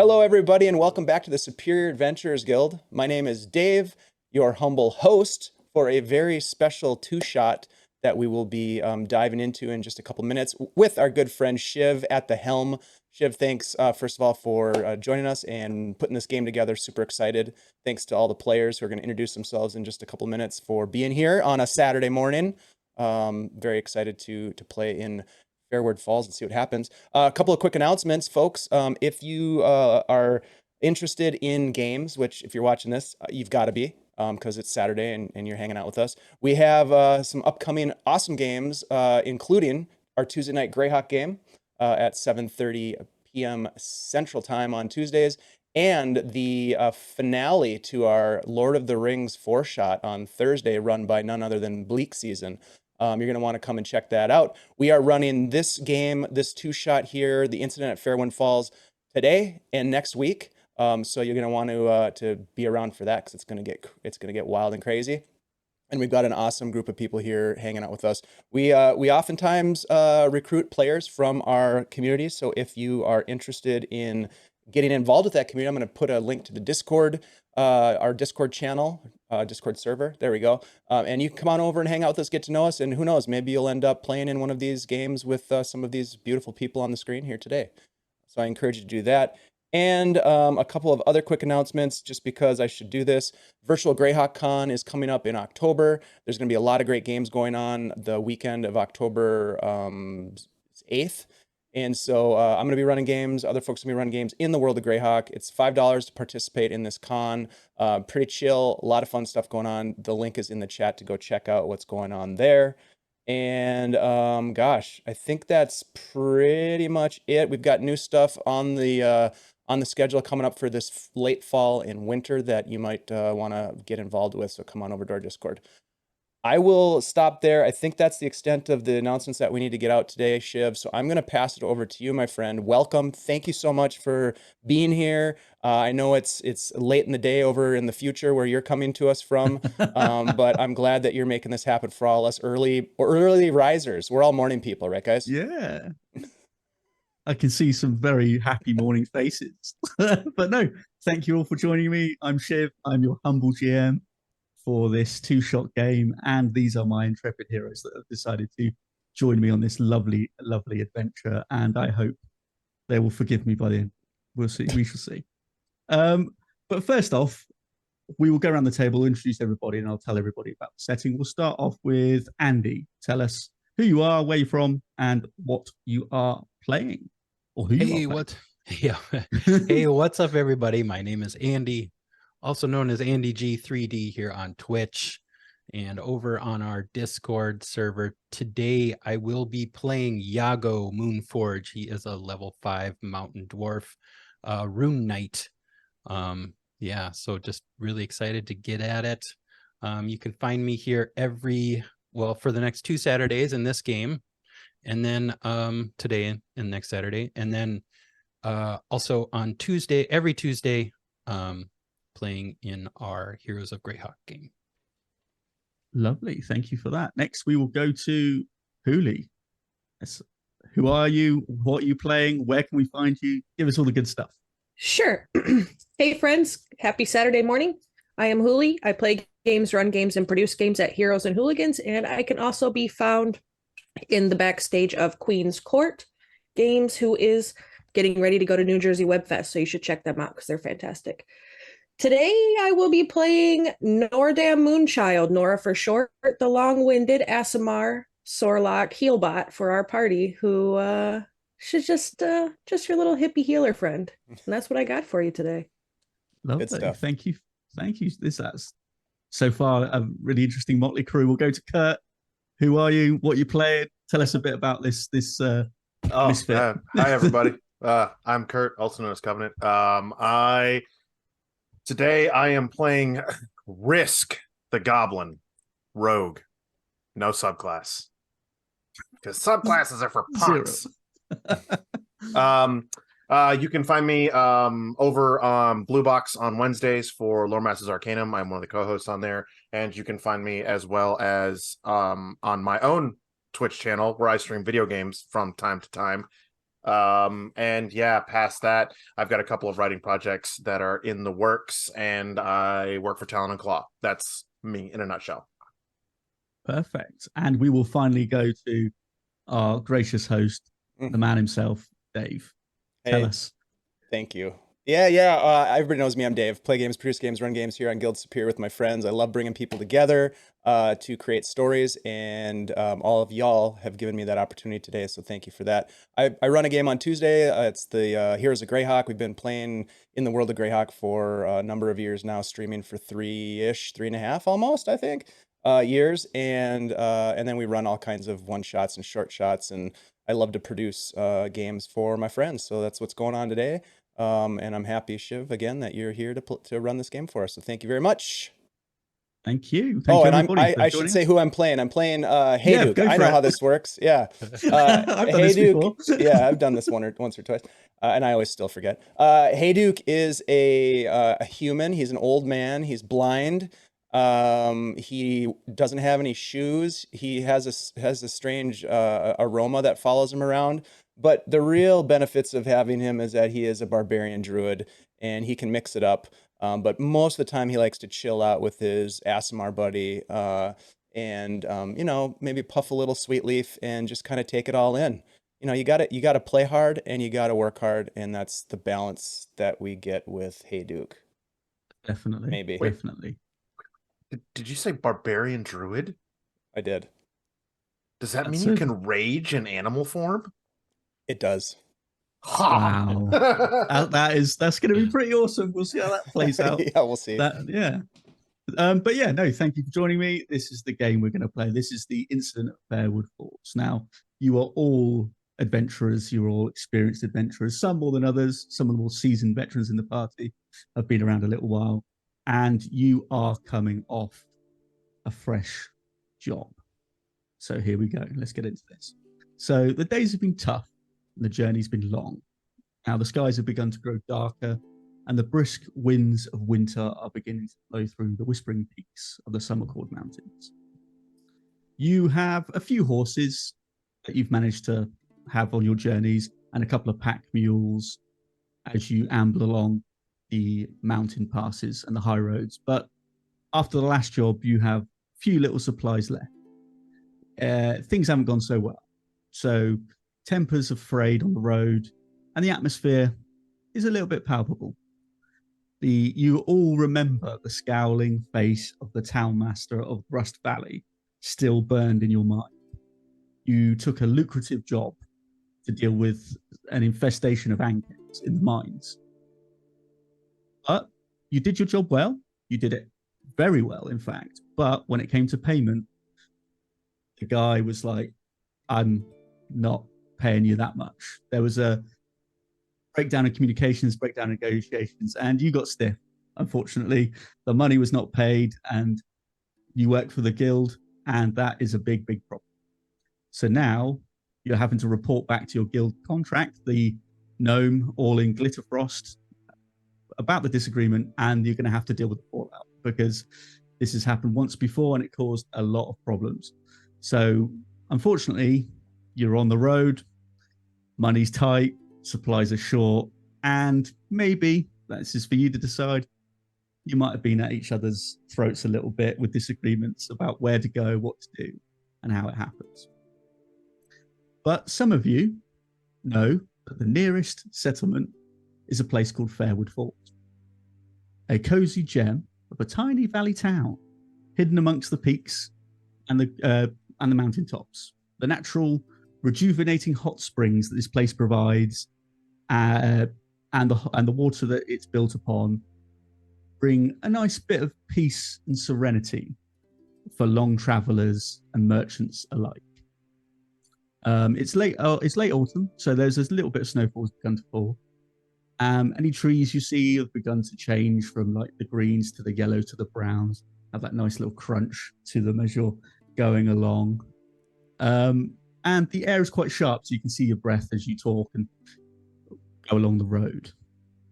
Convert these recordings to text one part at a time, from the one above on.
Hello, everybody, and welcome back to the Superior Adventurers Guild. My name is Dave, your humble host for a very special two-shot that we will be diving into in just a couple minutes with our good friend Shiv at the helm. Shiv, thanks, first of all, for joining us and putting this game together. Super excited. Thanks to all the players who are going to introduce themselves in just a couple minutes for being here on a Saturday morning. Very excited to play in Fairward Falls and see what happens. A couple of quick announcements, folks. If you are interested in games, which if you're watching this, you've got to be, because it's Saturday and you're hanging out with us. We have some upcoming awesome games, including our Tuesday night Greyhawk game at 7:30 p.m. Central Time on Tuesdays, and the finale to our Lord of the Rings 4-shot on Thursday, run by none other than Bleak Season. You're going to want to come and check that out. We are running this game, this two-shot here, the Incident at Fairward Falls, today and next week. So you're going to want to be around for that, because it's going to get wild and crazy. And we've got an awesome group of people here hanging out with us. We oftentimes recruit players from our community. So if you are interested in getting involved with that community, I'm going to put a link to the Discord, our Discord channel, Discord server. There we go. And you can come on over and hang out with us, get to know us, and who knows, maybe you'll end up playing in one of these games with some of these beautiful people on the screen here today. So I encourage you to do that. And a couple of other quick announcements, just because I should do this. Virtual Greyhawk Con is coming up in October. There's going to be a lot of great games going on the weekend of October 8th. And so I'm going to be running games. Other folks are going to be running games in the world of Greyhawk. It's $5 to participate in this con. Pretty chill, a lot of fun stuff going on. The link is in the chat to go check out what's going on there. And gosh, I think that's pretty much it. We've got new stuff on the schedule coming up for this late fall and winter that you might want to get involved with. So come on over to our Discord. I will stop there. I think that's the extent of the announcements that we need to get out today, Shiv. So I'm going to pass it over to you, my friend. Welcome. Thank you so much for being here. I know it's late in the day over in the future where you're coming to us from, but I'm glad that you're making this happen for all us early risers. We're all morning people, right, guys? Yeah. I can see some very happy morning faces. But no, thank you all for joining me. I'm Shiv. I'm your humble GM for this two-shot game, and these are my intrepid heroes that have decided to join me on this lovely, lovely adventure, and I hope they will forgive me by the end. We'll see. We shall see. But first off, we will go around the table, introduce everybody, and I'll tell everybody about the setting. We'll start off with Andy. Tell us who you are, where you're from, and what you are playing. Or who you are playing. Hey, what's up, everybody? My name is Andy, also known as Andy G3D here on Twitch and over on our Discord server. Today, I will be playing Yago Moonforge. He is a level 5 mountain dwarf, rune knight. Yeah, so just really excited to get at it. You can find me here for the next 2 Saturdays in this game, and then today and next Saturday, and then also on Tuesday, every Tuesday, playing in our Heroes of Greyhawk game. Lovely, thank you for that. Next, we will go to Hooli. Who are you? What are you playing? Where can we find you? Give us all the good stuff. Sure. Hey, friends. Happy Saturday morning. I am Hooli. I play games, run games, and produce games at Heroes and Hooligans, and I can also be found in the backstage of Queen's Court Games, who is getting ready to go to New Jersey Web Fest, so you should check them out because they're fantastic. Today, I will be playing Nordam Moonchild, Nora for short, the long-winded Aasimar Sorlock Healbot for our party, who she's just your little hippie healer friend. And that's what I got for you today. Lovely. Good stuff. Thank you. This has so far a really interesting motley crew. We'll go to Kurt. Who are you? What you playing? Tell us a bit about this misfit. Hi everybody. I'm Kurt, also known as Covenant. Today I am playing Risk the Goblin Rogue. No subclass, because subclasses are for punks. You can find me over on Blue Box on Wednesdays for Lore Masters Arcanum. I'm one of the co-hosts on there, and you can find me as well as on my own Twitch channel where I stream video games from time to time. And yeah, past that, I've got a couple of writing projects that are in the works, and I work for Talon and Claw. That's me in a nutshell. Perfect. And we will finally go to our gracious host, Mm. the man himself, Dave. Tell Hey, us. thank you. Yeah. Everybody knows me. I'm Dave. Play games, produce games, run games here on Guild Superior with my friends. I love bringing people together to create stories, and all of y'all have given me that opportunity today. So thank you for that. I run a game on Tuesday. It's the Heroes of Greyhawk. We've been playing in the world of Greyhawk for a number of years now, streaming for 3.5 almost, I think, years, and then we run all kinds of one shots and short shots, and I love to produce games for my friends. So that's what's going on today. And I'm happy, Shiv, again, that you're here to run this game for us. So thank you very much. Thank you. Thank you, And everybody. I should say who I'm playing. I'm playing Hayduke. go I for know it. how this works. Yeah. I've done this before. Yeah, I've done this once or twice, and I always still forget. Hayduke is a human. He's an old man. He's blind. He doesn't have any shoes. He has a strange aroma that follows him around. But the real benefits of having him is that he is a barbarian druid, and he can mix it up. But most of the time, he likes to chill out with his Aasimar buddy, and maybe puff a little sweet leaf and just kind of take it all in. You got to play hard and you got to work hard, and that's the balance that we get with Hayduke. Definitely. Maybe. Definitely. Did you say barbarian druid? I did. Does that That's mean you it. can rage in animal form? It does. Wow. That's going to be pretty awesome. We'll see how that plays out. Yeah, we'll see. But yeah, no, thank you for joining me. This is the game we're going to play. This is the Incident at Fairward Falls. Now, you are all adventurers. You're all experienced adventurers, some more than others. Some of the more seasoned veterans in the party have been around a little while. And you are coming off a fresh job. So here we go. Let's get into this. So the days have been tough and the journey's been long. Now the skies have begun to grow darker and the brisk winds of winter are beginning to blow through the whispering peaks of the Summercord Mountains. You have a few horses that you've managed to have on your journeys and a couple of pack mules as you amble along the mountain passes and the high roads. But after the last job, you have few little supplies left. Things haven't gone so well. So tempers have frayed on the road and the atmosphere is a little bit palpable. You all remember the scowling face of the townmaster of Rust Valley still burned in your mind. You took a lucrative job to deal with an infestation of ankets in the mines. But you did your job well. You did it very well, in fact. But when it came to payment, the guy was like, I'm not paying you that much. There was a breakdown in communications, breakdown in negotiations, and you got stiff. Unfortunately, the money was not paid, and you worked for the guild, and that is a big, big problem. So now you're having to report back to your guild contract, the gnome, all in Glitterfrost, about the disagreement, and you're going to have to deal with the fallout because this has happened once before and it caused a lot of problems. So unfortunately, you're on the road, money's tight, supplies are short, and maybe, this is for you to decide, you might have been at each other's throats a little bit with disagreements about where to go, what to do, and how it happens. But some of you know that the nearest settlement is a place called Fairward Falls, a cozy gem of a tiny valley town hidden amongst the peaks and the mountaintops. The natural, rejuvenating hot springs that this place provides, and the water that it's built upon, bring a nice bit of peace and serenity for long travelers and merchants alike. It's late autumn, so there's a little bit of snowfall has begun to fall. Any trees you see have begun to change from like the greens to the yellow to the browns, have that nice little crunch to them as you're going along. And the air is quite sharp, so you can see your breath as you talk and go along the road.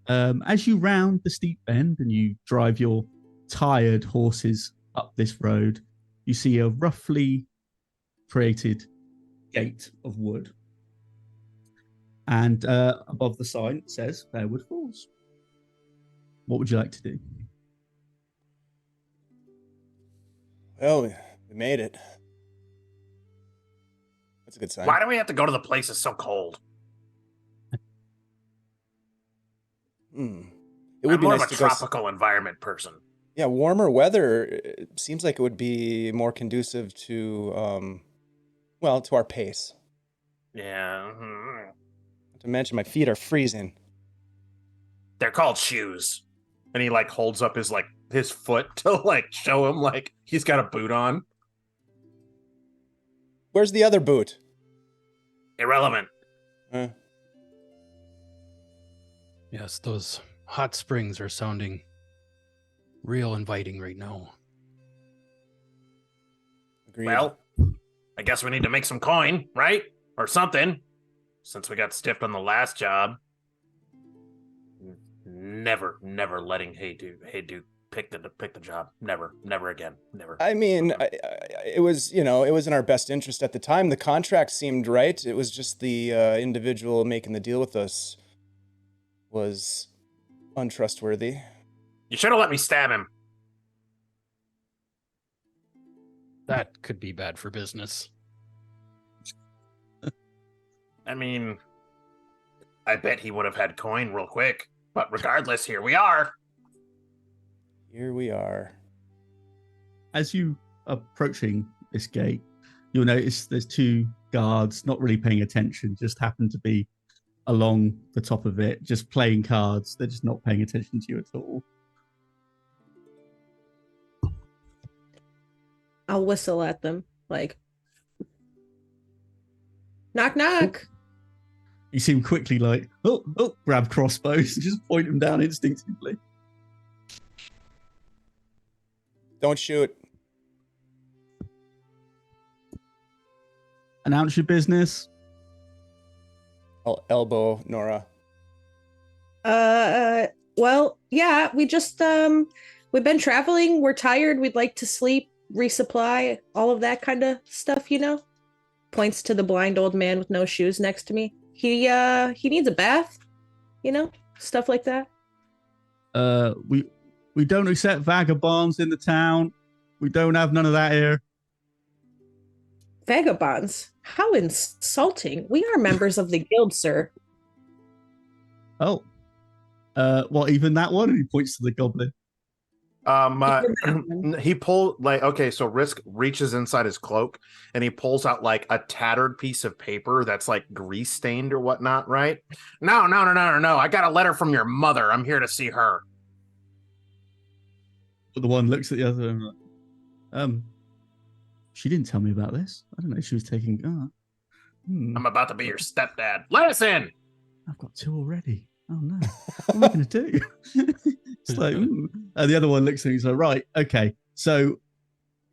As you round the steep bend and you drive your tired horses up this road, you see a roughly created gate of wood. And above the sign it says Fairward Falls. What would you like to do? Well, we made it. That's a good sign. Why do we have to go to the place that's so cold? It would I'm be more nice of a to go. tropical environment person. Yeah, warmer weather it seems like it would be more conducive to, well, to our pace. Yeah. Not to mention, my feet are freezing. They're called shoes. And he like holds up his foot to like show him like he's got a boot on. Where's the other boot? Irrelevant. Yes, those hot springs are sounding real inviting right now. Agreed. Well, I guess we need to make some coin, right? Or something. Since we got stiffed on the last job. Never letting Hey Dude pick the job. Never again. Never. I mean, it was, it was in our best interest at the time. The contract seemed right. It was just the individual making the deal with us was untrustworthy. You should have let me stab him. That could be bad for business. I mean, I bet he would have had coin real quick. But regardless, here we are. Here we are. As you are approaching this gate, you'll notice there's two guards not really paying attention, just happen to be along the top of it, just playing cards. They're just not paying attention to you at all. I'll whistle at them like, knock, knock. You see him quickly like, oh, grab crossbows and just point them down instinctively. Don't shoot. Announce your business. I'll elbow Nora. Well, yeah, we just we've been traveling, we're tired, we'd like to sleep, resupply, all of that kind of stuff, Points to the blind old man with no shoes next to me. He needs a bath, stuff like that. We don't accept vagabonds in the town. We don't have none of that here. Vagabonds? How insulting. We are members of the guild, sir. Oh. Well, even that one? And he points to the goblin. He pulled so Risk reaches inside his cloak and he pulls out like a tattered piece of paper that's like grease stained or whatnot, right? No. I got a letter from your mother. I'm here to see her. But the one looks at the other and like, she didn't tell me about this. I don't know. She was taking. I'm about to be your stepdad. Let us in. I've got two already. Oh no. What am I going to do? It's like, and the other one looks at him. He's like, right, okay. So,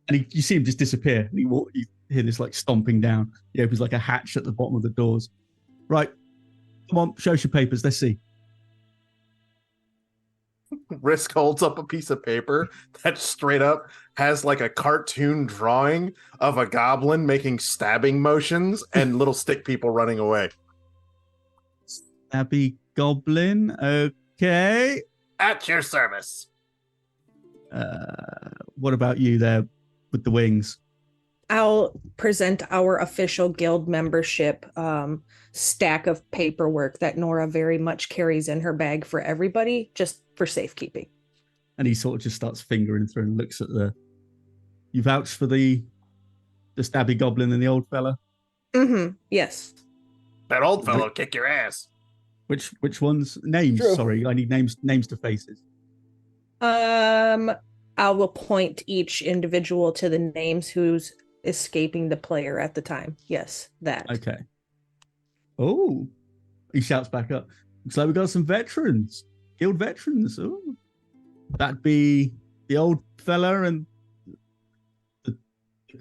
and you see him just disappear. And you hear this like stomping down. He opens like a hatch at the bottom of the doors. Right, come on, show us your papers. Let's see. Risk holds up a piece of paper that straight up has like a cartoon drawing of a goblin making stabbing motions and little stick people running away. Stabby goblin. Okay. At your service. What about you there with the wings? I'll present our official guild membership stack of paperwork that Nora very much carries in her bag for everybody, just for safekeeping. And he sort of just starts fingering through and looks at you vouch for the stabby goblin and the old fella? Mm-hmm. Yes. That old fellow kick your ass. Which ones? Names. True. Sorry, I need names to faces. I will point each individual to the names who's escaping the player at the time. Yes, that. Okay. Oh, he shouts back up. Looks like we got some veterans, guild veterans. Oh, that'd be the old fella and the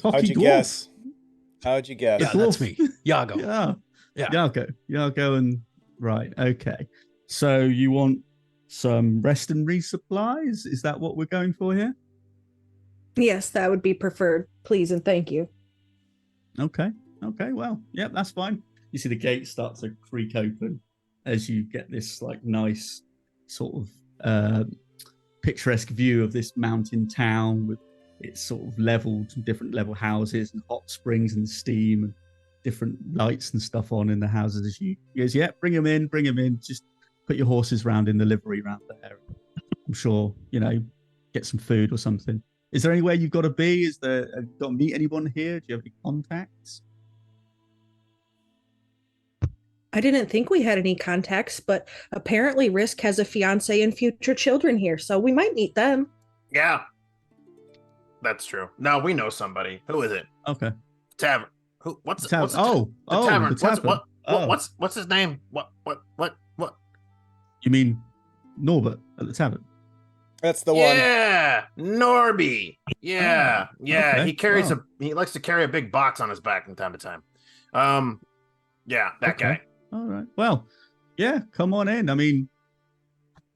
cocky How'd you dwarf. guess? How'd you guess? Yeah, that's me. Yago. Yeah. Yeah. Yago and right. Okay. So you want some rest and resupplies? Is that what we're going for here? Yes, that would be preferred. Please and thank you. Okay. Well, yeah, that's fine. you see the gate start to creak open as you get this like nice sort of picturesque view of this mountain town with its sort of leveled, different level houses and hot springs and steam and different lights and stuff on in the houses. As you goes, yeah, bring them in. Just put your horses round in the livery round there. I'm sure, get some food or something. Is there anywhere you've got to be? Have you got to meet anyone here? Do you have any contacts? I didn't think we had any contacts, but apparently Risk has a fiance and future children here, so we might meet them. Yeah, that's true. No, we know somebody. Who is it? Okay. Tavern. Who? What's The tavern. the tavern? The tavern. What's his name? What? You mean Norbert at the tavern? That's the one. Yeah, Norby. Yeah, okay. He carries he likes to carry a big box on his back from time to time. Yeah, that guy. All right. Well, yeah, come on in. I mean,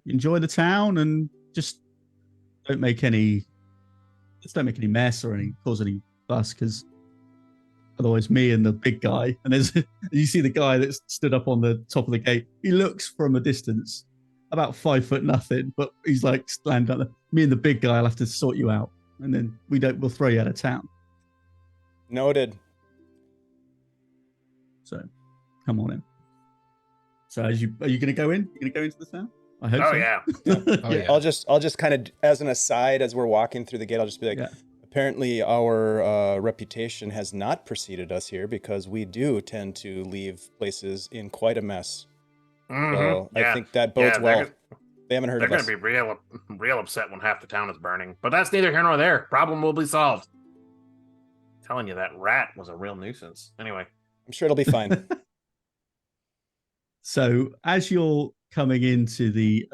enjoy the town and just don't make any mess or cause any fuss, because otherwise me and the big guy, and you see the guy that stood up on the top of the gate, he looks from a distance about 5 foot nothing, but he's like stand up there. Me and the big guy will have to sort you out, and then we'll throw you out of town. Noted. So come on in. So are you going to go in? You going to go into the town? I hope Oh so. yeah. Oh, yeah. I'll just kind of, as an aside, as we're walking through the gate, I'll just be like, Yeah. apparently our reputation has not preceded us here, because we do tend to leave places in quite a mess. So I think that bodes well. They haven't heard They're of us. going to be real upset when half the town is burning. But that's neither here nor there. Problem will be solved. Telling you, that rat was a real nuisance. Anyway. I'm sure it'll be fine. So as you're coming into the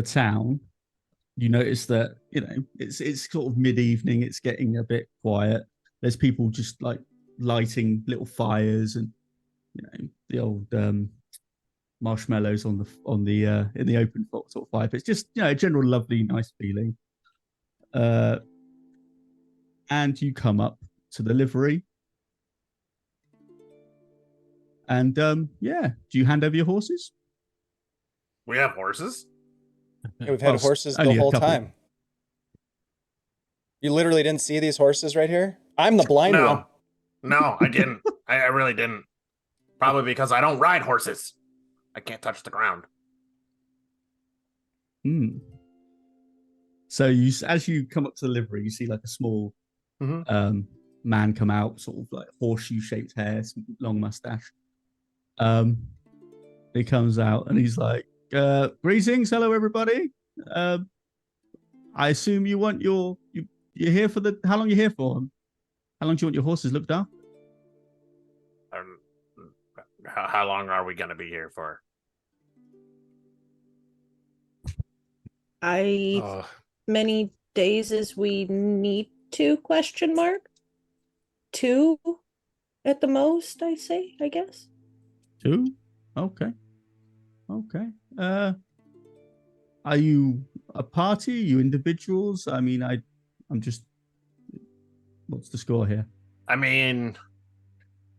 town, you notice that it's sort of mid-evening. It's getting a bit quiet. There's people just like lighting little fires, and the old marshmallows in the open sort of fire. It's just a general lovely, nice feeling. And you come up to the livery. And do you hand over your horses? We have horses? We've had horses the only a whole couple. time. You literally didn't see these horses right here? I'm the blind one. No, I didn't. I really didn't. Probably because I don't ride horses. I can't touch the ground. So as you come up to the livery, you see like a small man come out, sort of like horseshoe-shaped hair, some long mustache. He comes out and he's like, greetings, hello everybody. I assume you're here for how long are you here for? How long do you want your horses looked after? How long are we going to be here for? Many days as we need to, question mark? 2 at the most, I guess. 2? Okay. Are you a party? Are you individuals? I mean, I'm just, what's the score here? I mean,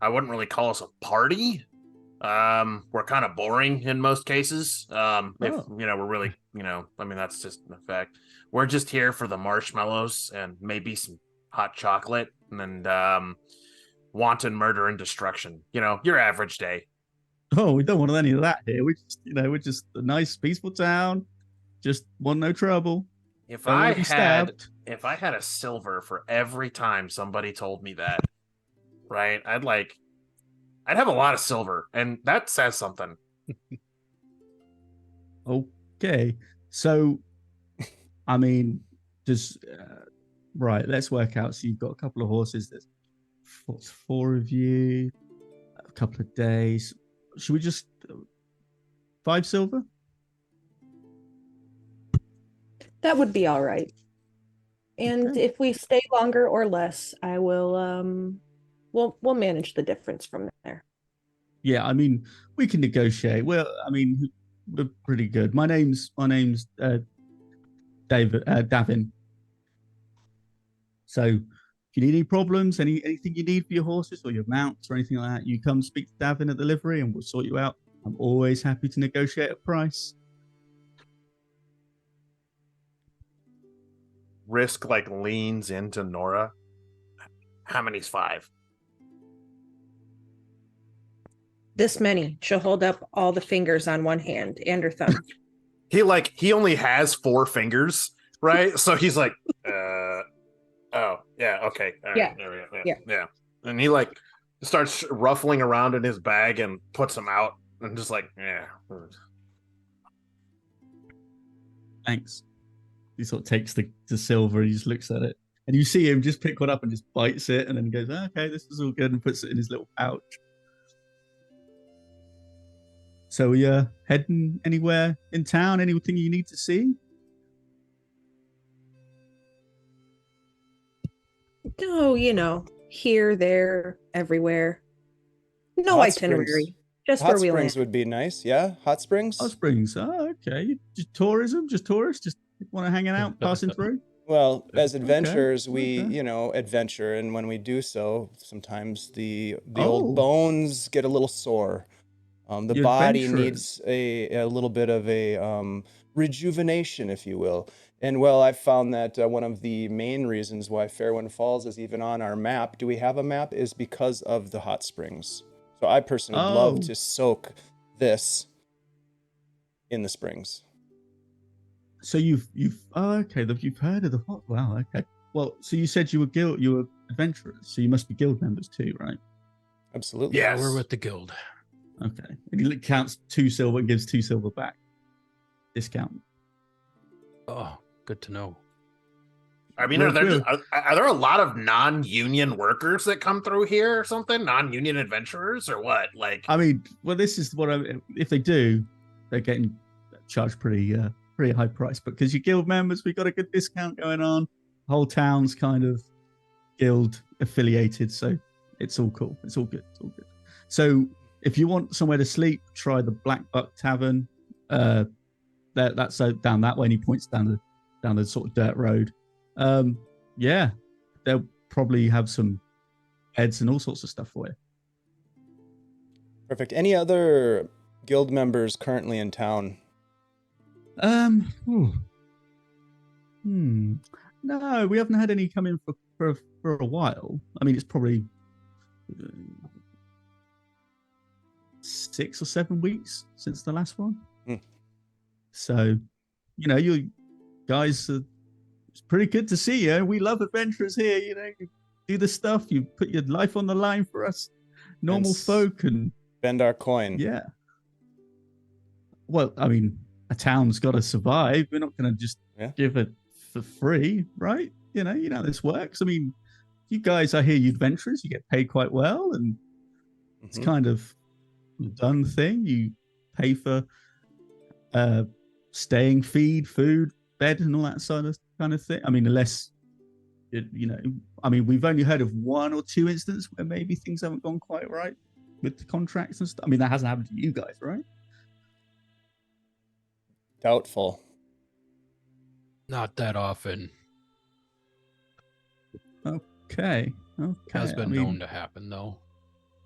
I wouldn't really call us a party. We're kind of boring in most cases. If we're really, I mean, that's just a fact. We're just here for the marshmallows and maybe some hot chocolate and wanton murder and destruction. Your average day. Oh, we don't want any of that here. We're just a nice, peaceful town. Just want no trouble. If I had a silver for every time somebody told me that, right? I'd have a lot of silver, and that says something. Okay. So, I mean, right, let's work out. So you've got a couple of horses. There's 4 of you, a couple of days. Should we just 5 silver? That would be all right. And Okay. if we stay longer or less, I will we'll manage the difference from there. Yeah, I mean, we can negotiate. Well, I mean, we're pretty good. My name's Davin. So if you need any problems, anything you need for your horses or your mounts or anything like that, you come speak to Davin at the livery and we'll sort you out. I'm always happy to negotiate a price. Risk like leans into Nora. How many's 5? This many. She'll hold up all the fingers on one hand and her thumb. He only has 4 fingers, right? So he's like, oh yeah, okay, all right, Yeah. there we go. Yeah. Yeah. And he like starts ruffling around in his bag and puts them out and just like, yeah. Thanks. He sort of takes the silver and he just looks at it. And you see him just pick one up and just bites it and then goes, okay, this is all good, and puts it in his little pouch. So are you heading anywhere in town? Anything you need to see? No, here, there, everywhere. No Hot itinerary. Springs. Just Hot where we Springs land. would be nice. Yeah, Hot Springs. Hot Springs. Oh, okay. Just tourism? Just tourists? Just want to hang out, passing through? Well, as adventurers, we, okay. adventure, and when we do so, sometimes the Oh. old bones get a little sore. The You're body adventurers. needs a little bit of a rejuvenation, if you will. And well, I've found that one of the main reasons why Fairwind Falls is even on our map, do we have a map, is because of the hot springs. So I personally would love Oh. to soak this in the springs. So you've okay, you've heard of the hot. Wow, okay. Well, so you said you were adventurers, so you must be guild members too, right? Absolutely. Yeah. Yeah, we're with the guild. Okay. And he counts 2 silver and gives 2 silver back. Discount. Oh, good to know. I mean, Real are there good. are there a lot of non-union workers that come through here or something? Non-union adventurers or what? Like, I mean, well, this is what if they do, they're getting charged pretty high price. But because you're guild members, we got a good discount going on. The whole town's kind of guild affiliated, so it's all cool. It's all good. It's all good. So if you want somewhere to sleep, try the Black Buck Tavern. That's down that way, and he points down the sort of dirt road. Yeah, they'll probably have some beds and all sorts of stuff for you. Perfect. Any other guild members currently in town? No, we haven't had any come in for a while. I mean, it's probably 6 or 7 weeks since the last one. So, you guys, it's pretty good to see you. We love adventurers here. You do the stuff. You put your life on the line for us, normal And folk, and Spend our coin. yeah. Well, I mean, a town's got to survive. We're not going to just give it for free, right? You know how this works. I mean, you guys, I hear you adventurers, you get paid quite well, and it's kind of a done thing. You pay for staying, feed, food, bed, and all that sort of kind of thing. I mean, unless I mean, we've only heard of 1 or 2 incidents where maybe things haven't gone quite right with the contracts and stuff. I mean, that hasn't happened to you guys, right? Doubtful. Not that often. Okay. Has been I mean, known to happen though.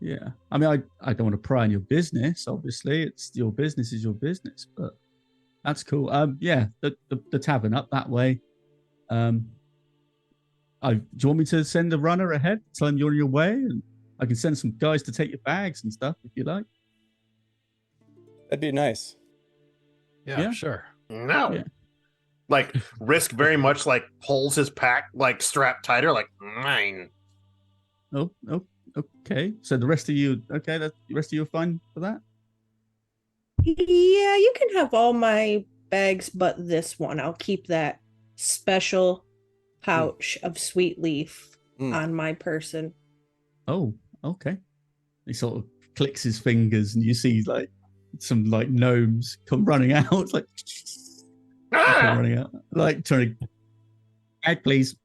Yeah. I mean, I don't want to pry on your business. Obviously, it's your business is your business, but that's cool. Yeah, the tavern up that way. Do you want me to send a runner ahead? Tell him you're on your way, and I can send some guys to take your bags and stuff if you like. That'd be nice. Yeah, sure. no. Yeah. Like, Risk very much like pulls his pack like strapped tighter, like mine. Oh, okay. So the rest of you, okay? The rest of you are fine for that? Yeah, you can have all my bags but this one. I'll keep that special pouch of sweet leaf on my person. Oh, okay. He sort of clicks his fingers, and you see like some like gnomes come running out. It's like come running out, like turning. Egg, please.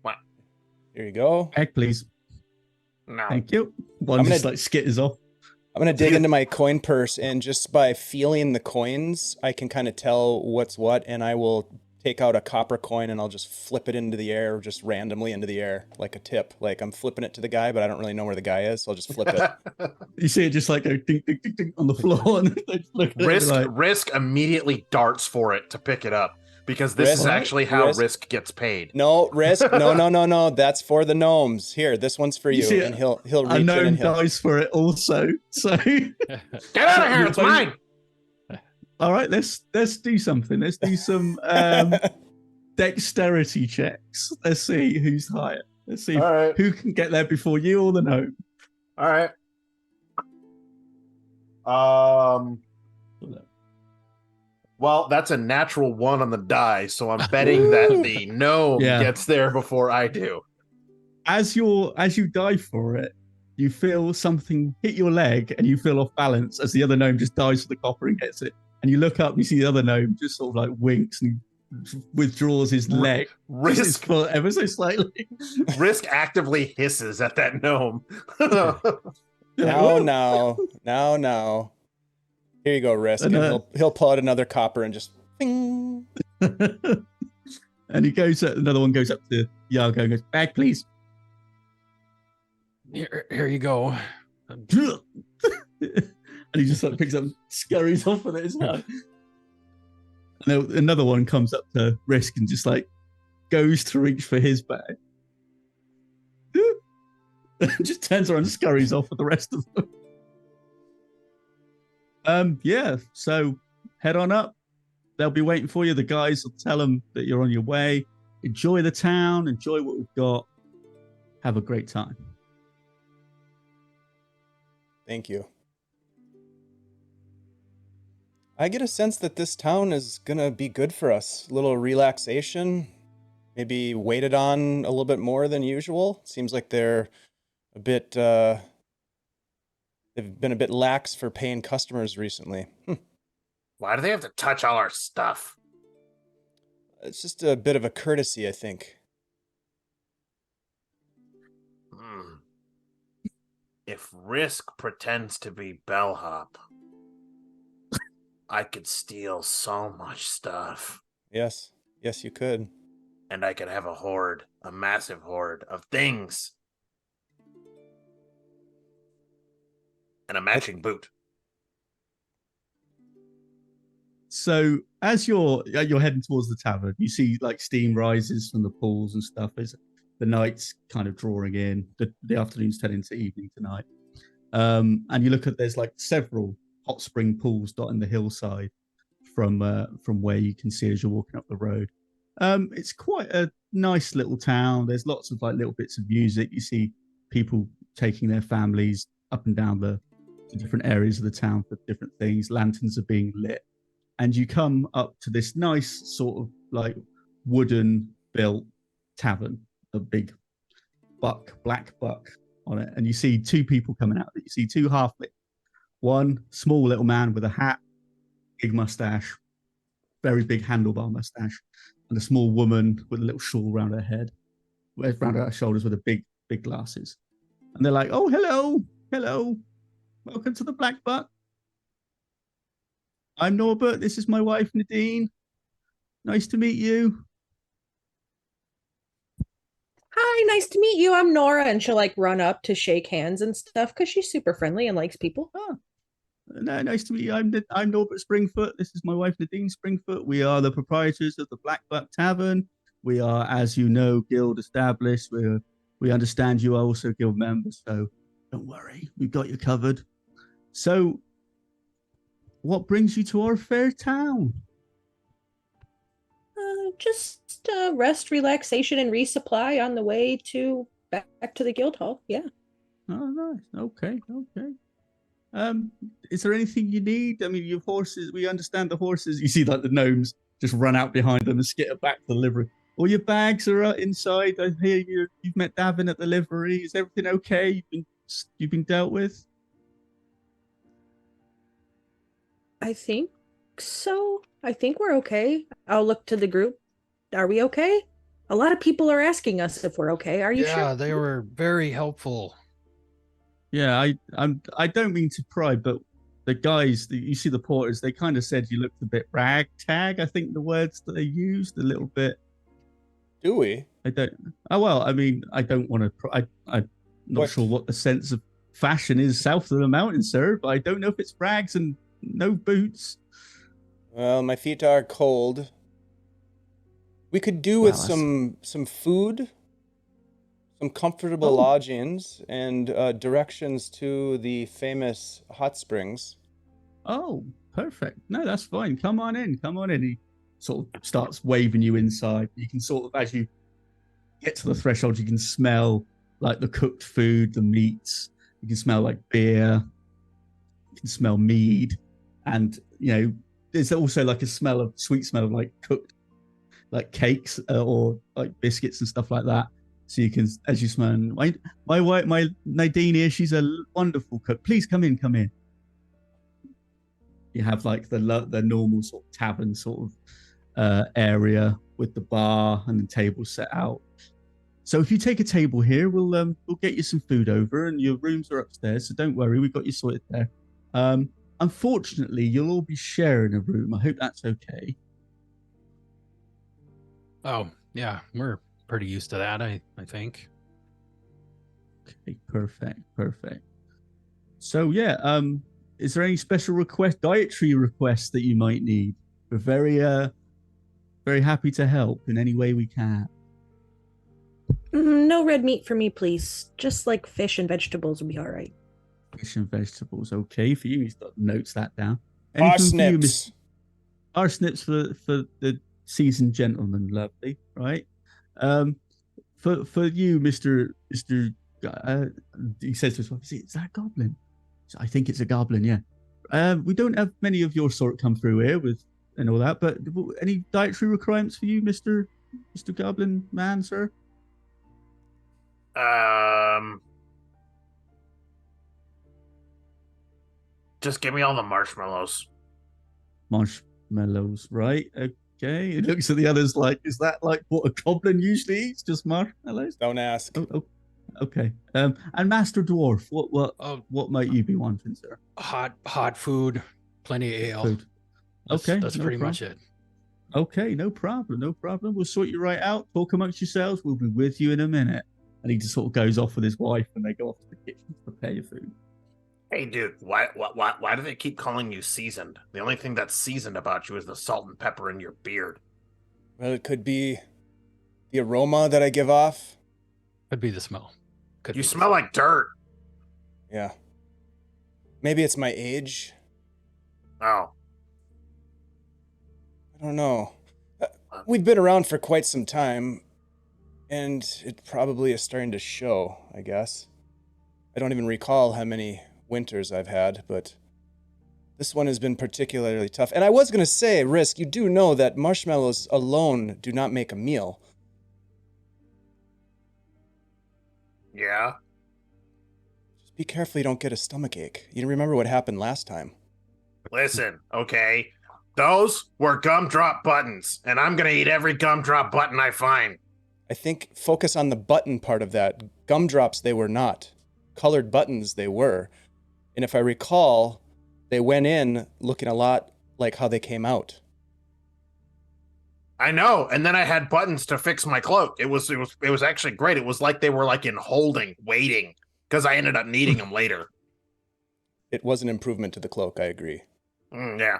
What? Here you go. Egg, please. No. Thank you. One I'm just gonna- like skitters off. I'm going to dig into my coin purse, and just by feeling the coins, I can kind of tell what's what, and I will take out a copper coin and I'll just flip it into the air, just randomly into the air, like a tip. Like I'm flipping it to the guy, but I don't really know where the guy is, so I'll just flip it. You see it just like go ding, ding, ding, ding on the floor, and they just look at it Risk like, Risk immediately darts for it to pick it up because this is Risk- actually how Risk- Risk gets paid. No, Risk. No. That's for the gnomes. Here, this one's for You you. see And it? he'll a reach in gnome and he'll. dies for it also. So, Get out of here! It's mine. all right, let's do something. Let's do some dexterity checks. Let's see who's higher. Let's see All right. who can get there before you or the gnome. All right. Well, that's a natural 1 on the die, so I'm betting that the gnome Yeah. gets there before I do. As you dive for it, you feel something hit your leg, and you feel off balance as the other gnome just dives for the copper and gets it. And you look up, you see the other gnome just sort of like winks and withdraws his leg just his Risk foot ever so slightly. Risk actively hisses at that gnome. No. Here you go, Risk. And he'll pull out another copper and just ping. And he goes. Another one goes up to Yargo and goes, "Bag, please." Here you go. And he just like picks up, and scurries off with it as well. And then another one comes up to Risk and just like goes to reach for his bag. Just turns around and scurries off with the rest of them. Yeah, so head on up. They'll be waiting for you. The guys will tell them that you're on your way. Enjoy the town, enjoy what we've got. Have a great time. Thank you. I get a sense that this town is gonna be good for us. A little relaxation, maybe waited on a little bit more than usual. Seems like they're a bit, they've been a bit lax for paying customers recently. Why do they have to touch all our stuff? It's just a bit of a courtesy, I think. If Risk pretends to be Bellhop, I could steal so much stuff. Yes, you could. And I could have a horde, a massive horde of things. And a matching boot. So as you're heading towards the tavern, you see like steam rises from the pools and stuff as the night's kind of drawing in. The afternoon's turning into evening tonight. And you look at, there's like several hot spring pools dotting the hillside from where you can see as you're walking up the road. It's quite a nice little town. There's lots of like little bits of music. You see people taking their families up and down the different areas of the town for different things. Lanterns are being lit. And you come up to this nice sort of like wooden built tavern, a big black buck on it. And you see two people coming out of it. You see two halflings. One small little man with a hat, big mustache, very big handlebar mustache, and a small woman with a little shawl around her head, around her shoulders with a big glasses. And they're like, "Oh, hello. Welcome to the Black Buck. I'm Norbert. This is my wife, Nadine. Nice to meet you." Hi, nice to meet you. I'm Nora. And she'll like run up to shake hands and stuff because she's super friendly and likes people. "Oh, no, nice to meet you. I'm Norbert Springfoot. This is my wife, Nadine Springfoot. We are the proprietors of the Black Buck Tavern. We are, as you know, guild established. We understand you are also guild members, so don't worry. We've got you covered. So, what brings you to our fair town?" Just rest, relaxation, and resupply on the way to back to the guild hall. Yeah. Oh, nice. Okay. Is there anything you need? I mean, your horses, we understand the horses. You see like the gnomes just run out behind them and skitter back to the livery. All your bags are inside. I hear you've met Davin at the livery. Is everything okay? You've been dealt with? I think so. I think we're okay. I'll look to the group. Are we okay? A lot of people are asking us if we're okay. Are you sure? Yeah, they were very helpful. Yeah, I don't mean to pry, but the guys, you see the porters, they kind of said you looked a bit ragtag. I think the words that they used a little bit. Do we? I don't. Oh well, I mean, I don't want to. I'm not What? sure what the sense of fashion is south of the mountain, sir. But I don't know if it's rags and no boots. Well, my feet are cold. We could do Wow, with some food, some comfortable Oh. lodgings, and directions to the famous hot springs. Oh, perfect. No, that's fine. Come on in. Come on in. He sort of starts waving you inside. You can sort of, as you get to the threshold, you can smell like the cooked food, the meats. You can smell like beer. You can smell mead, and there's also like a sweet smell of like cooked, like cakes or like biscuits and stuff like that. So you can, as you smell, my wife, my Nadine here, she's a wonderful cook. Please come in, come in. You have like the normal sort of tavern sort of area with the bar and the table set out. So if you take a table here, we'll get you some food over, and your rooms are upstairs. So don't worry, we've got you sorted there. Unfortunately, you'll all be sharing a room. I hope that's okay. Oh, yeah, we're pretty used to that, I think. Okay, perfect. So yeah, is there any special dietary requests that you might need? We're very happy to help in any way we can. No red meat for me, please. Just like fish and vegetables would be all right. Fish and vegetables, okay for you. He's got notes that down. Anything for you, Parsnips. Parsnips for the seasoned gentleman, lovely, right? For you, Mister. He says to his wife, "Is that a goblin?" So I think it's a goblin. Yeah. We don't have many of your sort come through here with and all that, but any dietary requirements for you, Mister Goblin Man, sir? Just give me all the marshmallows. Marshmallows, right? Okay. He looks at the others like, is that like what a goblin usually eats? Just marshmallows? Don't ask. Oh, okay. And Master Dwarf, Oh, what might you be wanting, sir? hot food, plenty of ale. Food. That's Okay, that's no pretty problem. much it. Okay, no problem. We'll sort you right out. Talk amongst yourselves. We'll be with you in a minute. And he just sort of goes off with his wife, and they go off to the kitchen to prepare your food. Hey, dude, why do they keep calling you seasoned? The only thing that's seasoned about you is the salt and pepper in your beard. Well, it could be the aroma that I give off. Could be the smell. You smell like dirt. Yeah. Maybe it's my age. Oh, I don't know. We've been around for quite some time, and it probably is starting to show, I guess. I don't even recall how many winters I've had, but this one has been particularly tough. And I was going to say, Risk, you do know that marshmallows alone do not make a meal. yeah. Just be careful you don't get a stomachache. You remember what happened last time. Listen, okay. Those were gumdrop buttons, and I'm gonna eat every gumdrop button I find. I think focus on the button part of that. Gumdrops they were not. Colored buttons they were. And if I recall, they went in looking a lot like how they came out. I know, and then I had buttons to fix my cloak. It was actually great. It was like they were like in holding, waiting, because I ended up needing them later. It was an improvement to the cloak, I agree. Yeah.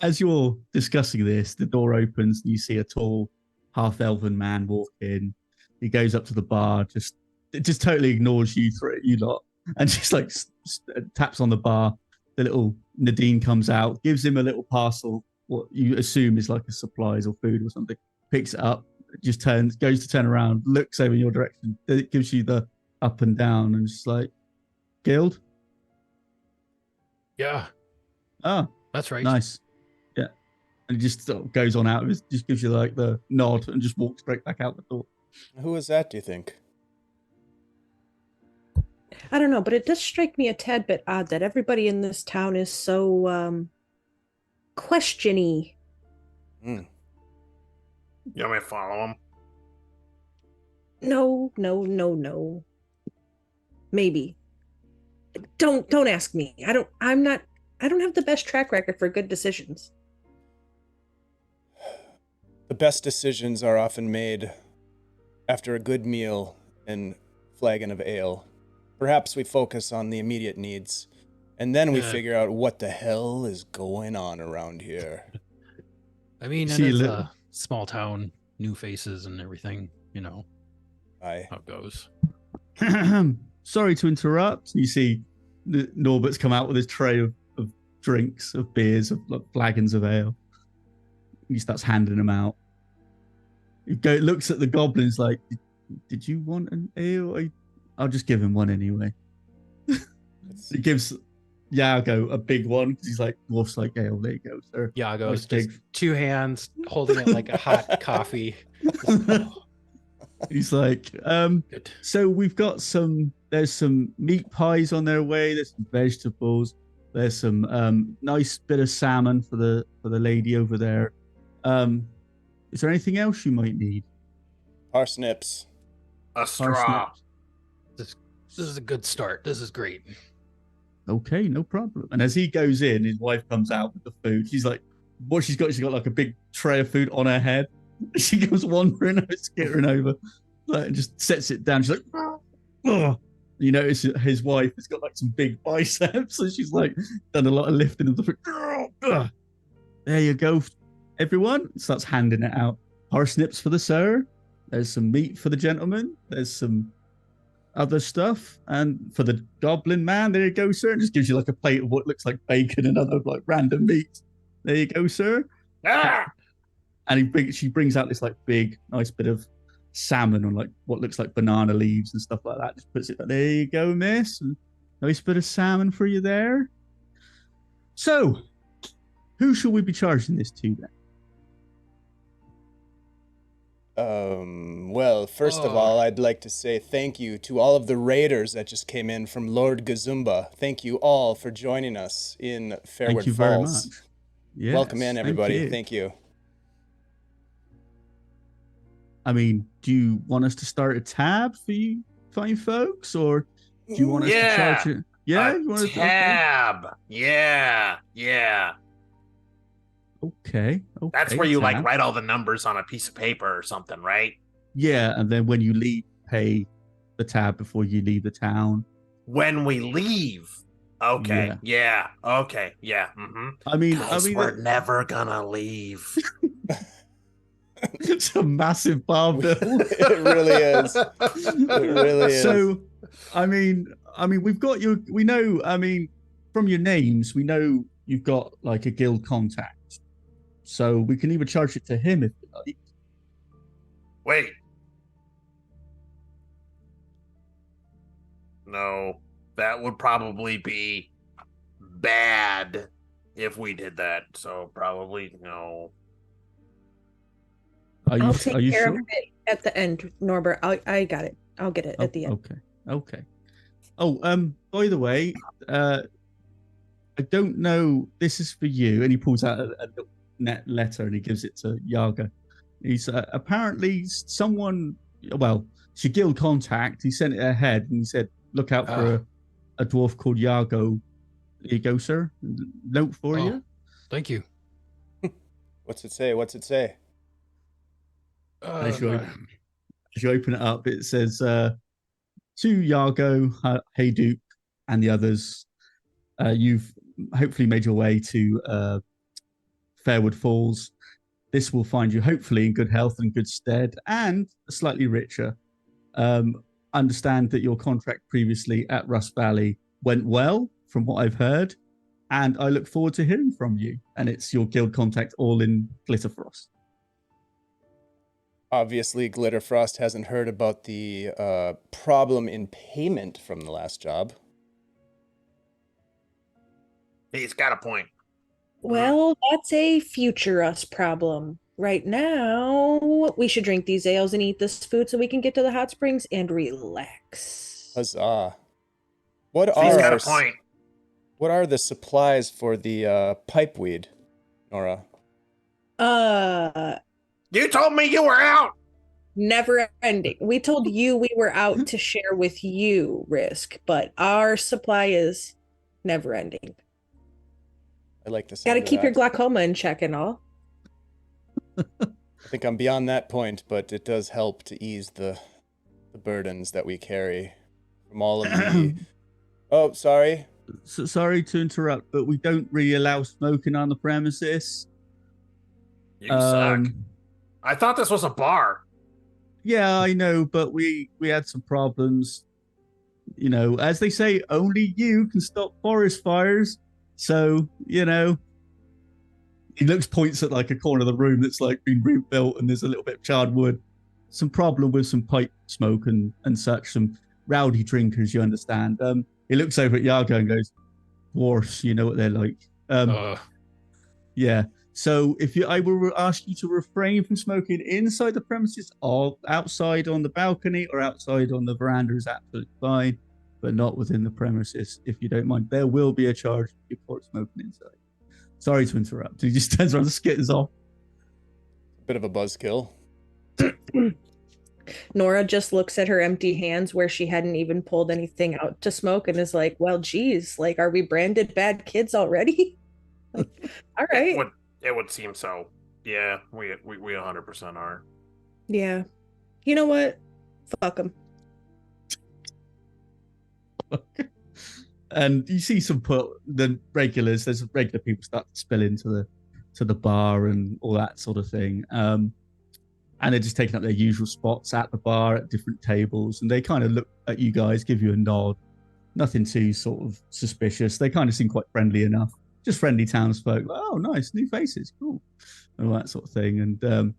As you're discussing this, the door opens and you see a tall, half-elven man walk in. He goes up to the bar, just totally ignores you lot, and just like taps on the bar. The little Nadine comes out, gives him a little parcel, what you assume is like a supplies or food or something. Picks it up, just goes to turn around, looks over in your direction. It gives you the up and down, and just like, Guild? Yeah, Oh, that's right. nice. Yeah. And he just sort of goes on out, just gives you like the nod and just walks straight back out the door. Who was that, do you think? I don't know, but it does strike me a tad bit odd that everybody in this town is so question-y. Mm. You want me to follow him? No. Maybe. Don't ask me. I don't have the best track record for good decisions. The best decisions are often made after a good meal and flagon of ale. Perhaps we focus on the immediate needs, and then we Yeah. figure out what the hell is going on around here. I mean, and See a it's little- a small town, new faces and everything, you know Aye. how it goes. Sorry to interrupt. You see Norbert's come out with his tray of drinks, of beers, of like, flagons of ale. He starts handing them out. He looks at the goblins like, did you want an ale? I'll just give him one anyway. He gives Yago a big one because he's like, dwarf's like ale. There you go, sir. Yago's Nice just big- 2 hands holding it like a hot coffee. He's like, Good. so we've got there's some meat pies on their way, there's some vegetables, there's some nice bit of salmon for the lady over there. Is there anything else you might need? Parsnips. A straw. Parsnips? This is a good start. This is great. Okay, no problem. And as he goes in, his wife comes out with the food. She's like, what she's got like a big tray of food on her head. She goes wandering, skittering over, like, and just sets it down. She's like, oh. You notice his wife has got like some big biceps, so she's like done a lot of lifting of the food. There you go, everyone. Starts handing it out. Parsnips for the sir. There's some meat for the gentleman. There's some other stuff, and for the goblin man, there you go, sir. And just gives you like a plate of what looks like bacon and other like random meat. There you go, sir. Ah! And she brings out this like big, nice bit of salmon on like what looks like banana leaves and stuff like that. Just puts it like, there you go, miss. And nice bit of salmon for you there. So, who should we be charging this to then? Well, first of all, I'd like to say thank you to all of the raiders that just came in from Lord Gazumba. Thank you all for joining us in Fairward Thank you very Falls. much. Yes, Welcome in, everybody. you. Thank you. I mean, do you want us to start a tab for you fine folks, or do you want us to charge it? Yeah, you want to tab. Yeah. Okay. That's where you like tab. write all the numbers on a piece of paper or something, right? Yeah, and then when you leave, pay the tab before you leave the town. When we leave. Okay. Yeah. Okay. Yeah. Mm-hmm. I mean, We're never gonna leave. it's a massive bar bill. It really is. It really is. So, I mean, we've got you. We know. I mean, from your names, we know you've got like a guild contact. So we can either charge it to him if you like. Wait. No, that would probably be bad if we did that. So probably no. I'll take are you care sure? of it at the end, Norbert. I got it. I'll get it at the end. Okay. Oh, by the way, I don't know. This is for you. And he pulls out a net letter and he gives it to Yaga. He's apparently someone. Well, it's your guild contact. He sent it ahead and he said, "Look out for a dwarf called Yago." There you go, sir. Note for you. Thank you. What's it say? What's it say? As you open it up, it says, to Yago, Hayduke, and the others, you've hopefully made your way to Fairward Falls. This will find you hopefully in good health and good stead, and slightly richer. Understand that your contract previously at Rust Valley went well, from what I've heard, and I look forward to hearing from you. And it's your guild contact, all in Glitterfrost. Obviously, Glitterfrost hasn't heard about the problem in payment from the last job. He's got a point. Well, that's a future us problem. Right now, we should drink these ales and eat this food so we can get to the hot springs and relax. Huzzah. What He's got are a point. what are the supplies for the pipeweed, Nora? You told me you were out. Never ending. We told you we were out to share with you, Risk, but our supply is never ending. I like this. Got to keep your glaucoma in check and all. I think I'm beyond that point, but it does help to ease the burdens that we carry from all of the. Oh, sorry. So, sorry to interrupt, but we don't really allow smoking on the premises. You suck. I thought this was a bar. Yeah, I know, but we had some problems. You know, as they say, only you can stop forest fires. So, you know, he points at like a corner of the room that's like been rebuilt and there's a little bit of charred wood. Some problem with some pipe smoke and such, some rowdy drinkers, you understand. He looks over at Yago and goes, dwarfs, you know what they're like. Yeah. So I will ask you to refrain from smoking inside the premises, or outside on the balcony or outside on the veranda is absolutely fine, but not within the premises, if you don't mind. There will be a charge if you report smoking inside. Sorry to interrupt. He just turns around and skitters off. Bit of a buzzkill. Nora just looks at her empty hands where she hadn't even pulled anything out to smoke and is like, well, geez, like, are we branded bad kids already? Like, all right. It would seem so. Yeah, we 100% are. Yeah. You know what? Fuck them. And you see the regulars. There's regular people start to spill into the bar and all that sort of thing. And they're just taking up their usual spots at the bar at different tables. And they kind of look at you guys, give you a nod. Nothing too sort of suspicious. They kind of seem quite friendly enough. Just friendly townsfolk. Like, oh, nice, new faces, cool, and all that sort of thing. And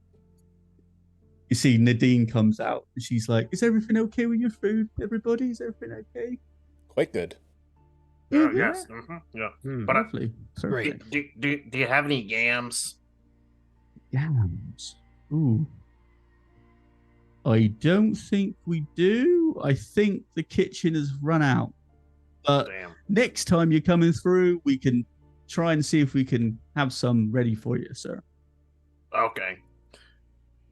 you see Nadine comes out, and she's like, "Is everything okay with your food, everybody? Is everything okay?" Quite good. Yes. Yeah. But Lovely. Great. do you have any yams? Yams. Ooh. I don't think we do. I think the kitchen has run out. But Damn. next time you're coming through, we can try and see if we can have some ready for you, sir. Okay.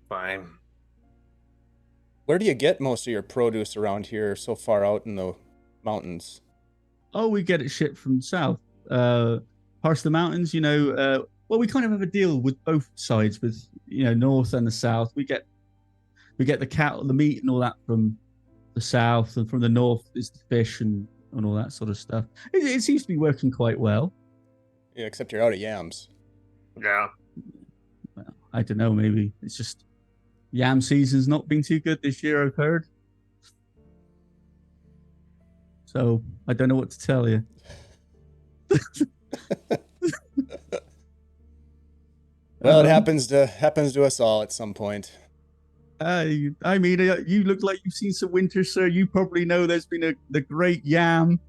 Fine. Where do you get most of your produce around here so far out in the mountains? Oh, we get it shipped from south. Past the mountains, you know, well, we kind of have a deal with both sides, with, you know, north and the south. We get the cattle, the meat and all that from the south, and from the north is the fish and all that sort of stuff. It seems to be working quite well. Yeah, except you're out of yams. Yeah. Well, I don't know, maybe it's just yam season's not been too good this year, I've heard. So I don't know what to tell you. Well, it happens to us all at some point. I mean, you look like you've seen some winter, sir. You probably know there's been the great yam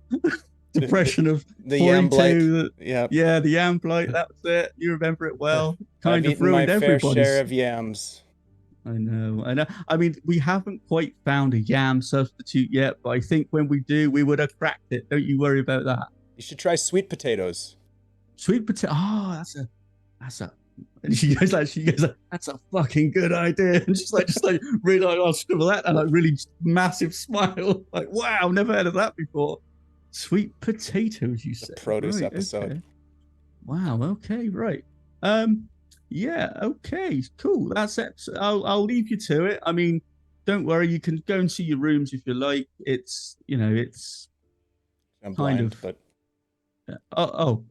depression of The yam blight. 42. Yeah, The yam blight. That was it. You remember it well. Kind I've of eaten my ruined fair everybody's. share of yams. I know. I mean, we haven't quite found a yam substitute yet, but I think when we do, we would have cracked it. Don't you worry about that. You should try sweet potatoes. Sweet potato. Oh, that's a. And she goes like, that's a fucking good idea. And just like really, like, I'll scribble that, and like really massive smile. Like, wow, never heard of that before. Sweet potatoes, you say? The produce Right, episode. okay. Wow. Okay. Right. Yeah. Okay. Cool. That's it. I'll leave you to it. I mean, don't worry. You can go and see your rooms if you like. It's, you know, it's. I'm Kind blind, of. but Oh.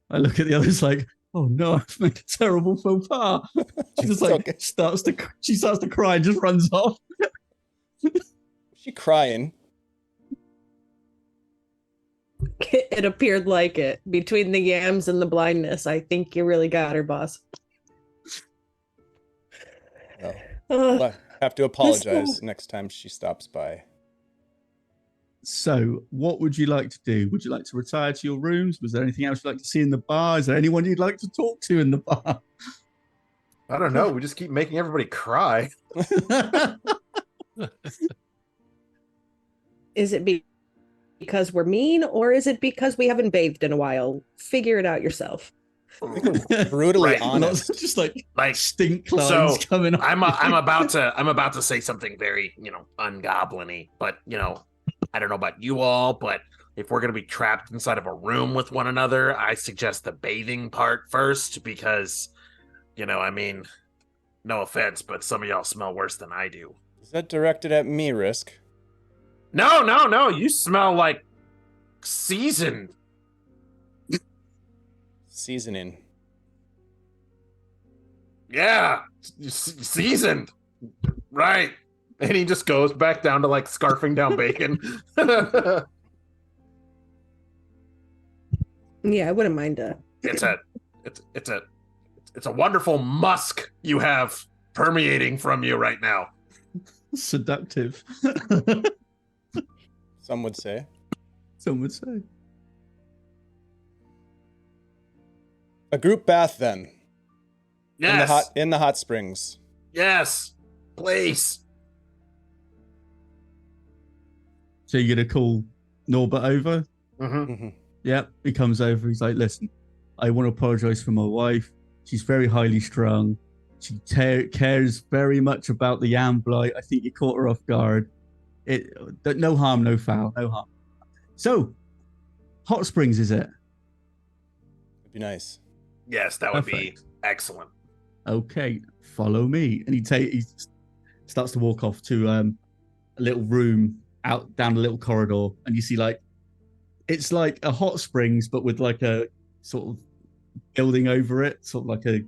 I look at the others like, oh no, I've made a terrible faux pas. She just It's like okay. starts to cry and just runs off. she crying. It appeared like it. Between the yams and the blindness, I think you really got her, boss. Oh, Ugh. well, I have to apologize next time she stops by. So, what would you like to do? Would you like to retire to your rooms? Was there anything else you'd like to see in the bar? Is there anyone you'd like to talk to in the bar? I don't know. We just keep making everybody cry. Is it because we're mean, or is it because we haven't bathed in a while? Figure it out yourself. Brutally Right. honest. Just like Like, stink lines so coming up. I'm about to say something very, ungoblin-y, but I don't know about you all, but if we're gonna be trapped inside of a room with one another, I suggest the bathing part first because, no offense, but some of y'all smell worse than I do. Is that directed at me, Risk? No, you smell like seasoned. Seasoning. Yeah, seasoned. Right. And he just goes back down to like scarfing down bacon. Yeah, I wouldn't mind. It's a wonderful musk you have permeating from you right now. Seductive. Some would say. Some would say. A group bath then. Yes. In the hot springs. Yes. Please. So you're gonna call Norbert over? Mm-hmm. Mhm. Yep. He comes over. He's like, "Listen, I want to apologize for my wife. She's very highly strung. She cares very much about the yam blight. I think you caught her off guard. No harm, no foul, no harm. So, hot springs, is it? It'd be nice. Yes, that would be Perfect. excellent. Okay, follow me." And he starts to walk off to a little room out down a little corridor, and you see it's like a hot springs, but with like a sort of building over it, sort of like a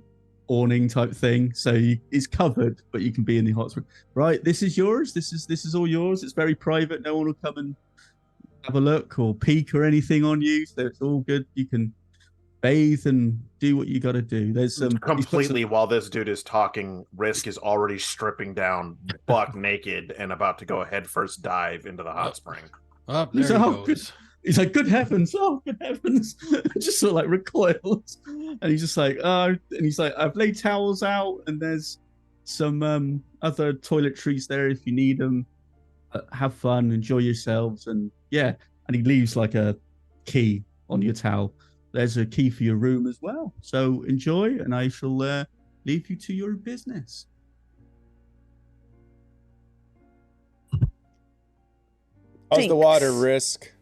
awning type thing. So it's covered, but you can be in the hot spring. Right, this is yours. This is all yours. It's very private. No one will come and have a look or peek or anything on you. So it's all good. You can bathe and do what you got to do. There's some Completely while this dude is talking, Risk is already stripping down buck naked and about to go head first dive into the hot spring. Oh, there he Oh, goes. He's like, "Good heavens! Oh, good heavens!" Just sort of like recoils, and he's just like, and he's like, "I've laid towels out, and there's some other toiletries there if you need them. Have fun, enjoy yourselves, and yeah." And he leaves like a key on your towel. There's a key for your room as well. So enjoy, and I shall leave you to your business. How's the water, Thanks. Risk?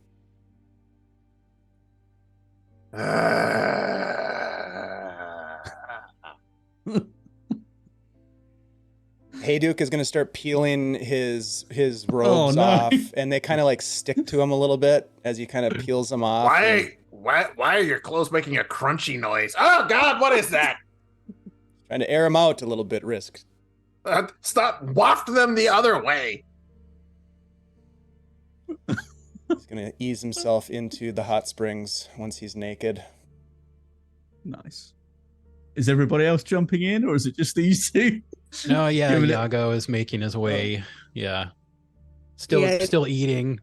Hayduke is going to start peeling his robes no. off, and they kind of like stick to him a little bit as he kind of peels them off. and Why are your clothes making a crunchy noise? Oh God, what is that? trying to air him out a little bit, Risk. Stop, waft them the other way. He's going to ease himself into the hot springs once he's naked. Nice. Is everybody else jumping in, or is it just these two? No, yeah, Give it a- Yago is making his way. Yeah. Yeah. Still eating.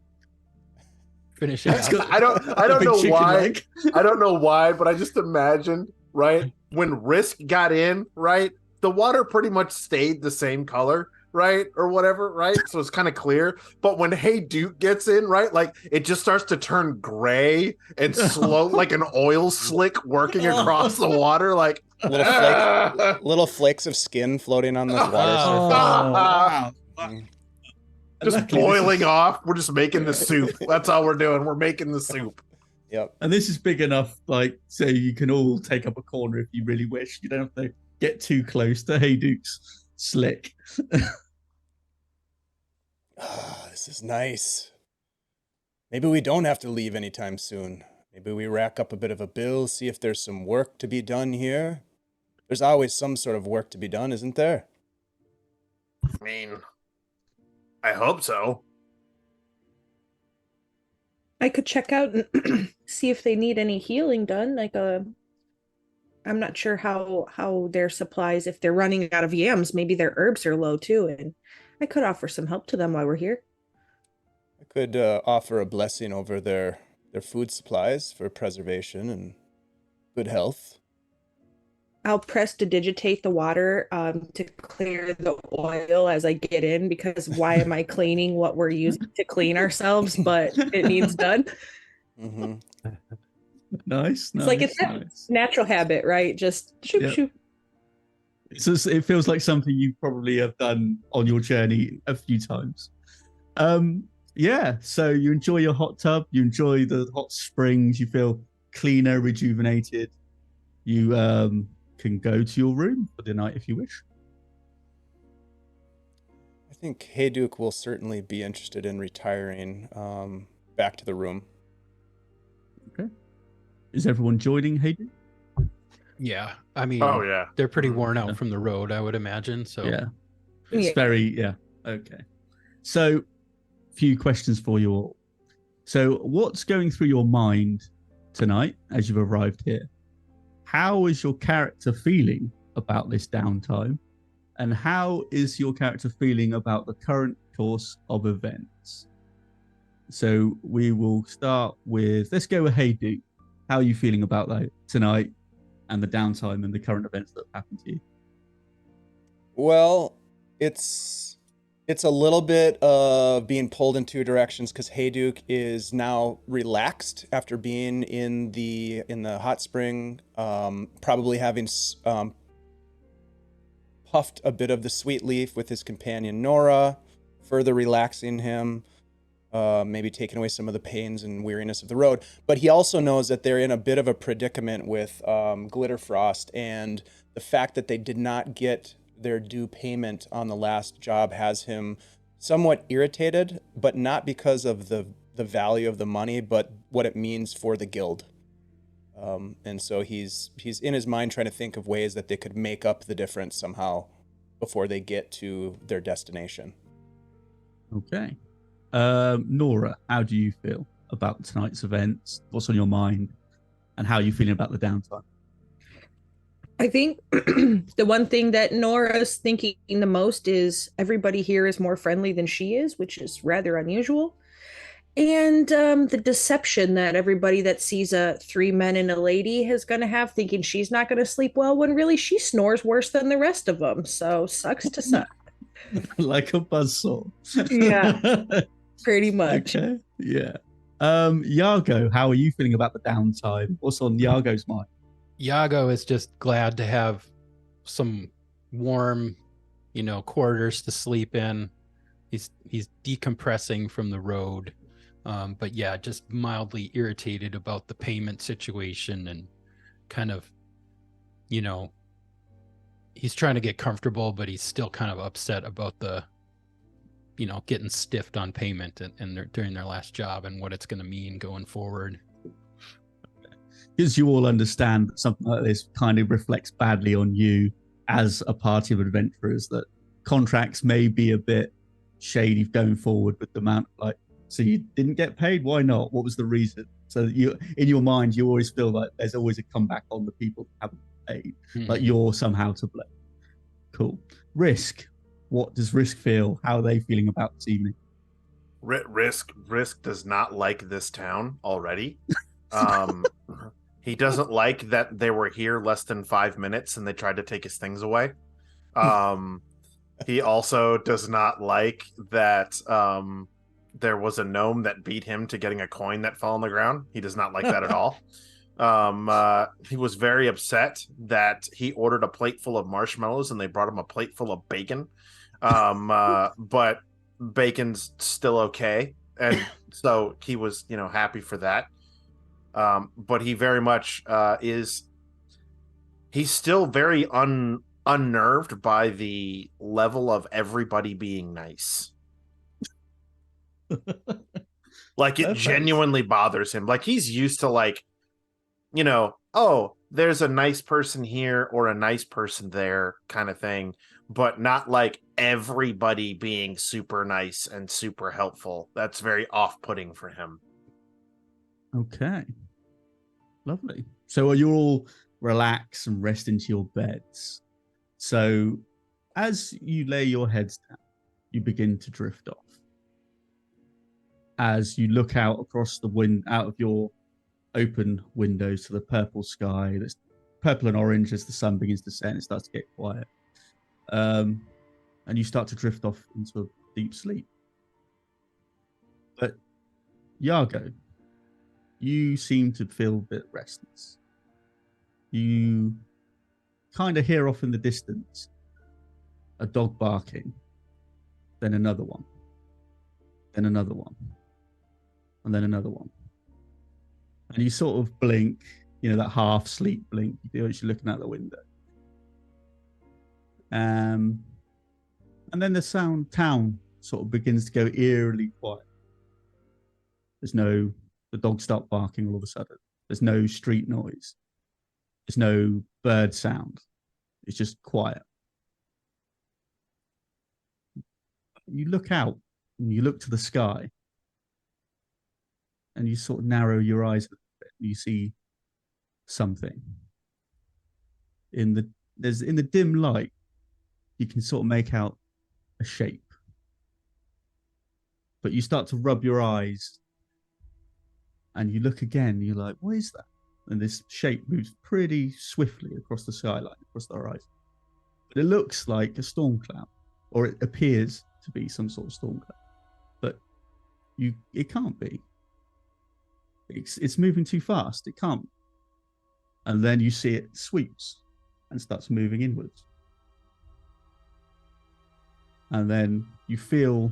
Finishing That's up. good. I don't A big know chicken why. leg. I don't know why, but I just imagined, right? When Risk got in, right? The water pretty much stayed the same color, right? Or whatever, right? So it's kind of clear. But when Hey Duke gets in, right? Like it just starts to turn gray and slow, like an oil slick working across the water. Like Little flakes of skin floating on the water Oh. surface. Wow. Mm. just Luckily, boiling off. We're just making the soup. That's all we're doing. We're making the soup. Yep. And this is big enough, like, so you can all take up a corner if you really wish. You don't have to get too close to Hey Duke's slick. This is nice. Maybe we don't have to leave anytime soon. Maybe we rack up a bit of a bill, see if there's some work to be done here. There's always some sort of work to be done, isn't there? I mean, I hope so. I could check out and see if they need any healing done. I'm not sure how their supplies, if they're running out of yams, maybe their herbs are low too, and I could offer some help to them while we're here. I could offer a blessing over their food supplies for preservation and good health. I'll press to digitate the water to clear the oil as I get in, because why am I cleaning what we're using to clean ourselves? But it needs done. Mm-hmm. Nice. It's like it's nice. natural habit, right? Just shoop, Yep. shoop. So it feels like something you probably have done on your journey a few times. Yeah. So you enjoy your hot tub, you enjoy the hot springs, you feel cleaner, rejuvenated. You can go to your room for the night if you wish. I think Hayduke will certainly be interested in retiring back to the room. Okay. Is everyone joining Hayden? Yeah, I mean, Oh yeah. they're pretty Mhm. worn out Yeah. from the road, I would imagine. So Yeah. It's Yeah. very, yeah. Okay. So, few questions for you all. So, what's going through your mind tonight as you've arrived here? How is your character feeling about this downtime? And how is your character feeling about the current course of events? So, we will start with, let's go with Haydu. How are you feeling about that tonight and the downtime and the current events that have happened to you? Well, it's a little bit of being pulled in two directions because Hayduke is now relaxed after being in the hot spring, probably having puffed a bit of the sweet leaf with his companion Nora, further relaxing him, maybe taking away some of the pains and weariness of the road. But he also knows that they're in a bit of a predicament with Glitterfrost, and the fact that they did not get their due payment on the last job has him somewhat irritated, but not because of the value of the money, but what it means for the guild. And so he's in his mind trying to think of ways that they could make up the difference somehow before they get to their destination. Okay. Nora, how do you feel about tonight's events? What's on your mind? And how are you feeling about the downtime? I think the one thing that Nora's thinking the most is everybody here is more friendly than she is, which is rather unusual. And the deception that everybody that sees a three men and a lady is going to have, thinking she's not going to sleep well, when really she snores worse than the rest of them. So sucks to suck. Like a buzzsaw. Yeah. Pretty much. Okay. Yeah. Yago, how are you feeling about the downtime? What's on Yago's mind? Yago is just glad to have some warm, quarters to sleep in. He's decompressing from the road. But yeah, just mildly irritated about the payment situation and kind of, he's trying to get comfortable, but he's still kind of upset about the, getting stiffed on payment and during their last job and what it's going to mean going forward. Because you all understand that something like this kind of reflects badly on you as a party of adventurers, that contracts may be a bit shady going forward with the amount, like, so you didn't get paid, why not, what was the reason? So you, in your mind, you always feel like there's always a comeback on the people that haven't paid, like you're somehow to blame. Cool. Risk, what does Risk feel? How are they feeling about this evening? Risk does not like this town already. He doesn't like that they were here less than 5 minutes and they tried to take his things away. He also does not like that there was a gnome that beat him to getting a coin that fell on the ground. He does not like that at all. He was very upset that he ordered a plate full of marshmallows and they brought him a plate full of bacon. But bacon's still okay. And so he was, happy for that. But he very much he's still very unnerved by the level of everybody being nice. Like, it genuinely bothers him. Like, he's used to, oh, there's a nice person here or a nice person there kind of thing, but not like everybody being super nice and super helpful. That's very off-putting for him. Okay. Lovely. So you all relax and rest into your beds. So as you lay your heads down, you begin to drift off. As you look out across the wind, out of your open windows to the purple sky, that's purple and orange as the sun begins to set and it starts to get quiet. And you start to drift off into a deep sleep. But Yago, you seem to feel a bit restless. You kind of hear off in the distance a dog barking, then another one, then another one, and then another one. And you sort of blink, that half sleep blink you do as you're looking out the window. And then the town sort of begins to go eerily quiet. The dogs start barking all of a sudden. There's no street noise. There's no bird sound. It's just quiet. You look out and you look to the sky and you sort of narrow your eyes a bit. You see something. In the dim light, you can sort of make out a shape. But you start to rub your eyes and you look again, and you're like, what is that? And this shape moves pretty swiftly across the skyline, across the horizon. But it looks like a storm cloud, or it appears to be some sort of storm cloud. But it can't be. It's moving too fast. It can't. And then you see it sweeps and starts moving inwards. And then you feel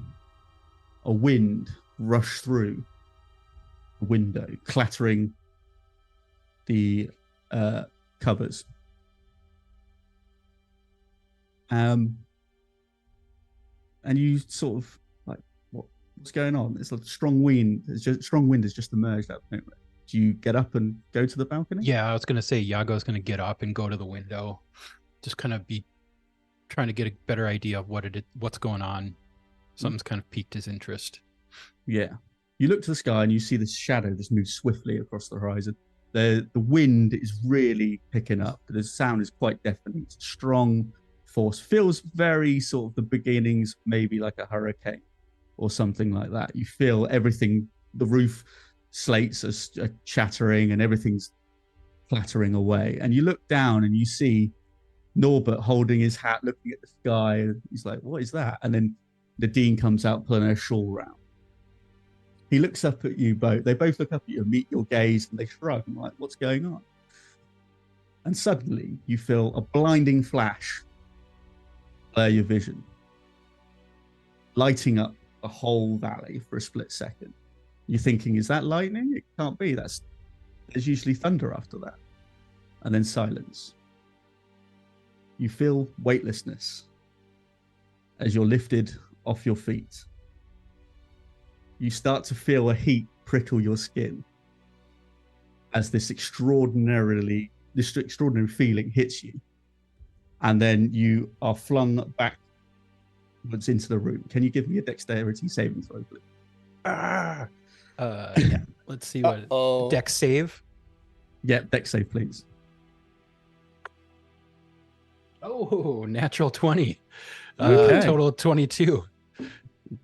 a wind rush through the window, clattering the covers. And you sort of like, what's going on? It's a strong wind. Strong wind has just emerged out of nowhere. Do you get up and go to the balcony? Yeah, I was going to say Yago's going to get up and go to the window, just kind of be trying to get a better idea of what's going on. Something's kind of piqued his interest. Yeah. You look to the sky and you see this shadow just move swiftly across the horizon. The wind is really picking up. The sound is quite deafening. It's a strong force. Feels very sort of the beginnings, maybe like a hurricane or something like that. You feel everything, the roof slates are chattering and everything's clattering away. And you look down and you see Norbert holding his hat, looking at the sky. And he's like, what is that? And then the dean comes out pulling a shawl round. He looks up at you both. They both look up at you, meet your gaze, and they shrug. And like, what's going on? And suddenly you feel a blinding flash blur your vision, lighting up the whole valley for a split second. You're thinking, is that lightning? It can't be. There's usually thunder after that. And then silence. You feel weightlessness as you're lifted off your feet. You start to feel a heat prickle your skin as this extraordinary feeling hits you. And then you are flung backwards into the room. Can you give me a dexterity saving throw, please? Yeah. Let's see what dex save. Yeah, dex save, please. Oh, natural 20. Okay. Total 22.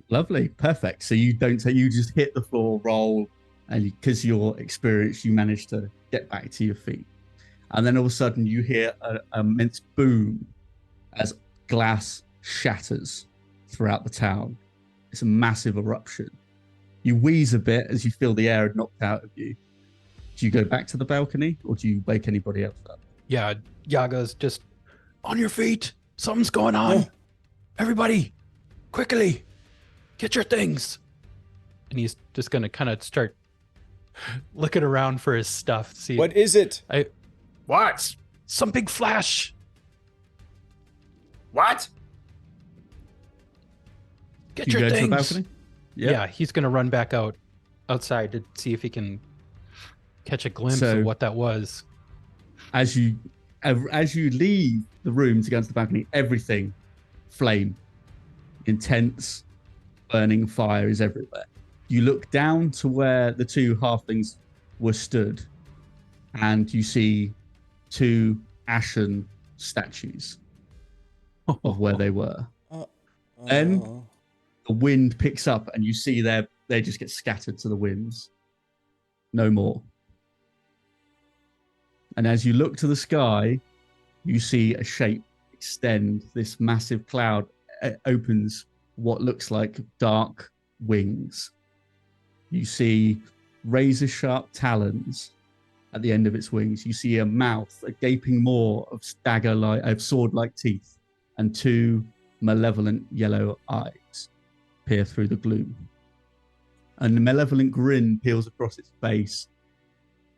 Lovely, perfect. So you just hit the floor, roll, and because you're experienced, you manage to get back to your feet. And then all of a sudden, you hear an immense boom as glass shatters throughout the town. It's a massive eruption. You wheeze a bit as you feel the air knocked out of you. Do you go back to the balcony, or do you wake anybody else up? Yeah, Yaga's just on your feet. Something's going on. Everybody, quickly, get your things. And he's just going to kind of start looking around for his stuff. See, What is it? What? Some big flash. What? Get Do you your go things. to the balcony? Yeah, he's going to run back outside to see if he can catch a glimpse of what that was. As you leave the room to go into the balcony, everything flame, intense burning fire is everywhere. You look down to where the two halflings were stood, and you see two ashen statues of where they were. Then the wind picks up, and you see they just get scattered to the winds. No more. And as you look to the sky, you see a shape extend. This massive cloud opens what looks like dark wings. You see razor sharp talons at the end of its wings. You see a mouth, a gaping maw of sword-like teeth, and two malevolent yellow eyes peer through the gloom. And the malevolent grin peels across its face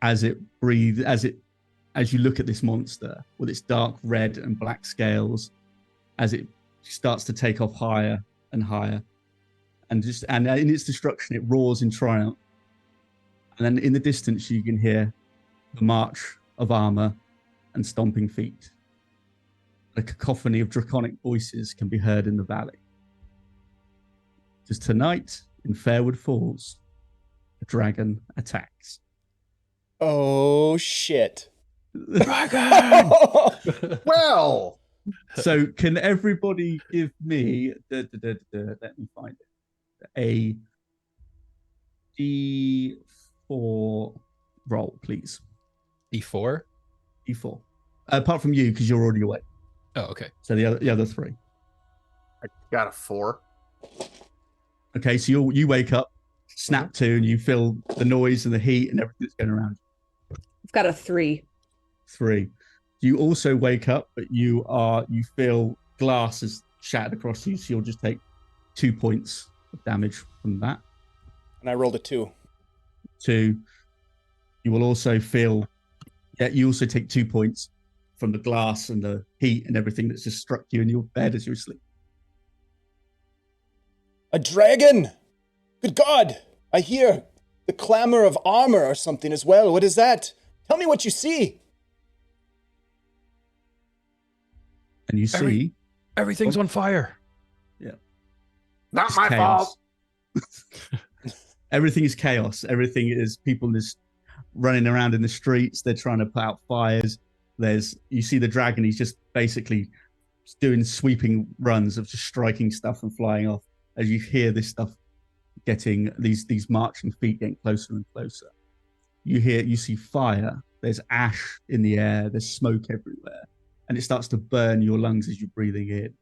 as it breathes, as you look at this monster with its dark red and black scales, as it starts to take off higher and higher. And in its destruction, it roars in triumph. And then in the distance, you can hear the march of armor and stomping feet. A cacophony of draconic voices can be heard in the valley. Because tonight, in Fairward Falls, a dragon attacks. Oh, shit. Dragon! Well, So can everybody give me, let me find it, a D4 roll, please. D4? D4. Apart from you, because you're already awake. Oh, okay. So the other three. I got a 4. Okay, so you wake up, snap to, and you feel the noise and the heat and everything that's going around. I've got a 3. 3. You also wake up, but you feel glass is shattered across you, so you'll just take 2 points of damage from that. And I rolled a 2. 2. You will also feel, you also take 2 points from the glass and the heat and everything that's just struck you in your bed as you're asleep. A dragon! Good God! I hear the clamor of armor or something as well. What is that? Tell me what you see. And you see Everything's on fire. Not it's my chaos. fault. Everything is chaos. Everything is people just running around in the streets. They're trying to put out fires. You see the dragon. He's just basically doing sweeping runs of just striking stuff and flying off. As you hear this stuff getting these marching feet getting closer and closer. You see fire. There's ash in the air. There's smoke everywhere, and it starts to burn your lungs as you're breathing in.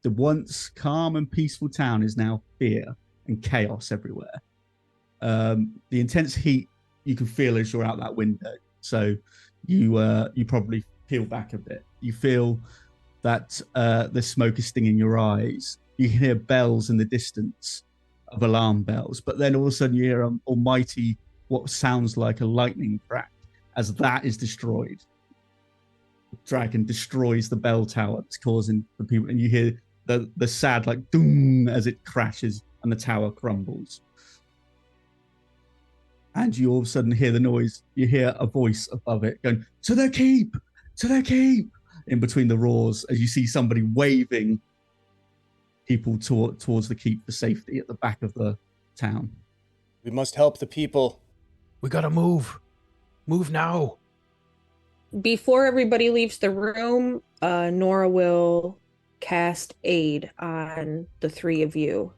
The once calm and peaceful town is now fear and chaos everywhere. The intense heat you can feel as you're out that window. So you probably peel back a bit. You feel that the smoke is stinging your eyes. You can hear bells in the distance of alarm bells, but then all of a sudden you hear an almighty, what sounds like a lightning crack as that is destroyed. The dragon destroys the bell tower that's causing the people, and you hear the sad like doom as it crashes and the tower crumbles. And you all of a sudden hear the noise. You hear a voice above it going, "To their keep! To their keep!" in between the roars as you see somebody waving people towards the keep for safety at the back of the town. We must help the people. We gotta move. Move now. Before everybody leaves the room, Nora will cast aid on the 3 of you.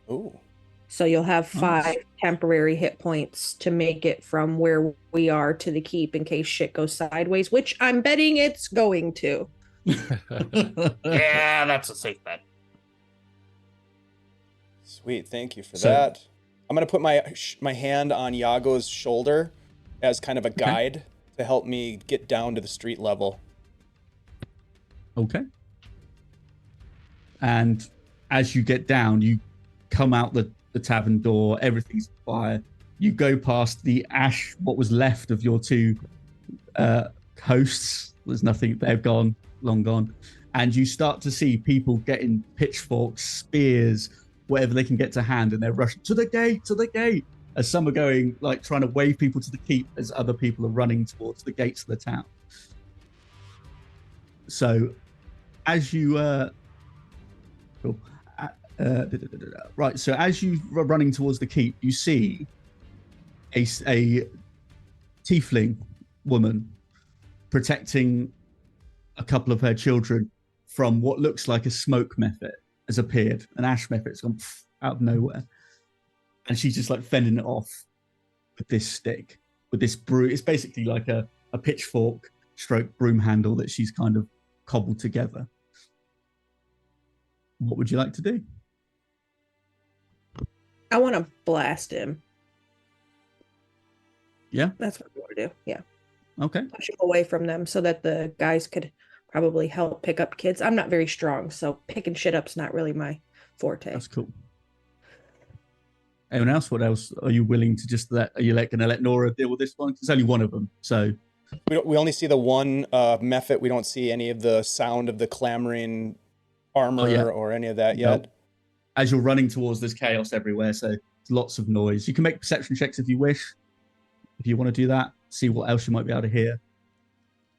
Ooh. So you'll have 5 Nice. temporary hit points to make it from where we are to the keep in case shit goes sideways, which I'm betting it's going to. Yeah, that's a safe bet. Sweet, thank you for So- that. I'm gonna put my hand on Yago's shoulder as kind of a guide to help me get down to the street level. Okay. And as you get down, you come out the tavern door, everything's on fire. You go past the ash, what was left of your 2 hosts. There's nothing, they're gone, long gone. And you start to see people getting pitchforks, spears, whatever they can get to hand, and they're rushing to the gate, as some are going, like trying to wave people to the keep as other people are running towards the gates of the town. So as you right, so as you are running towards the keep, you see a tiefling woman protecting a couple of her children from what looks like a smoke method has appeared, an ash method. It's gone out of nowhere, and she's just like fending it off with this stick, with this broom. It's basically like a pitchfork stroke broom handle that she's kind of cobbled together. What would you like to do? I want to blast him. Yeah. That's what we want to do. Yeah. Okay. Push it away from them so that the guys could probably help pick up kids. I'm not very strong, so picking shit up's not really my forte. That's cool. Anyone else? What else are you willing to just let? Are you going to let Nora deal with this one? There's only one of them, so We only see the one Mephit. We don't see any of the sound of the clamoring armor or any of that yet. Nope. As you're running towards, there's chaos everywhere, so lots of noise. You can make perception checks if you wish. If you want to do that, see what else you might be able to hear.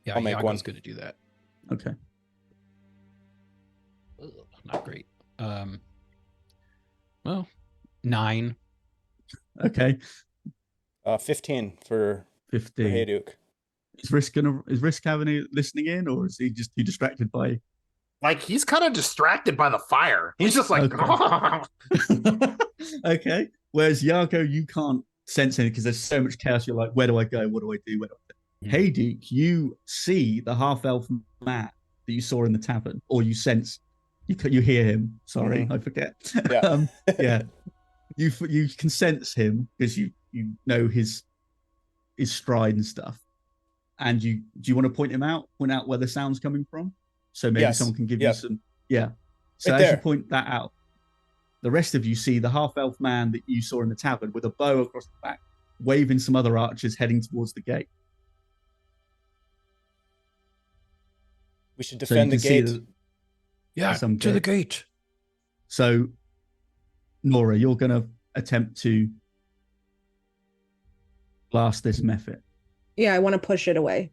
Yeah, I'll make one. Yago's going to do that. Okay. Ugh, not great. Well, 9. Okay. 15 for 15. Hayduk. Is Risk having any listening in, or is he just too distracted by? Like, he's kind of distracted by the fire. He's just like, Okay. Whereas Yago, you can't sense anything because there's so much chaos. You're like, where do I go? What do I do? Where do I do? Hayduk, you see the half-elf man that you saw in the tavern, or you sense, you hear him. Sorry, I forget. Yeah. Yeah. You can sense him because you know his stride and stuff. And do you want to point out where the sound's coming from? So maybe someone can give you some. Yeah. So Right as there. you point that out, the rest of you see the half-elf man that you saw in the tavern with a bow across the back, waving some other archers heading towards the gate. We should So you defend the can see gate. Yeah, Some to the gate. gate. So, Nora, you're going to attempt to blast this Mephit. Yeah, I want to push it away.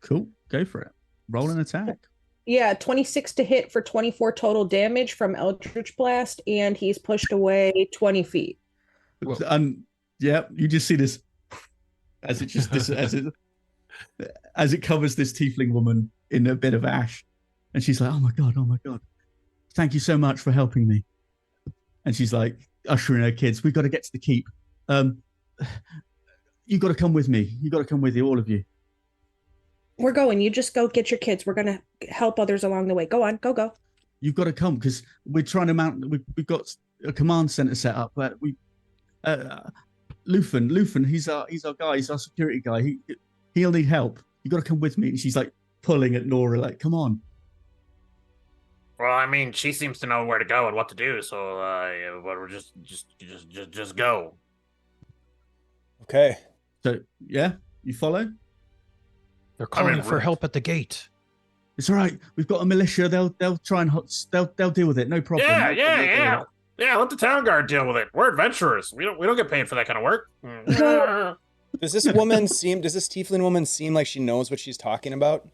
Cool. Go for it. Roll an attack. Yeah, 26 to hit for 24 total damage from Eldritch Blast, and he's pushed away 20 feet. Whoa. Yeah, you just see this as it just as it covers this tiefling woman in a bit of ash, and she's like, oh my god, thank you so much for helping me. And she's like ushering her kids, we've got to get to the keep. You got to come with me. You got to come with you, all of you. We're going. You just go get your kids. We're going to help others along the way. Go on. Go. You've got to come because we're trying to mount. We've got a command center set up. But Lufin, he's our guy. He's our security guy. He'll need help. You got to come with me. And she's like pulling at Nora, like, come on. well, I mean, she seems to know where to go and what to do. So, we're just go. Okay. So yeah, you follow. They're calling for right. help at the gate. It's all right. We've got a militia. They'll try and they'll deal with it. No problem. Yeah, No yeah, problem. yeah. Yeah, let the town guard deal with it. We're adventurers. We don't get paid for that kind of work. Does this tiefling woman seem like she knows what she's talking about?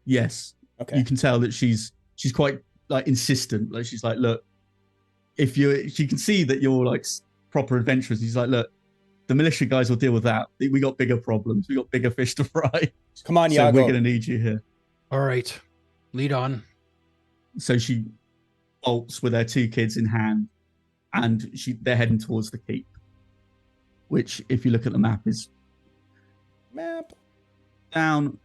Yes. Okay. You can tell that she's quite like insistent. Like she's like, look, she can see that you're like proper adventurers. He's like, look, the militia guys will deal with that. We got bigger problems. We got bigger fish to fry. Come on, So Yago. we're going to need you here. All right, lead on. So she bolts with her 2 kids in hand, and they're heading towards the keep, which, if you look at the map, is Map. down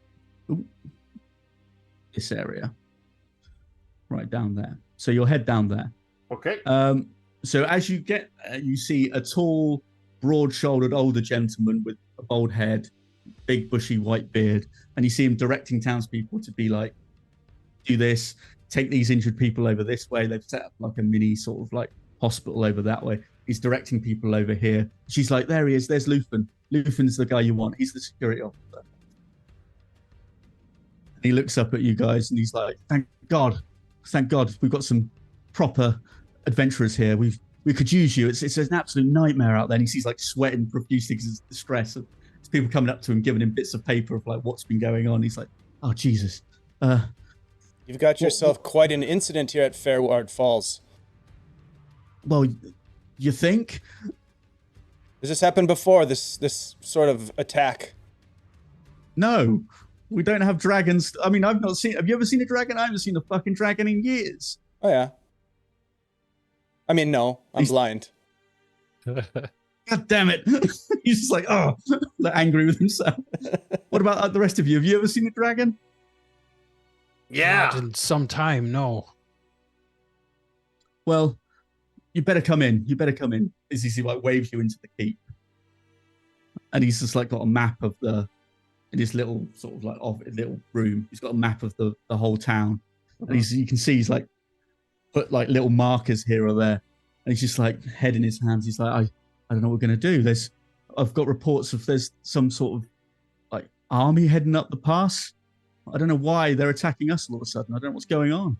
this area, right down there. So you'll head down there. Okay. So as you get there, you see a tall, broad-shouldered older gentleman with a bald head, big bushy white beard, and you see him directing townspeople to be like, do this, take these injured people over this way. They've set up like a mini sort of like hospital over that way. He's directing people over here. She's like, there he is, there's Lufin. Lufin's the guy you want. He's the security officer. And he looks up at you guys and he's like, thank God, we've got some proper adventurers here. We could use you. It's an absolute nightmare out there. And he sees like sweating profusely because of the stress. And there's people coming up to him, giving him bits of paper of like what's been going on. He's like, oh Jesus. You've got yourself quite an incident here at Fairward Falls. Well, you think? Has this happened before, this sort of attack? No, we don't have dragons. I mean, I've not seen. Have you ever seen a dragon? I haven't seen a fucking dragon in years. Oh, yeah. I mean, no, I'm blind. God damn it. He's just like, oh, like angry with himself. What about the rest of you? Have you ever seen a dragon? Yeah. Not in some time, no. Well, you better come in. As he like waves you into the keep. and he's just like got a map of in his little sort of like little room. He's got a map of the whole town, and you can see he's like put like little markers here or there, and he's just like head in his hands. He's like, I don't know what we're gonna do. I've got reports of there's some sort of like army heading up the pass. I don't know why they're attacking us all of a sudden. I don't know what's going on.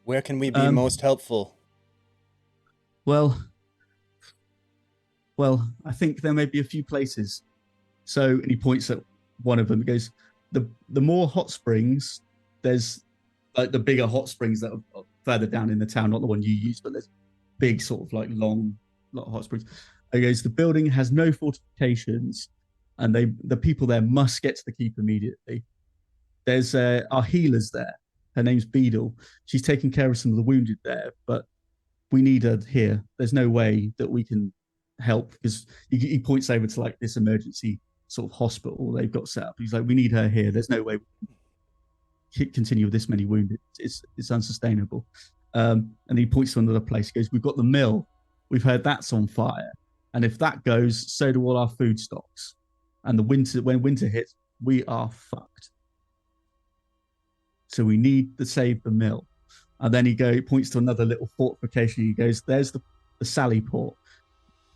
Where can we be most helpful? Well, I think there may be a few places. So, and he points at one of them. He goes, the more hot springs, there's like the bigger hot springs that are further down in the town, not the one you use, but there's big sort of like lot of hot springs. He goes, the building has no fortifications, and the people there must get to the keep immediately. There's our healers there. Her name's Beadle. She's taking care of some of the wounded there, but we need her here. There's no way that we can help, because he points over to like this emergency sort of hospital they've got set up. He's like, we need her here. There's no way we can continue with this many wounded. It's unsustainable. And he points to another place. He goes, we've got the mill. We've heard that's on fire. And if that goes, so do all our food stocks. And when winter hits, we are fucked. So we need to save the mill. And then he points to another little fortification. He goes, there's the Sally Port.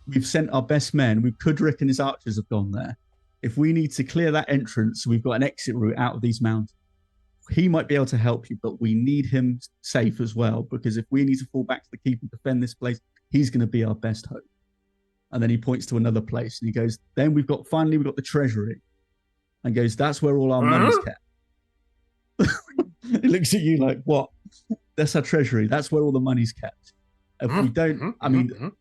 We've sent our best men. Kudrick and his archers have gone there. If we need to clear that entrance, we've got an exit route out of these mountains. He might be able to help you, but we need him safe as well, because if we need to fall back to the keep and defend this place, he's going to be our best hope. And then he points to another place, and he goes, then we've got the treasury, and goes, that's where all our money's kept. He looks at you like, what? That's our treasury. That's where all the money's kept. If we don't, I mean,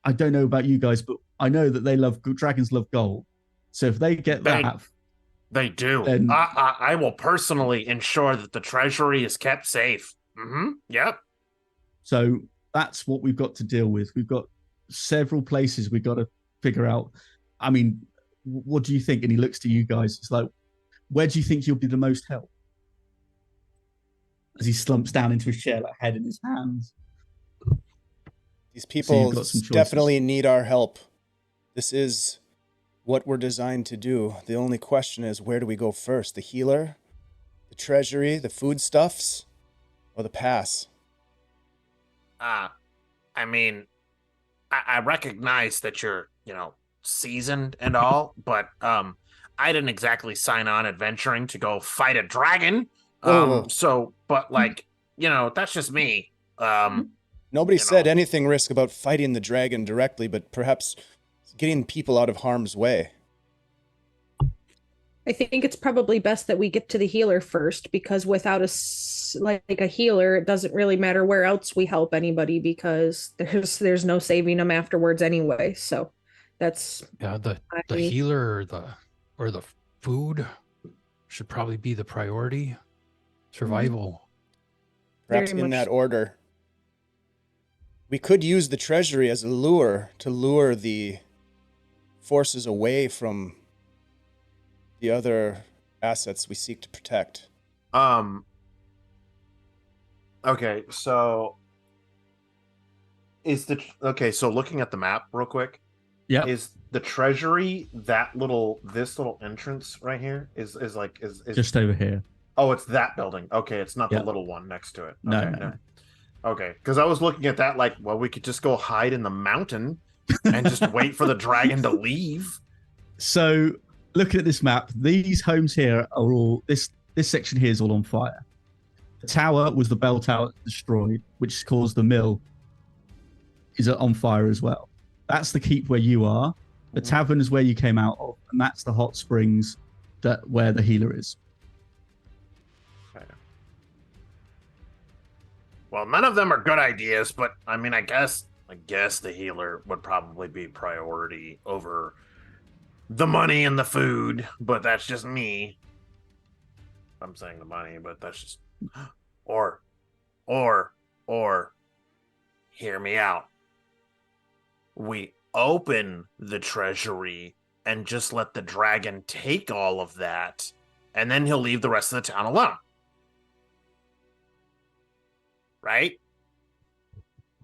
I don't know about you guys, but I know that dragons love gold. So if they get that, they do. Then, I will personally ensure that the treasury is kept safe. Yep. So that's what we've got to deal with. We've got several places we've got to figure out. I mean, what do you think? And he looks to you guys. It's like, where do you think you'll be the most help? As he slumps down into his chair, like head in his hands. These people So definitely need our help. This is what we're designed to do. The only question is, where do we go first? The healer, the treasury, the foodstuffs, or the pass? I mean, I recognize that you're, seasoned and all, but I didn't exactly sign on adventuring to go fight a dragon. So, but like, that's just me. Nobody said anything risk about fighting the dragon directly, but perhaps getting people out of harm's way. I think it's probably best that we get to the healer first, because without a healer, it doesn't really matter where else we help anybody, because there's no saving them afterwards anyway. So that's the healer or the food should probably be the priority. Survival. Perhaps in that order. We could use the treasury as a lure to lure the forces away from the other assets we seek to protect. Okay, so so looking at the map real quick. Yeah. Is the treasury this little entrance right here is just over here. Oh, it's that building. Okay, it's not the little one next to it. Okay, No. Okay, because I was looking at that like, well, we could just go hide in the mountain and just wait for the dragon to leave. So, looking at this map, these homes here are all this section here is all on fire. The tower was the bell tower destroyed, which caused the mill is on fire as well. That's the keep where you are. The tavern is where you came out of, and that's the hot springs where the healer is. Okay. Well, none of them are good ideas, but I mean, I guess the healer would probably be priority over the money and the food, but that's just me. I'm saying the money, but that's just or hear me out. We open the treasury and just let the dragon take all of that, and then he'll leave the rest of the town alone. Right?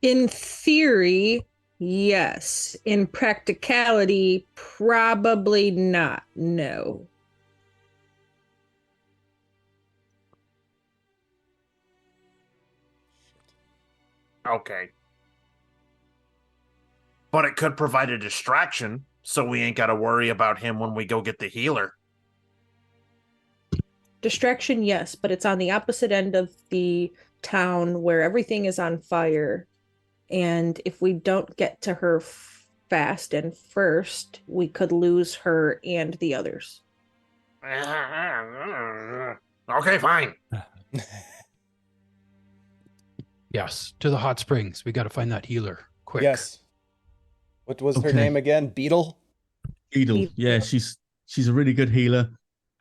In theory, Yes. In practicality, probably not. No. Okay. But it could provide a distraction, so we ain't got to worry about him when we go get the healer. Distraction, yes, but it's on the opposite end of the town where everything is on fire. And if we don't get to her fast and first, we could lose her and the others. Okay, fine. Yes, to the hot springs. We got to find that healer quick. Yes. What was her Okay. name again? Beetle? Beetle. Yeah, she's a really good healer,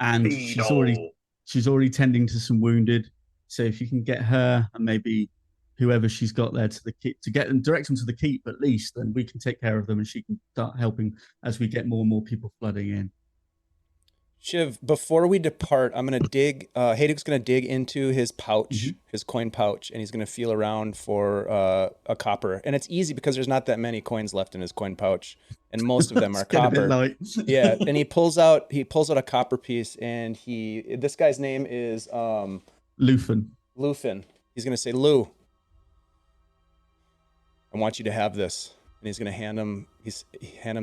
and Beetle. she's already tending to some wounded. So if you can get her and maybe whoever she's got there to the keep, to get them, direct them to the keep at least, then we can take care of them, and she can start helping as we get more and more people flooding in. Shiv, before we depart, I'm going to dig, Hayduk's going to dig into his pouch, his coin pouch, and he's going to feel around for a copper. And it's easy because there's not that many coins left in his coin pouch, and most of them are It's getting a bit copper. light. Yeah, and he pulls out a copper piece, and this guy's name is Lufin. Lufin. He's going to say, Lou, I want you to have this. And he's going to hand him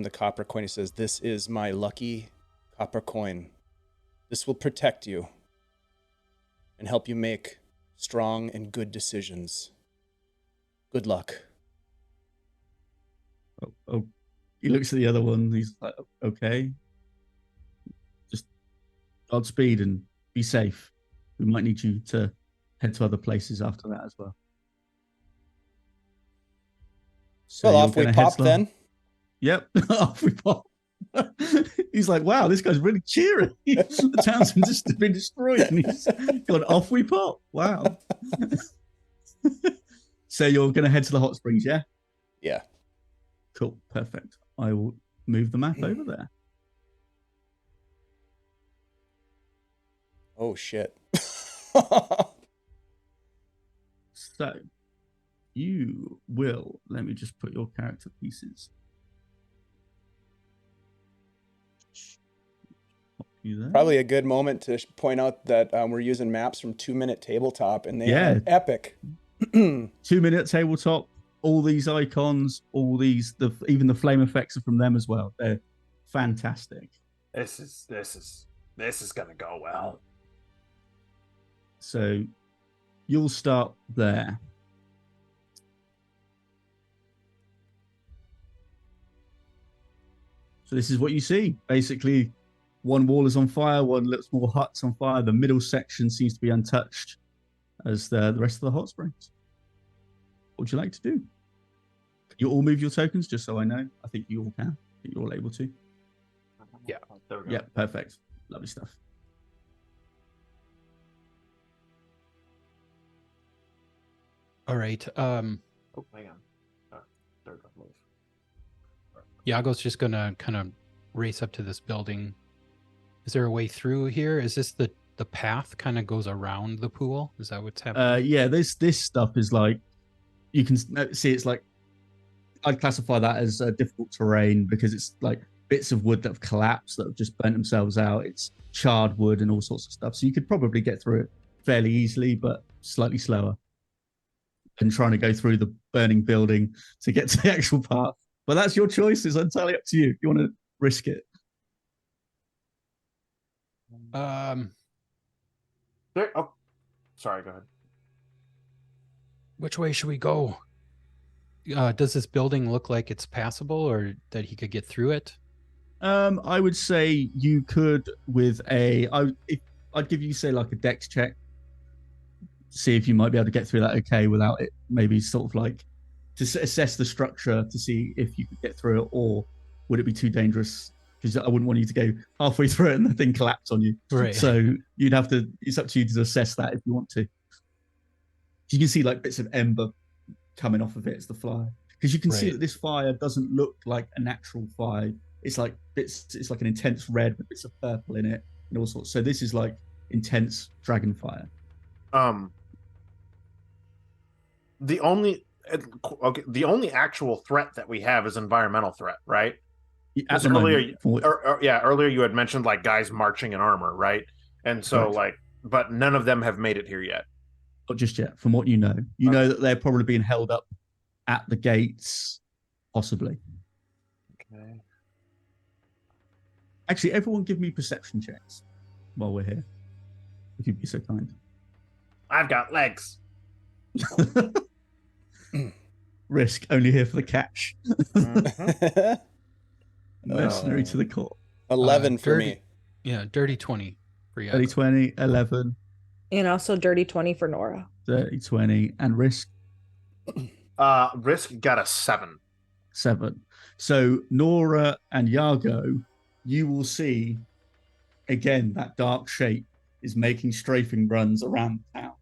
the copper coin. He says, this is my lucky copper coin. This will protect you and help you make strong and good decisions. Good luck. Oh, he looks at the other one. He's like, okay, just Godspeed and be safe. We might need you to head to other places after that as well. So Well, you're off we gonna head pop slow? then. Yep, off we pop. He's like, wow, this guy's really cheery. The town's just been destroyed, and he's gone, off we pop. Wow. So you're going to head to the hot springs, yeah? Yeah. Cool, perfect. I will move the map over there. Oh, shit. So you will, let me just put your character pieces. You there? Probably a good moment to point out that we're using maps from 2 Minute Tabletop, and they are epic. 2 minute tabletop, all these icons, all these, even the flame effects are from them as well. They're fantastic. This is gonna go well. So you'll start there. So this is what you see. Basically, one wall is on fire, one little small hut's on fire. The middle section seems to be untouched as the rest of the hot springs. What would you like to do? Can you all move your tokens, just so I know? I think you all can. I think you're all able to. Yeah. There we go. Yeah, perfect. Lovely stuff. All right. Oh, hang on. There we go. Move. Yago's just gonna kind of race up to this building. Is there a way through here? Is this the path kind of goes around the pool? Is that what's happening? Yeah, this stuff is like, you can see it's like, I'd classify that as difficult terrain because it's like bits of wood that have collapsed, that have just burnt themselves out. It's charred wood and all sorts of stuff. So you could probably get through it fairly easily, but slightly slower than trying to go through the burning building to get to the actual path. But that's your choice. It's entirely up to you if you want to risk it. There, oh, sorry. Go ahead. Which way should we go? Does this building look like it's passable, or that he could get through it? I would say you could with I'd give you, say, like a dex check, see if you might be able to get through that okay without it, maybe sort of like to assess the structure to see if you could get through it, or would it be too dangerous? Because I wouldn't want you to go halfway through it and the thing collapse on you. Right. So you'd have to, it's up to you to assess that if you want to. You can see like bits of ember coming off of it as the fire. Because you can see Right. that this fire doesn't look like a natural fire. It's like it's like an intense red with bits of purple in it and all sorts. So this is like intense dragon fire. The only Okay, the only actual threat that we have is environmental threat, right? At Because the earlier, moment, from what- earlier you had mentioned like guys marching in armor, right? And so Correct. like, but none of them have made it here yet. not just yet. From what you know Okay. that they're probably being held up at the gates, possibly. Okay. Actually, everyone, give me perception checks while we're here, if you'd be so kind. I've got legs. Risk only here for the cash. Mhm. Mercenary to the core. 11 for dirty, me. Yeah, dirty 20 for you. 30, 20, 11, And also dirty 20 for Nora. 30, 20, and risk Risk got a 7. 7. So Nora and Yago, you will see again that dark shape is making strafing runs around town,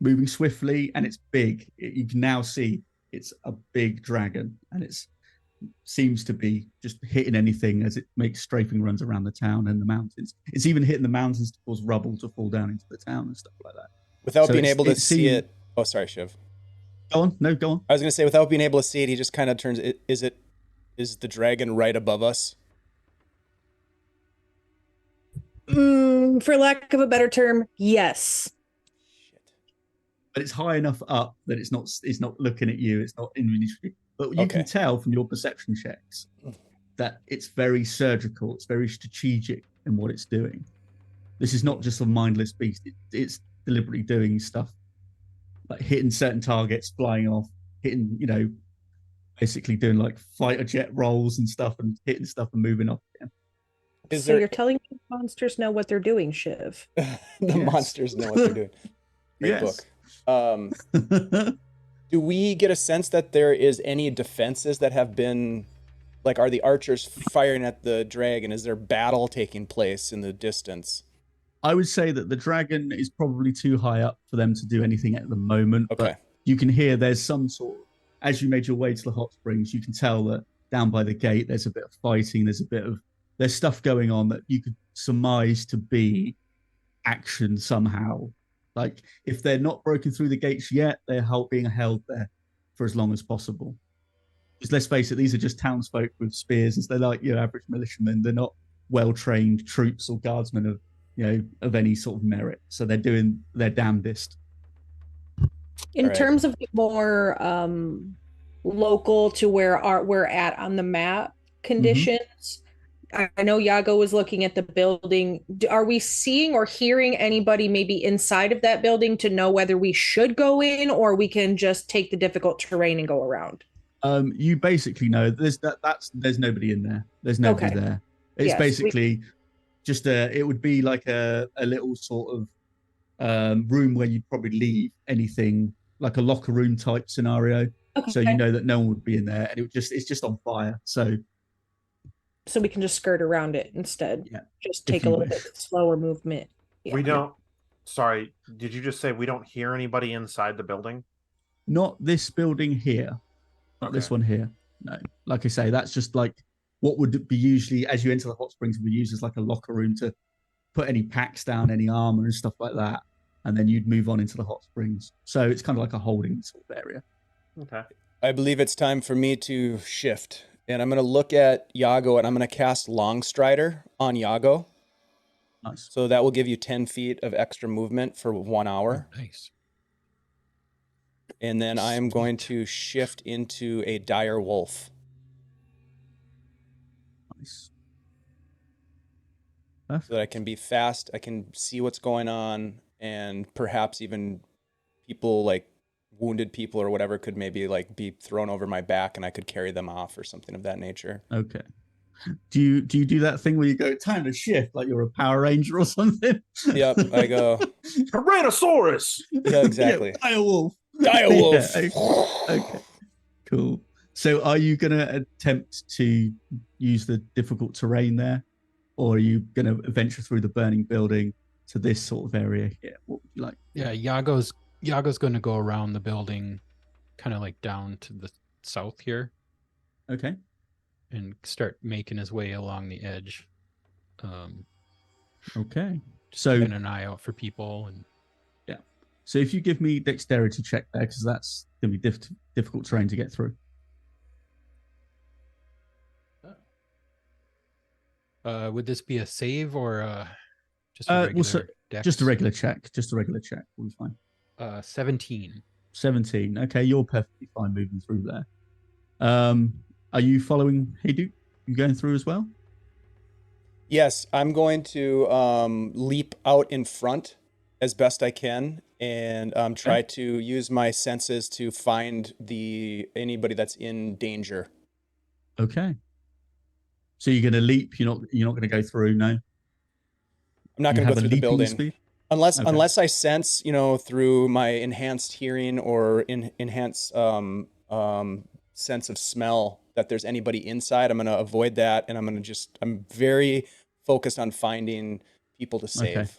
moving swiftly, and it's big. You can now see it's a big dragon, and it seems to be just hitting anything as it makes strafing runs around the town and the mountains. It's even hitting the mountains to cause rubble to fall down into the town and stuff like that. Without So being able to it's see seen- it. Oh, sorry, Shiv. Go on. No, go on. I was going to say, without being able to see it, he just kind of turns it. Is the dragon right above us? For lack of a better term, yes. Shit. But it's high enough up that it's not looking at you. It's not initially. But you can Okay. tell from your perception checks that it's very surgical. It's very strategic in what it's doing. This is not just a mindless beast. It's deliberately doing stuff like hitting certain targets, flying off, hitting, basically doing like fighter jet rolls and stuff and hitting stuff and moving off again. Is So there you're telling me monsters know what they're doing, Shiv? the Yes. monsters know what they're doing? Great Yes. book. Do we get a sense that there is any defenses that have been, like, are the archers firing at the dragon? Is there battle taking place in the distance? I would say that the dragon is probably too high up for them to do anything at the moment. Okay. But you can hear there's some sort of, as you made your way to the hot springs, you can tell that down by the gate there's a bit of fighting, there's stuff going on that you could surmise to be action somehow. Like if they're not broken through the gates yet, they're being held there for as long as possible. Because let's face it, these are just townsfolk with spears, and they're like your average militiamen. They're not well-trained troops or guardsmen of any sort of merit. So they're doing their damnedest. In Right. terms of more local to where we're at on the map conditions, I know Yago was looking at the building. Are we seeing or hearing anybody maybe inside of that building to know whether we should go in or we can just take the difficult terrain and go around? You basically know there's nobody in there. There's nobody Okay. there. It's Yes, basically just it would be like a little sort of room where you'd probably leave anything, like a locker room type scenario. So you Okay. know that no one would be in there, and it's just on fire. So So we can just skirt around it instead. Yeah, Just if take a you little wish. bit slower movement. Yeah. We don't. Sorry, did you just say we don't hear anybody inside the building? not this building here, not this Okay. one here. No, like I say, that's just like what would be usually as you enter the hot springs would be used as like a locker room to put any packs down, any armor and stuff like that, and then you'd move on into the hot springs. So it's kind of like a holding sort of area. Okay. I believe it's time for me to shift. And I'm going to look at Yago and I'm going to cast Long Strider on Yago. Nice. So that will give you 10 feet of extra movement for 1 hour. Oh, nice. And then I am going to shift into a dire wolf. Nice. So that I can be fast, I can see what's going on, and perhaps even people like wounded people or whatever could maybe like be thrown over my back and I could carry them off or something of that nature. Okay. Do you do that thing where you go time to shift like you're a Power Ranger or something? Yep, I go, Tyrannosaurus. yeah, exactly. Yeah, direwolf. Dire wolf. Yeah, okay. Cool. So are you going to attempt to use the difficult terrain there? Or are you going to venture through the burning building to this sort of area here? What would you like? Yeah, Yago's going to go around the building, kind of like down to the south here, Okay. and start making his way along the edge. Okay. Just So keeping an eye out for people, and So if you give me dexterity check there, because that's going to be difficult terrain to get through. Would this be a save or just a regular dex? Just a regular check. Just a regular check. We'll be fine. 17. 17. Okay, you're perfectly fine moving through there. Are you following Hayduk? You going through as well? Yes, I'm going to leap out in front as best I can and try to use my senses to find anybody that's in danger. Okay. So you're going to leap. You're not going to go through. No. I'm not going to go through the building unless I sense, through my enhanced hearing or enhanced sense of smell that there's anybody inside. I'm going to avoid that, and I'm very focused on finding people to save. Okay.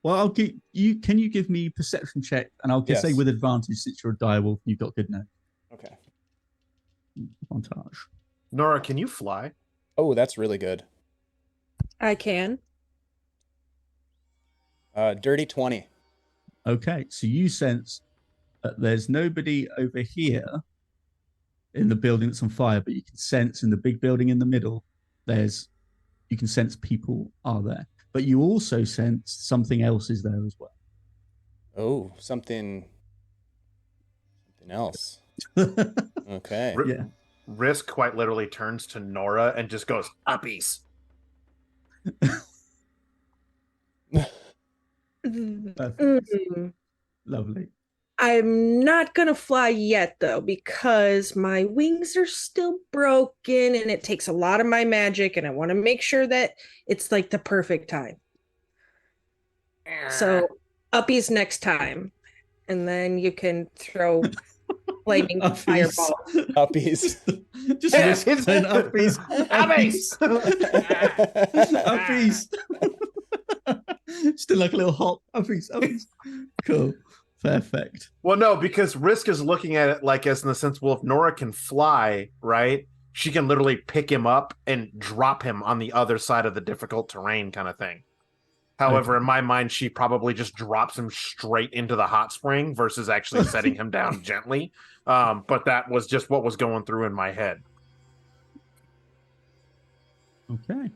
Well, I'll give you. Can you give me perception check? And I'll say with advantage since you're a direwolf, you've got good nose. Okay. Advantage. Nora, can you fly? Oh, that's really good. I can. Dirty 20. Okay, so you sense that there's nobody over here in the building that's on fire, but you can sense in the big building in the middle, you can sense people are there. But you also sense something else is there as well. Oh, something else. Okay. Yeah. Risk quite literally turns to Nora and just goes, uppies. Lovely. I'm not gonna fly yet though, because my wings are still broken and it takes a lot of my magic, and I want to make sure that it's like the perfect time. So uppies next time, and then you can throw flaming fireballs. Uppies. Just risk saying uppies. Uppies. Uppies. Still like a little hop. Uppies. Cool. Perfect. Well, no, because Risk is looking at it like as in the sense, well, if Nora can fly, right, she can literally pick him up and drop him on the other side of the difficult terrain kind of thing. However, in my mind, she probably just drops him straight into the hot spring versus actually setting him down gently. But that was just what was going through in my head. Okay.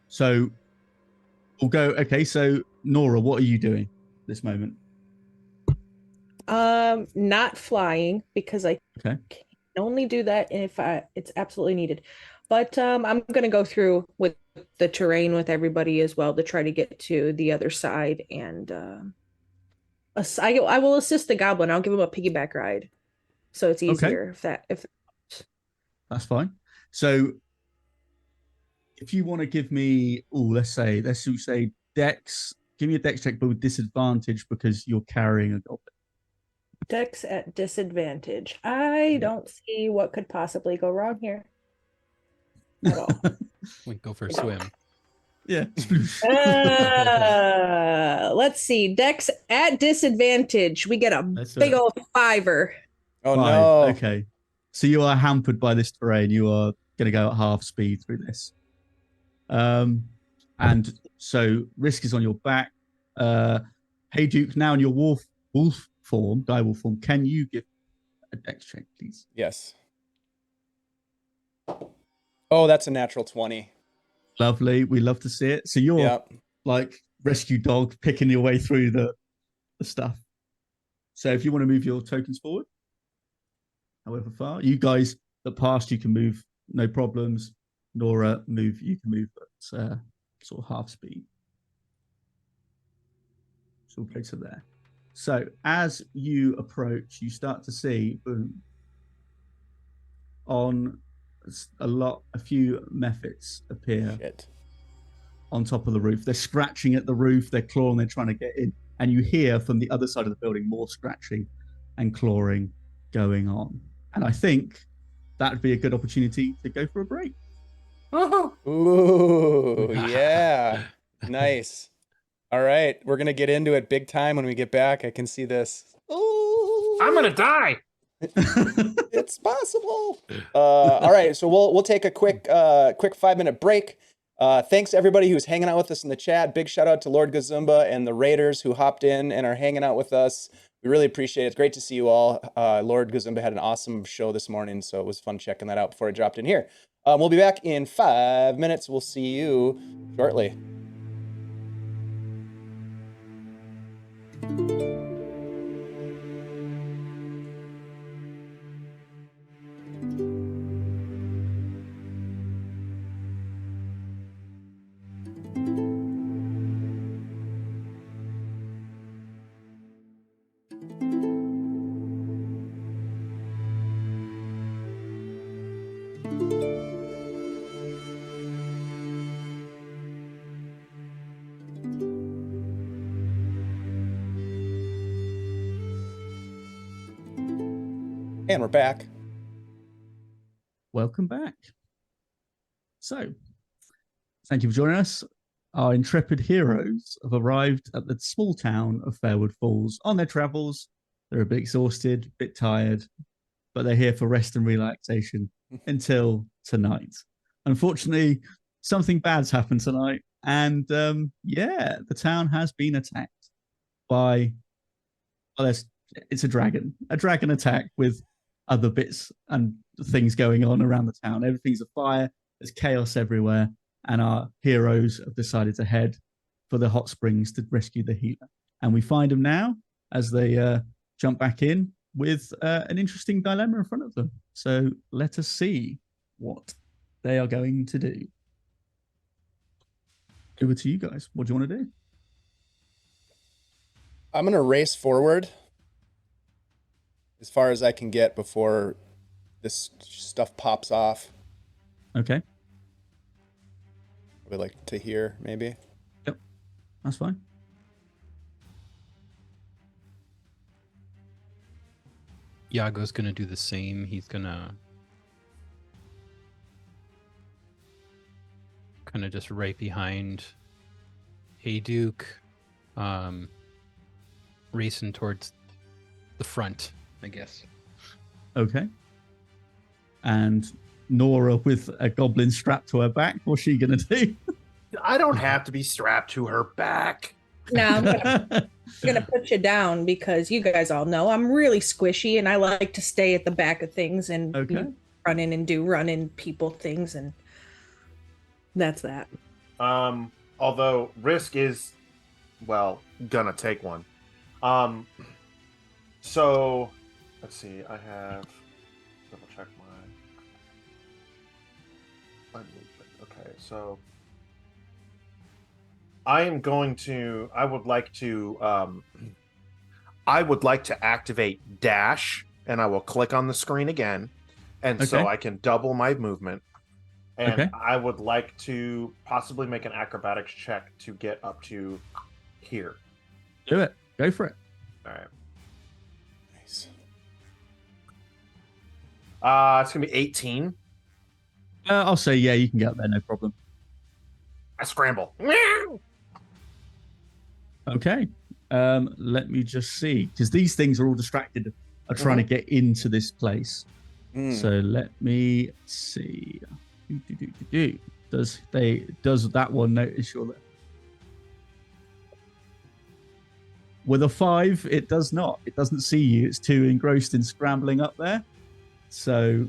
So we'll go. Okay, so Nora, what are you doing this moment? Not flying, because I can only do that if it's absolutely needed. But I'm gonna go through with the terrain with everybody as well to try to get to the other side, and I will assist the goblin. I'll give him a piggyback ride, so it's easier if that's fine. So if you want to give me, let's say Dex, give me a Dex check, but with disadvantage because you're carrying a goblin. Dex at disadvantage. I don't see what could possibly go wrong here at all. We go for a swim. Yeah. Let's see. Dex at disadvantage. We get a big old 5. Oh, 5. no. Okay. So you are hampered by this terrain. You are going to go at half speed through this. And so Risk is on your back. Hey Duke, now in your wolf form, direwolf form, can you give a Dex check, please? Yes. Oh, that's a natural 20. Lovely. We love to see it. So you're like rescue dog picking your way through the stuff. So if you want to move your tokens forward, however far, you guys that passed, you can move, no problems. Nora, you can move at sort of half speed. So we'll place it there. So as you approach, you start to see, boom, on a few methods appear on top of the roof. They're scratching at the roof, they're clawing, they're trying to get in. And you hear from the other side of the building more scratching and clawing going on. And I think that would be a good opportunity to go for a break. Ooh, yeah. Nice. All right. We're going to get into it big time when we get back. I can see this. Ooh. I'm going to die. It's possible. All right. So we'll take a quick 5-minute break. Thanks everybody who's hanging out with us in the chat. Big shout out to Lord Gazumba and the Raiders who hopped in and are hanging out with us. We really appreciate it. It's great to see you all. Lord Gazumba had an awesome show this morning, so it was fun checking that out before I dropped in here. We'll be back in 5 minutes. We'll see you shortly. And we're back. Welcome back. So, thank you for joining us. Our intrepid heroes have arrived at the small town of Fairward Falls on their travels. They're a bit exhausted, a bit tired, but they're here for rest and relaxation until tonight. Unfortunately, something bad's happened tonight, and the town has been attacked by, it's a dragon attack with other bits and things going on around the town. Everything's afire, there's chaos everywhere, and our heroes have decided to head for the hot springs to rescue the healer. And we find them now as they jump back in with an interesting dilemma in front of them. So let us see what they are going to do. Over to you guys. What do you want to do? I'm going to race forward as far as I can get before this stuff pops off. Okay. I would like to hear, maybe. Yep, that's fine. Yago's gonna do the same. He's gonna kind of just right behind Hey Duke, racing towards the front, I guess. Okay. And Nora with a goblin strapped to her back, what's she gonna do? I don't have to be strapped to her back. Now I'm gonna put you down because you guys all know I'm really squishy and I like to stay at the back of things and Okay. run in and do run in people things, and that's that. Although Risk is, well, gonna take one. So let's see. I have double check my movement. Okay, so I would like to activate dash, and I will click on the screen again, and so Okay. I can double my movement. And Okay. I would like to possibly make an acrobatics check to get up to here. Do it. Go for it. All right. Nice. It's gonna be 18. I'll say, yeah, you can get up there, no problem. I scramble. Okay. Let me just see, because these things are all distracted, are trying to get into this place. So let me see. Does that one notice you're there? With a 5, it does not. It doesn't see you. It's too engrossed in scrambling up there. So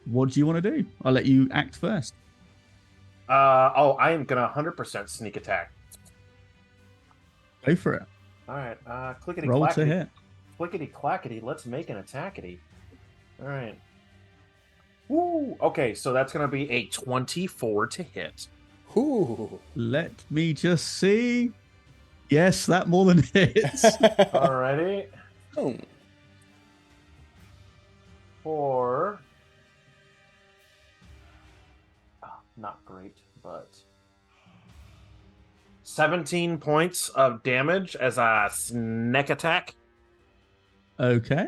what do you want to do? I'll let you act first. I am gonna 100% sneak attack. Go for it. All right. Clickety Roll to clackety. hit. Clickety clackety. Let's make an attackety. All right. Woo. Okay, so that's gonna be a 24 to hit. Ooh. Let me just see. Yes, that more than hits. Alrighty. Boom. For not great, but 17 points of damage as a sneak attack. Okay.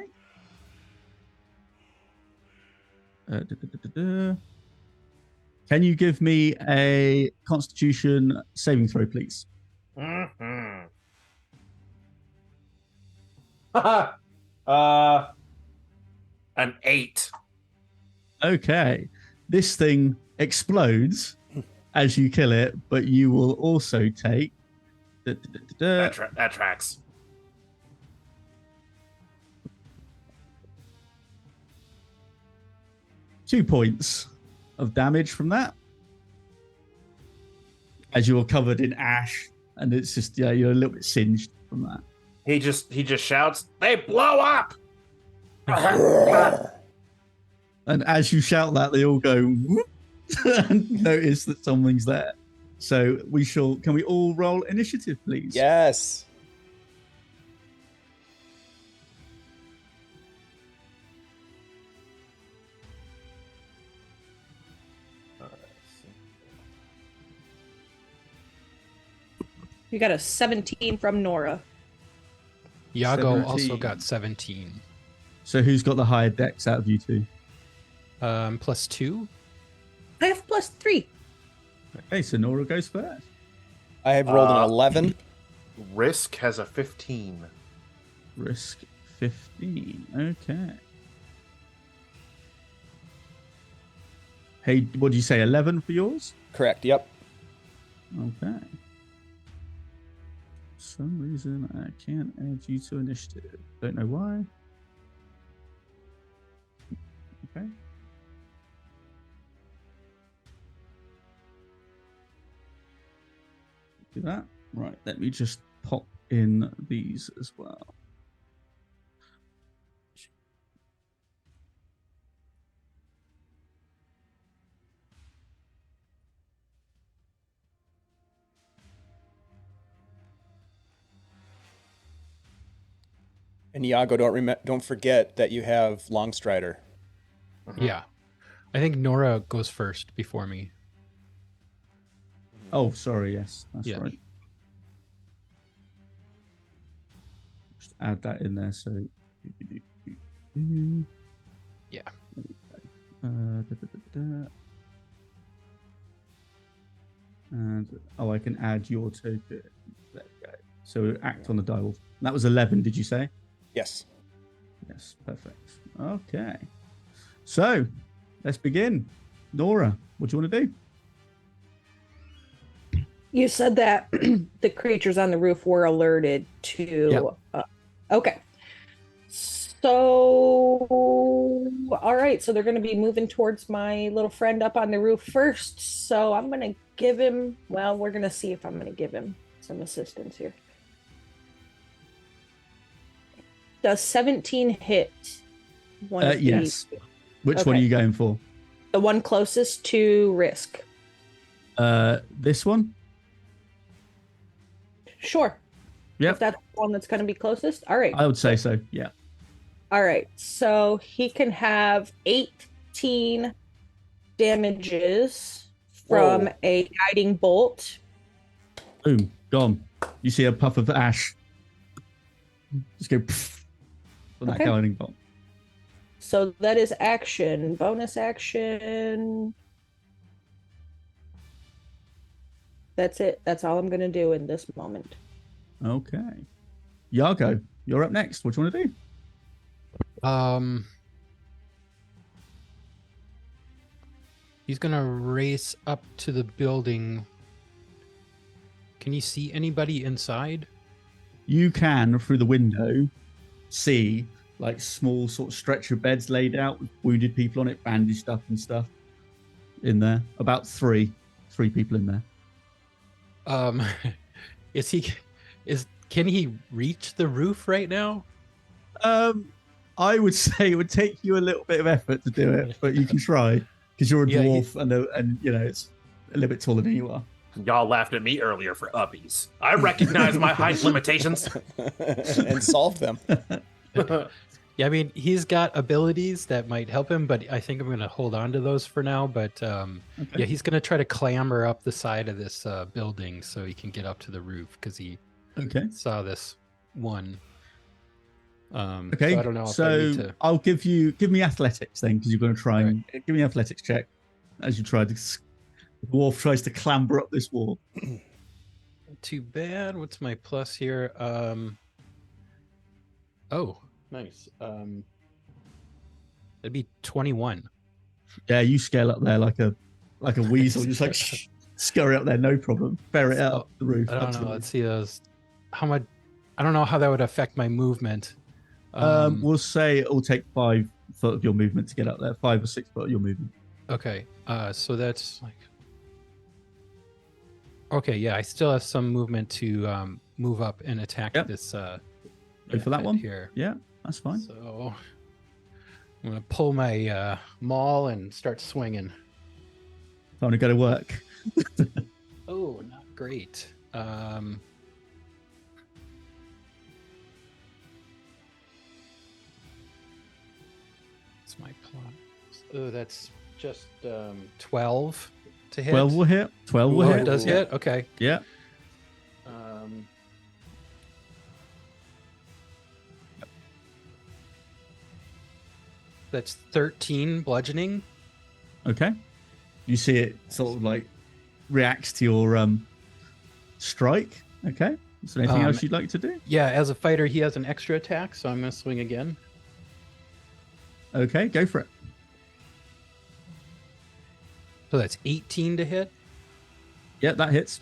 Can you give me a Constitution saving throw, please? Mm-hmm. An 8. Okay. This thing explodes as you kill it, but you will also take That tracks. 2 points of damage from that. As you're covered in ash, and it's just you're a little bit singed from that. He just shouts, "They blow up!" And as you shout that, they all go whoop, and notice that something's there. So can we all roll initiative, please? Yes. You got a 17 from Nora. Yago also 17. got 17. So who's got the higher dex out of you two? +2. I have +3. Okay, so Nora goes first. I have rolled an 11. Risk has a 15. Risk 15. Okay. Hey, what did you say? 11 for yours? Correct. Yep. Okay. For some reason, I can't add you to initiative. Don't know why. Okay. Do that. Right, let me just pop in these as well. And Iago, don't forget that you have Longstrider. Yeah. I think Nora goes first before me. Oh, sorry. Yes, that's Yeah. right. Just add that in there. So, Yeah. And I can add your token. There we go. So act on the dial. That was 11. Did you say? Yes. Yes. Perfect. Okay. So let's begin. Nora, what do you want to do? You said that the creatures on the roof were alerted to. Okay. So, all right. So they're going to be moving towards my little friend up on the roof first. So I'm going to give him. Well, we're going to see if I'm going to give him some assistance here. Does 17 hit? One of Yes. these? Which one are Okay. you going for? The one closest to Risk. This one? Sure. Yep. If that's the one that's going to be closest. All right. I would say so. Yeah. All right. So he can have 18 damages from Whoa. a guiding bolt. Boom. Gone. You see a puff of ash. Just go pff, on that Okay. guiding bolt. So that is action. Bonus action. That's it. That's all I'm going to do in this moment. Okay. Yago, you're up next. What do you want to do? He's gonna race up to the building. Can you see anybody inside? You can, through the window, see like small sort of stretcher beds laid out with wounded people on it, bandaged up and stuff in there. About three people in there. Can he reach the roof right now? I would say it would take you a little bit of effort to do it, but you can try because you're a Yeah, dwarf and you know it's a little bit taller than you are. Y'all laughed at me earlier for uppies. I recognize my height limitations. And solved them. Yeah, I mean, he's got abilities that might help him, but I think I'm going to hold on to those for now. But yeah, he's going to try to clamber up the side of this building so he can get up to the roof because he saw this one. Okay, so I don't know if I so need to... I'll give me athletics then because you're going to try and give me an athletics check as you try to. The dwarf tries to clamber up this wall. Too bad. What's my plus here? Oh, nice. It'd be 21. Yeah, you scale up there like a weasel, just like scurry up there, no problem. Ferret it up the roof. I don't know. absolutely. Let's see those. How much? I don't know how that would affect my movement. We'll say it'll take 5 foot of your movement to get up there. 5 or 6 foot of your movement. Okay. So that's like. Okay, yeah, I still have some movement to move up and attack Yep. this. Go for that effort one. here. Yeah, that's fine. So I'm gonna pull my maul and start swinging. Time to go to work. Oh, not great. It's my plot. Oh, that's just 12 to hit. 12 will hit. 12 will Oh, hit. it does Yeah. hit. Okay. Yeah. That's 13 bludgeoning. Okay. You see it sort of like reacts to your strike. Okay. Is there anything else you'd like to do? Yeah, as a fighter, he has an extra attack, so I'm gonna swing again. Okay, go for it. So that's 18 to hit. Yeah, that hits.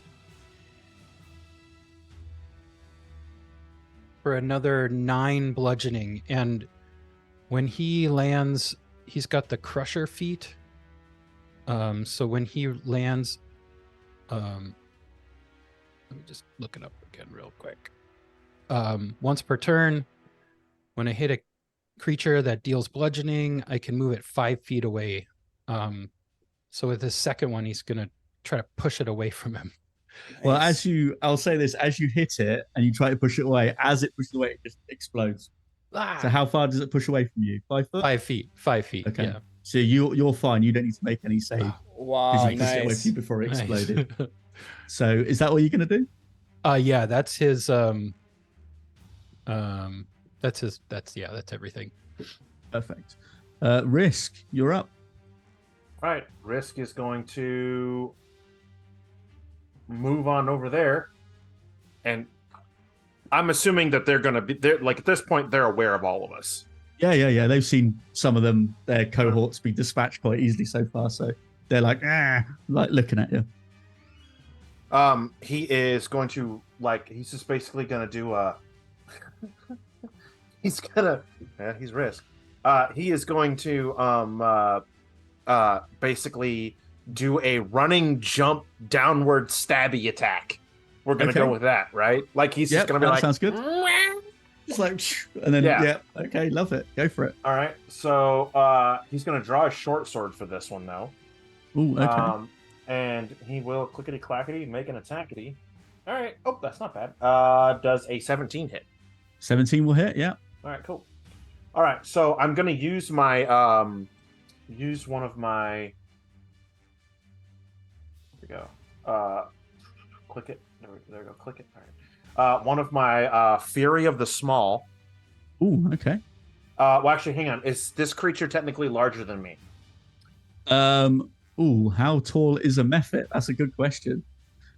For another 9 bludgeoning. And when he lands, he's got the crusher feat. So when he lands, let me just look it up again real quick. Once per turn, when I hit a creature that deals bludgeoning, I can move it 5 feet away. So with his second one, he's gonna try to push it away from him. Well, Nice. I'll say this, as you hit it and you try to push it away, as it pushes away, it just explodes. Ah! So how far does it push away from you? 5 foot? 5 feet. 5 feet. Okay. Yeah. So you're fine. You don't need to make any save because Wow, you pushed it away nice. from you before it Nice. exploded. So is that all you're gonna do? Yeah, that's his that's everything. Perfect. Risk, you're up. All right, Risk is going to move on over there, and I'm assuming that they're going to be there. Like at this point, they're aware of all of us. Yeah. They've seen some of them, their cohorts be dispatched quite easily so far. So they're like looking at you. He is going to he's just basically going to do a. He's Risk. He is going to basically do a running jump downward stabby attack. We're gonna Okay. go with that, right? Like he's Yep, just gonna be that like, sounds good. It's like, and then Yeah. yeah, okay, love it. Go for it. all right. So he's gonna draw a short sword for this one though. Ooh, okay. And he will clickety clackety make an attackety. All right. Oh, that's not bad. Does a 17 hit? 17 will hit. Yeah. All right, cool. All right, so I'm gonna use my use one of my. Here we go. Click it. There we go. Click it. All right. One of my Fury of the Small. Ooh, okay. Well, actually, hang on. Is this creature technically larger than me? Ooh, how tall is a mephit? That's a good question.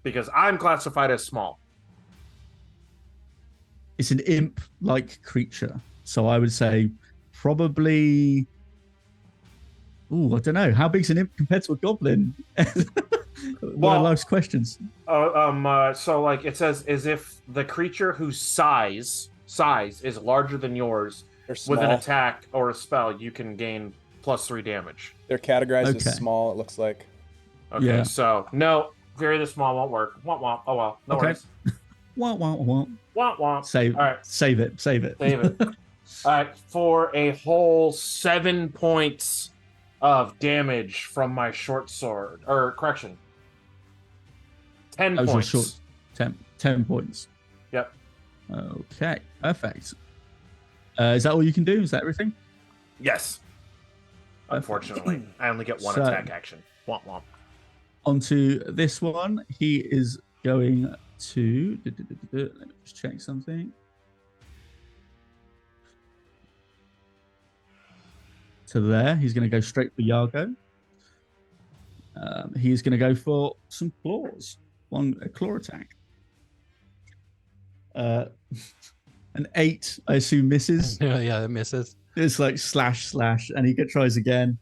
Because I'm classified as small. It's an imp-like creature, so I would say probably. Ooh, I don't know. How big's an imp compared to a goblin? One of life's questions. So like it says, as if the creature whose size is larger than yours They're small. with an attack or a spell, you can gain +3 damage. They're categorized as Okay. small, it looks like. Okay, Yeah. so no, Fury of the Small won't work. Womp womp. Oh well, no Okay. worries. Wah, wah, wah. Womp womp. Save. All right. Save it. Save it. Save it. All right, for a whole 7 points of damage from my short sword, or correction, 10 That was your points. short 10 points. Yep. Okay. Perfect. Is that all you can do? Is that everything? Yes. Unfortunately, I only get one So- attack action. Womp womp. Onto this one. He is going to. Let me just check something. To there. He's going to go straight for Yargo. He's going to go for some claws. A claw attack. An 8, I assume, misses. Yeah, that misses. It's like slash, and he tries again.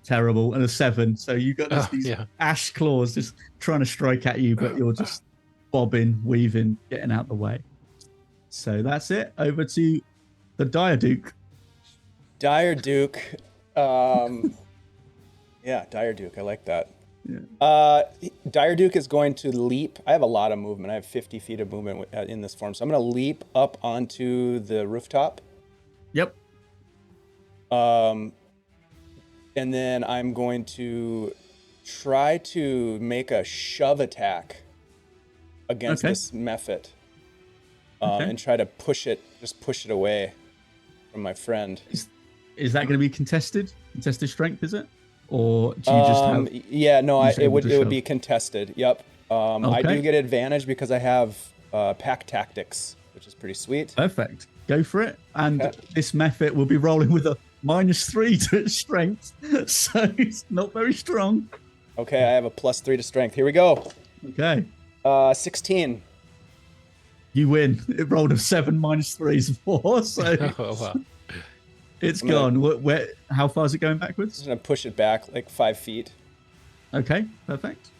terrible, and a 7. So you got Oh, these yeah. ash claws just trying to strike at you, but you're just bobbing, weaving, getting out the way. So that's it. Over to the Dire Duke. Dire Duke. Yeah, Dire Duke. I like that. Yeah. Dire Duke is going to leap. I have a lot of movement. I have 50 feet of movement in this form. So I'm going to leap up onto the rooftop. Yep. And then I'm going to try to make a shove attack against this Mephit. And try to push it away from my friend. Is that going to be contested? Contested strength, is it? Or do you just have... Yeah, no, just it able would to shove? be contested. Yep. I do get advantage because I have pack tactics, which is pretty sweet. Perfect. Go for it. And Okay. this Mephit will be rolling with a -3 to its strength. So it's not very strong. Okay, I have a +3 to strength. Here we go. Okay. 16. You win. It rolled a 7 -3 is 4. So Oh, wow. it's I'm gonna- gone. Where? How far is it going backwards? Just gonna push it back like 5 feet. Okay. Perfect.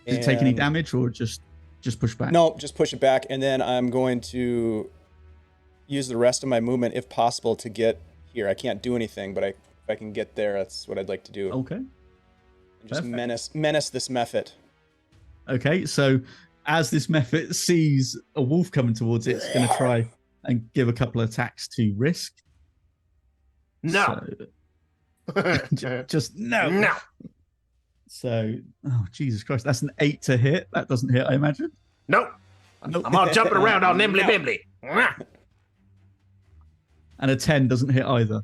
Does it take any And- damage or just push back? No, just push it back, and then I'm going to use the rest of my movement, if possible, to get here. I can't do anything, but if I can get there, that's what I'd like to do. Okay. And just perfect. menace this Mephit. Okay. So as this Mephit sees a wolf coming towards it, it's going to try and give a couple of attacks to Risk. No. So, just no. No. So, oh Jesus Christ, that's an 8 to hit. That doesn't hit, I imagine. Nope. Nope. I'm all jumping around all nimbly bimbly. And a 10 doesn't hit either,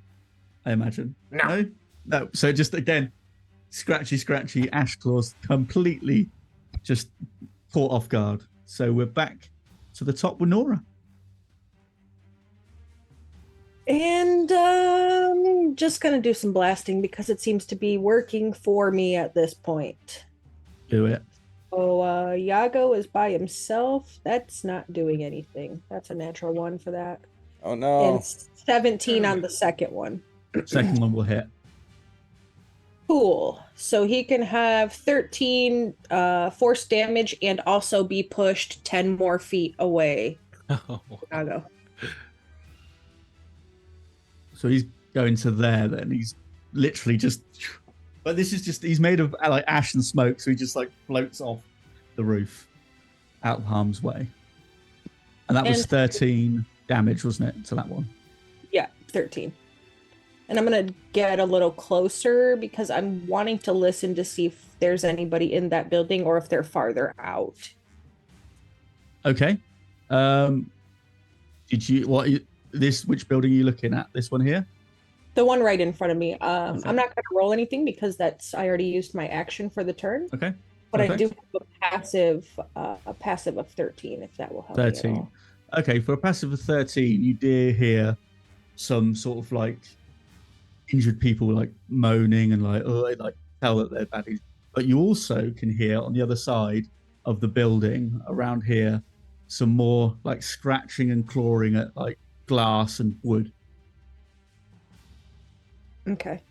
I imagine. No. No. So just again, scratchy, ash claws, completely just caught off guard. So we're back to the top with Nora. And just gonna do some blasting because it seems to be working for me at this point. Do it. So Yago is by himself. That's not doing anything. That's a natural 1 for that. Oh no. And 17 on the second one. Second one will hit. Cool. So he can have 13 force damage and also be pushed 10 more feet away. Oh, Yago. So he's going to there then. He's literally just... But this is just... He's made of like ash and smoke, so he just like floats off the roof out of harm's way. And that was And- 13 damage, wasn't it, to that one? Yeah, 13. And I'm going to get a little closer because I'm wanting to listen to see if there's anybody in that building or if they're farther out. Okay. Did you... Which building are you looking at? This one here? The one right in front of me. I'm Okay. not going to roll anything because I already used my action for the turn. Okay. But I do perfect. have a passive of 13 if that will help. me at 13. all. Okay, for a passive of 13, you did hear some sort of like injured people like moaning and like, oh, they like tell that they're badly. But you also can hear on the other side of the building around here some more like scratching and clawing at like glass and wood. Okay.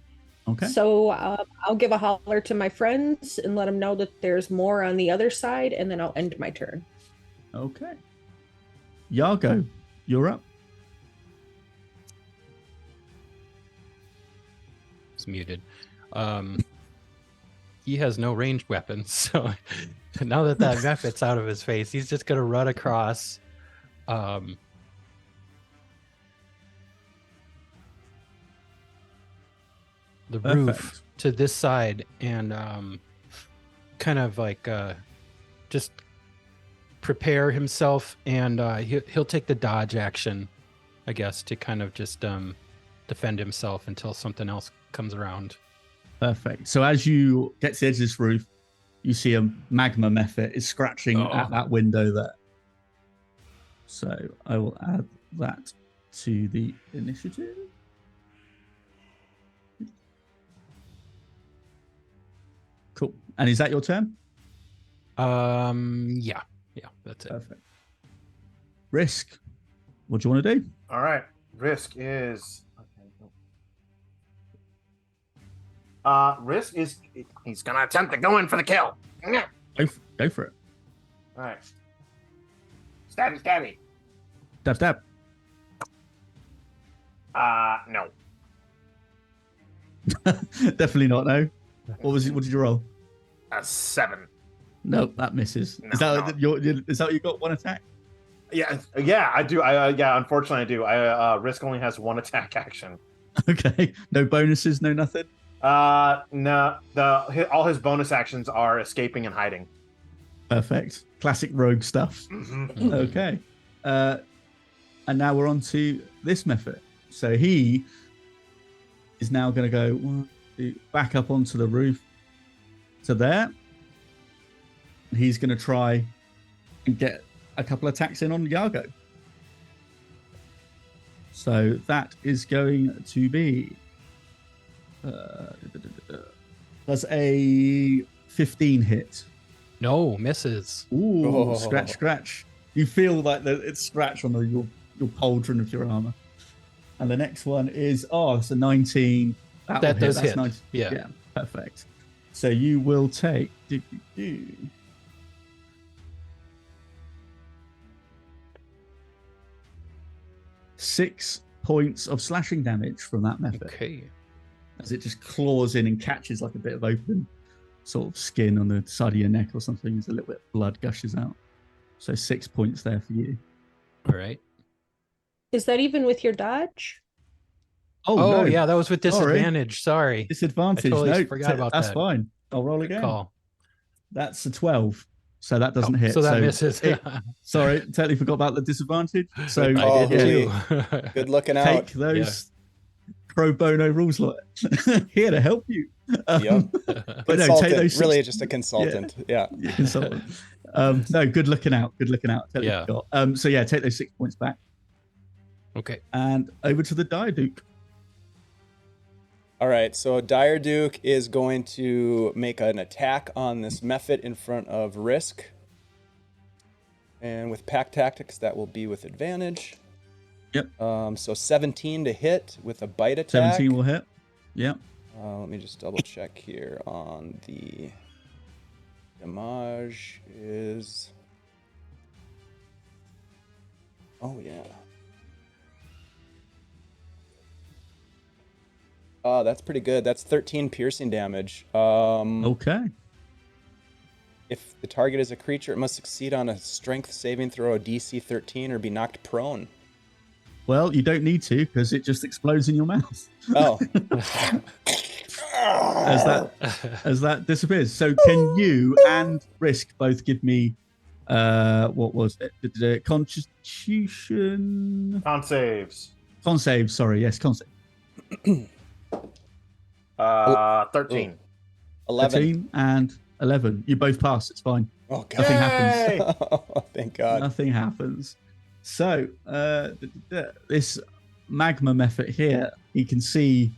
Okay. So I'll give a holler to my friends and let them know that there's more on the other side, and then I'll end my turn. Okay. Yago, you're up. it's muted. He has no ranged weapons, so now that Mephit's out of his face, he's just gonna run across. The roof Perfect. to this side and kind of like just prepare himself, and he'll take the dodge action, I guess, to kind of just defend himself until something else comes around. Perfect. So as you get to the edge of this roof, you see a magma Mephit is scratching at that window there. So I will add that to the initiative. Cool. And is that your turn? Yeah, that's it. Perfect. Risk. What do you want to do? All right. Risk is. Okay. Risk is he's gonna attempt to go in for the kill. All Go for it. right. Stabby, stabby. Stab, stab. No. Definitely not. No. What was it? What did you roll? 7. No, that misses. No, is that no. is that you got one attack? Yeah, I do. Unfortunately, I do. Risk only has 1 attack action. Okay. No bonuses. No nothing. No. All his bonus actions are escaping and hiding. Perfect. Classic rogue stuff. Mm-hmm. Okay. And now we're on to this method. So he is now going to go back up onto the roof to there. He's going to try and get a couple attacks in on Yago. So that is going to be that's a 15 hit. No, misses. Ooh, Oh. scratch. You feel like it's scratch on your pauldron of your armor. And the next one is it's a 19. That will does That's hit. 19. Yeah. Perfect. So you will take 6 points of slashing damage from that method. Okay. As it just claws in and catches like a bit of open sort of skin on the side of your neck or something. There's a little bit of blood gushes out. So 6 points there for you. All right. Is that even with your dodge? Oh, no. yeah, that was with Sorry. disadvantage. Sorry. Disadvantage. I totally No, forgot about that's that. fine. I'll roll Good again. call. That's a 12. So that doesn't hit. So that misses. Sorry, totally forgot about the disadvantage. So Good call, I did Hoolie. too. Good looking take out. those pro bono rules here to help you. Yep. But no, take those Really 6 just a consultant. Yeah. consultant. No, good looking out. Totally Yeah. forgot. So yeah, take those 6 points back. Okay. And over to the Diaduke. All right, so Dire Duke is going to make an attack on this Mephit in front of Risk. And with Pack Tactics, that will be with advantage. Yep. So 17 to hit with a bite attack. 17 will hit. Yep. Let me just double check here on the damage is... Oh, yeah. That's pretty good. That's 13 piercing damage. Okay. If the target is a creature, it must succeed on a strength saving throw, a DC 13, or be knocked prone. Well, you don't need to because it just explodes in your mouth. Oh. as that disappears. So can you and Risk both give me what was it? Constitution? Con saves. Con save, sorry, yes, con save. 13. 11. 13 and 11. You both pass, it's fine. Oh, God. Nothing happens. Oh, thank God. Nothing happens. So this magma method here, you can see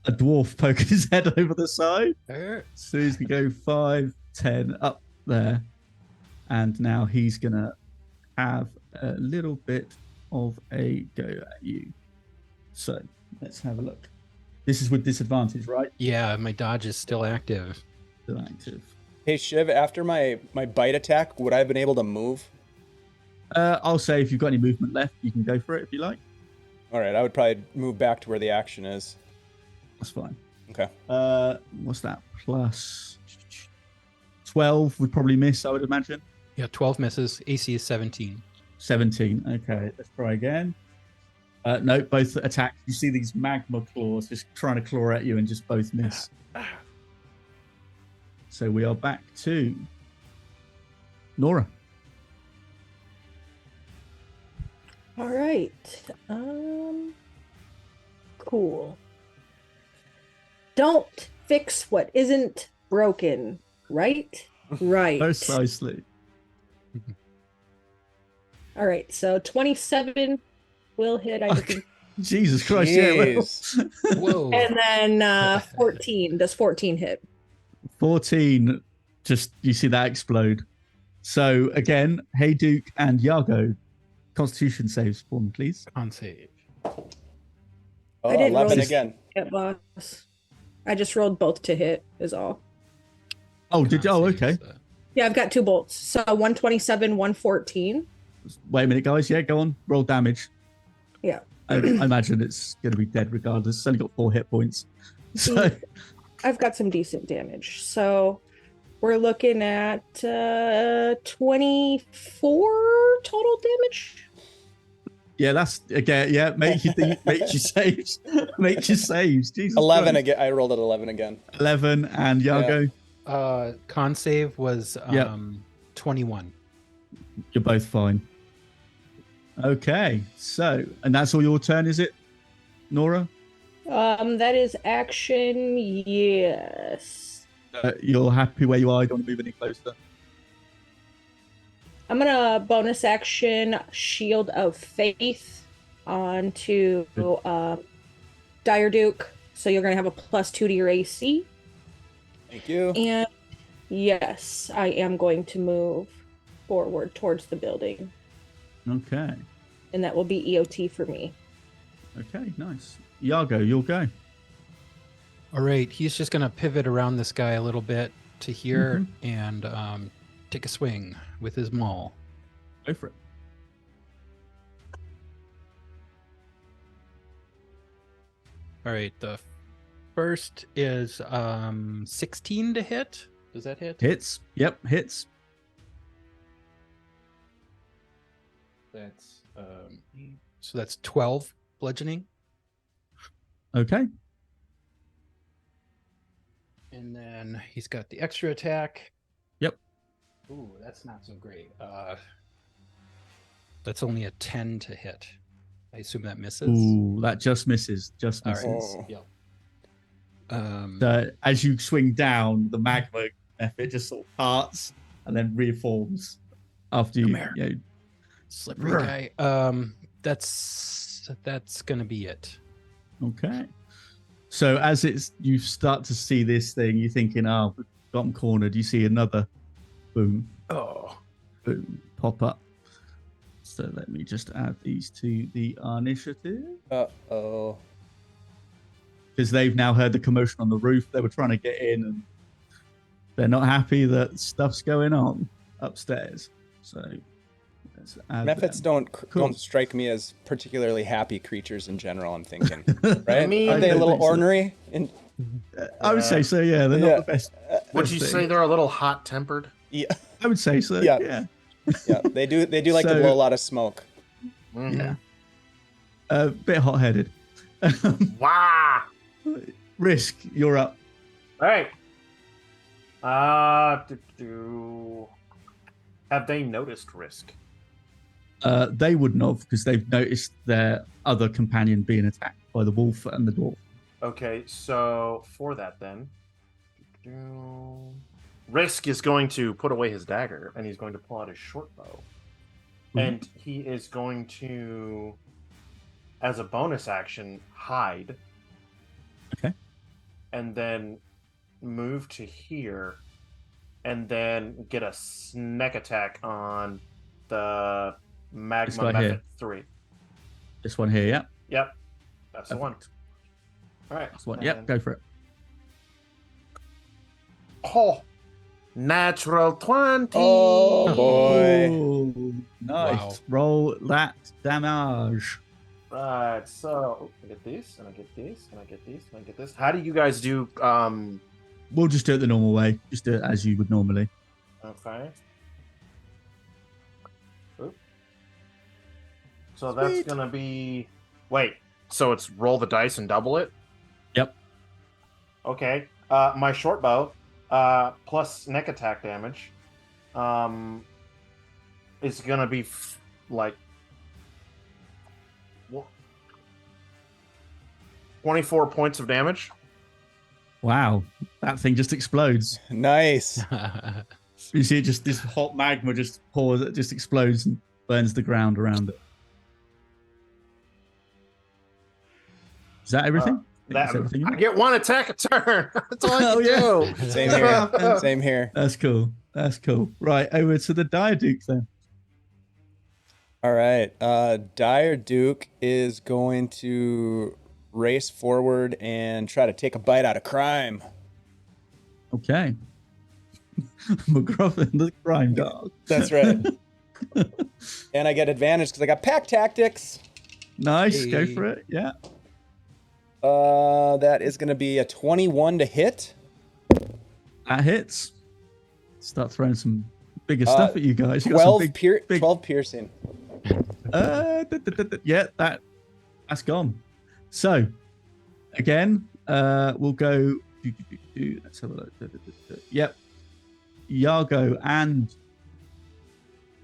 a dwarf poke his head over the side. So he's gonna go 5, 10 up there, and now he's gonna have a little bit of a go at you. So let's have a look. This is with disadvantage, right? Yeah, my dodge is still active. Still active. Hey, Shiv, after my bite attack, would I have been able to move? I'll say if you've got any movement left, you can go for it if you like. All right, I would probably move back to where the action is. That's fine. Okay. What's that? Plus 12 would probably miss, I would imagine. Yeah, 12 misses. AC is 17. 17. Okay, let's try again. No, both attack. You see these magma claws just trying to claw at you and just both miss. So we are back to Nora. All right. Cool. Don't fix what isn't broken, right? Right. Precisely. All right. So 27 will hit. I think. Jesus Christ, yeah. Well, Jeez. Whoa. And then 14. Does 14 hit? 14, just you see that explode. So again, Hey Duke and Yago, Constitution saves for me, please. Con save. Oh, I didn't 11 roll. again. Yeah, boss. I just rolled both to hit is all. Oh, did you? Oh, Con okay. saves, Yeah, I've got 2 bolts. So 127, 114. Wait a minute, guys. Yeah, go on. Roll damage. Yeah. I imagine it's going to be dead regardless. It's only got 4 hit points. So, I've got some decent damage. So we're looking at 24 total damage. yeah, that's again. Yeah, make your saves. Make your saves. Jesus. 11 Christ. again. I rolled at 11 again. 11 and Yago. con save was Yep. 21. You're both fine. Okay, so and that's all your turn, is it, Nora? That is action. Yes. You're happy where you are. You don't want to move any closer. I'm gonna bonus action Shield of Faith onto Dire Duke. So you're gonna have a +2 to your AC. Thank you. And yes, I am going to move forward towards the building. Okay. And that will be EOT for me. Okay, nice. Yago, you'll go. All right, he's just gonna pivot around this guy a little bit to here and take a swing with his maul. Go for it. All right, the first is 16 to hit. Does that hit? Hits. Yep, hits. That's so that's 12 bludgeoning. Okay. And then he's got the extra attack. Yep. Ooh, that's not so great. That's only a 10 to hit. I assume that misses. Ooh, that just misses. Just All misses. right. Oh. Yep. As you swing down, the magma effort just sort of parts and then reforms after you. Come here. You know, Slippery guy. That's gonna be it. okay. So as you start to see this thing, you're thinking, "Oh, we've got 'em cornered." You see another boom, Oh. boom pop up. So let me just add these to the initiative Uh-oh. because they've now heard the commotion on the roof. They were trying to get in, and they're not happy that stuff's going on upstairs. So let's add Mephits them. don't strike me as particularly happy creatures in general, I'm thinking. Right? I mean, Are they a I little think so. ornery? I would say so. Yeah, they're Yeah. not the best. Would best you thing. say they're a little hot-tempered? Yeah. I would say so. Yeah. Yeah. Yeah. They do like to So- blow a lot of smoke. Mhm. Yeah. A bit hot-headed. Wow. Risk, you're up. All right. Have they noticed Risk? They wouldn't have because they've noticed their other companion being attacked by the wolf and the dwarf. Okay, so for that then, Risk is going to put away his dagger and he's going to pull out his short bow. And he is going to, as a bonus action, hide. Okay. And then move to here and then get a snack attack on the Magma guy Method here. 3. This one here, yeah. Yep. That's the one. Perfect. All right. This one, yep, and- go for it. Oh, natural 20. Oh, boy. Oh, nice. Wow. Roll that damage. Right. So I get these, and I get these, and I get these, and I get this. How do you guys do? We'll just do it the normal way. Just do it as you would normally. Okay. Oop. So that's Sweet. gonna be. Wait. So it's roll the dice and double it. Yep. Okay. My short bow, plus neck attack damage, is gonna be like 24 points of damage. Wow, that thing just explodes. Nice. You see it just this hot magma just pours, it just explodes and burns the ground around it. Is that everything? Is everything I get one attack a turn. That's all I Oh, can yeah. do. Same here. Same here. That's cool. That's cool. Right, over to the Dire Duke then. All right. Dire Duke is going to race forward and try to take a bite out of crime. Okay. McGruffin, the crime dog. That's right. And I get advantage because I got pack tactics. Nice. Go Hey. for it. Yeah. That is going to be a 21 to hit. That hits. Start throwing some bigger stuff at you guys. You got some 12, big, big 12 piercing. Yeah, that's gone. So again, we'll go. Let's have a look. Yep. Iago and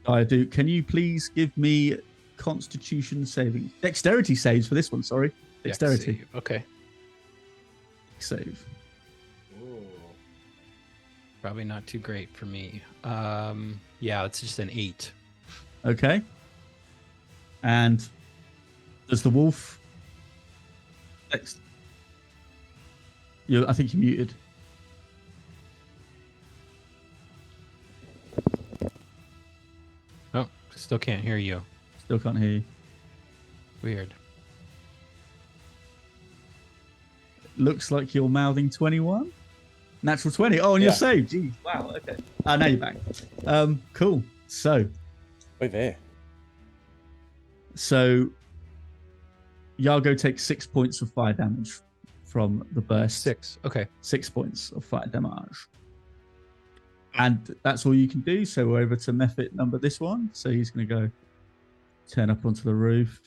Diadu, can you please give me Constitution saving, dexterity saves for this one? Sorry, dexterity Save. Okay. save. Probably not too great for me. Yeah, it's just an 8. Okay. And does the wolf? Next. I think you're muted. Oh, still can't hear you. Still can't hear you. Weird. Looks like you're mouthing 21. Natural 20. Oh, and Yeah. you're saved. Jeez. Wow. Okay. Now you're back. Cool. So Oy vey. Iago takes 6 points of fire damage from the burst. 6. Okay. 6 points of fire damage. And that's all you can do. So we're over to Mephit number this one. So he's going to go turn up onto the roof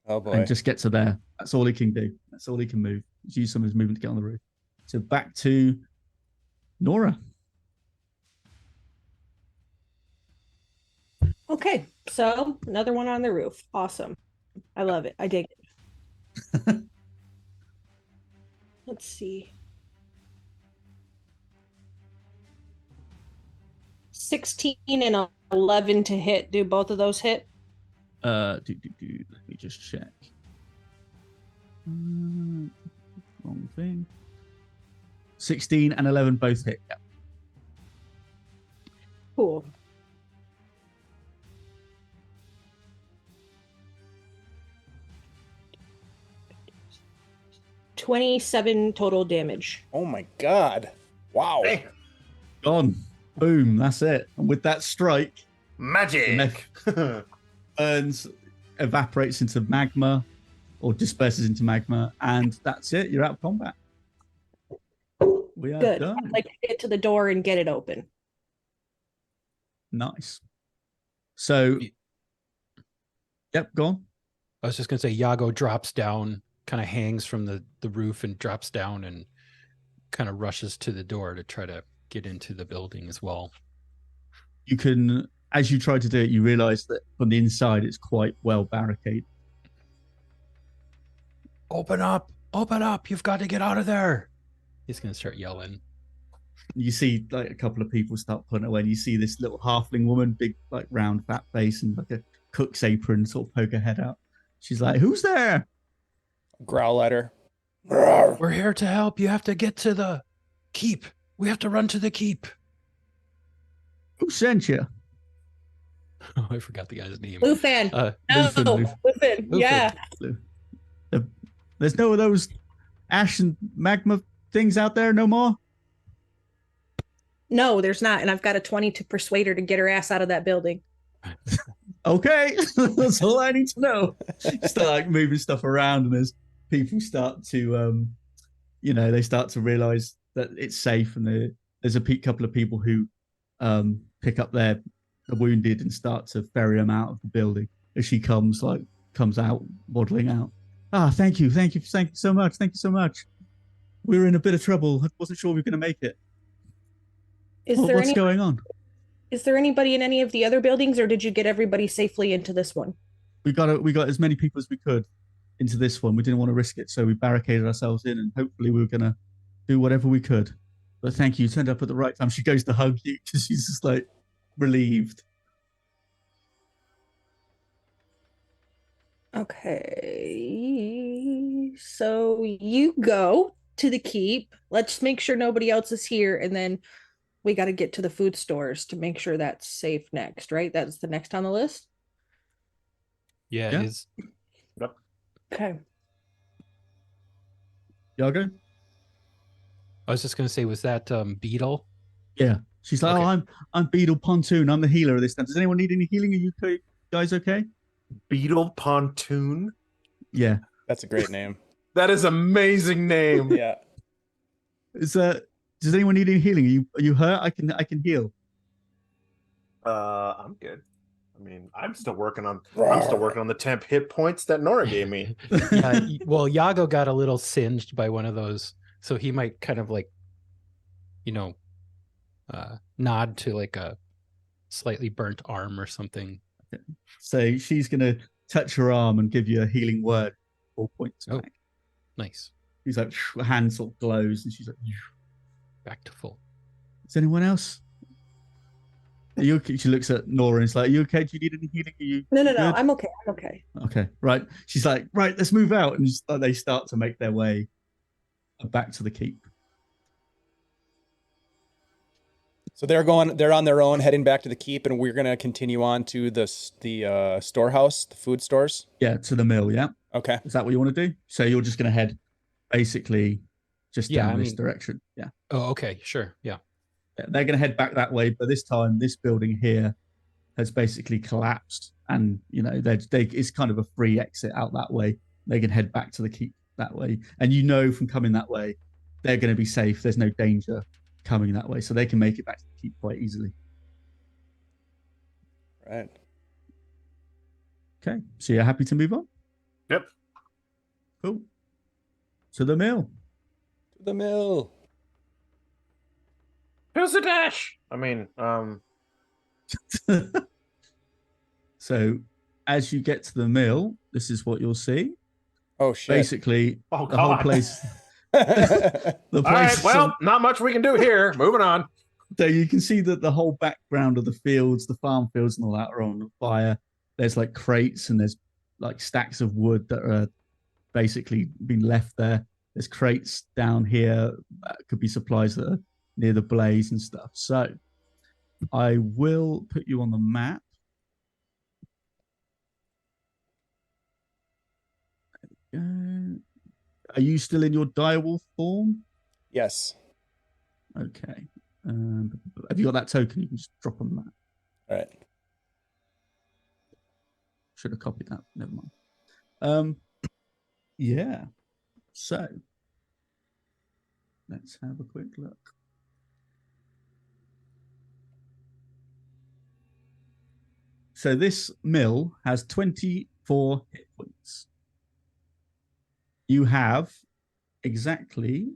Oh boy. and just get to there. That's all he can do. That's all he can move. Just use some of his movement to get on the roof. So back to Nora. Okay, so another one on the roof. Awesome. I love it. I dig it. Let's see. 16 and 11 to hit. Do both of those hit? Let me just check. Wrong thing. 16 and 11 both hit. Yeah. Cool. $27 total damage. Oh my god. Wow. Hey, Gone. Boom. That's it. And with that strike, magic. burns, evaporates into magma or disperses into magma, and that's it. You're out of combat. We are Good. done. I'd like to get to the door and get it open. Nice. So, yep, go on. I was just gonna say Iago drops down, kind of hangs from the roof and drops down and kind of rushes to the door to try to get into the building as well. You can, as you try to do it, you realize that from the inside it's quite well barricaded. Open up! Open up! You've got to get out of there! He's gonna start yelling. You see like a couple of people start pulling away, and you see this little halfling woman, big like round fat face and like a cook's apron, sort of poke her head out. She's like, "Who's there?" Growl at her. We're here to help. You have to get to the keep. We have to run to the keep. Who sent you? Oh, I forgot the guy's name. Lufan. No, Lufan. Lufan. Yeah. There's no of those ash and magma things out there no more? No, there's not. And I've got a 20 to persuade her to get her ass out of that building. Okay, that's all I need to know. Start like moving stuff around, and as people start to, they start to realize that it's safe, and there's a couple of people who pick up the wounded and start to ferry them out of the building. As she comes out, waddling out. Thank you so much. We were in a bit of trouble. I wasn't sure we were going to make it. What's going on? Is there anybody in any of the other buildings, or did you get everybody safely into this one? We got as many people as we could into this one. We didn't want to risk it, so we barricaded ourselves in, and hopefully we were going to do whatever we could. But thank you. You turned up at the right time. She goes to hug you because she's just like relieved. Okay. So you go to the keep. Let's make sure nobody else is here, and then we got to get to the food stores to make sure that's safe next, right? That's the next on the list. Yeah, Yeah. it is. Okay. Yago? I was just gonna say, was that Beetle? Yeah. She's like, Okay. oh, I'm Beetle Pontoon. I'm the healer of this time. Does anyone need any healing? Are you guys okay? Beetle Pontoon. Yeah. That's a great name. That is amazing name. Yeah. Does anyone need any healing? Are you hurt? I can heal. I'm good. I mean, I'm still working on the temp hit points that Nora gave me. Yeah. Well, Yago got a little singed by one of those, so he might kind of like, nod to like a slightly burnt arm or something. So she's gonna touch her arm and give you a healing word. 4 points Oh. back. Nice. He's like, her hand sort of glows, and she's like, Back to full. is anyone else? Are you okay? She looks at Nora and is like, are you okay? Do you need any healing? Are you No. good? I'm okay. I'm okay. Okay, right. She's like, right, let's move out. And they start to make their way back to the keep. So they're on their own, heading back to the keep, and we're gonna continue on to the storehouse, the food stores. Yeah, to the mill, yeah. Okay. Is that what you want to do? So you're just going to head basically just down this direction. Yeah. Oh, okay. Sure. Yeah. They're going to head back that way, but this time this building here has basically collapsed, and it's kind of a free exit out that way. They can head back to the keep that way, and from coming that way, they're going to be safe. There's no danger coming that way, so they can make it back to the keep quite easily. Right. Okay, so you're happy to move on? Yep. Cool. To the mill. To the mill. Here's the dash. I mean, So as you get to the mill, this is what you'll see. Oh shit. Basically, oh the whole god. place. The All place. right. Well, not much we can do here. Moving on. So you can see that the whole background of the fields, the farm fields, and all that are on fire. There's like crates and there's like stacks of wood that are basically been left there. There's crates down here. Could be supplies that are near the blaze and stuff. So I will put you on the map. Are you still in your direwolf form? Yes. Okay. Have you got that token? You can just drop on the map. All right. Should have copied that. Never mind. Yeah. So let's have a quick look. So this mill has 24 hit points. You have exactly.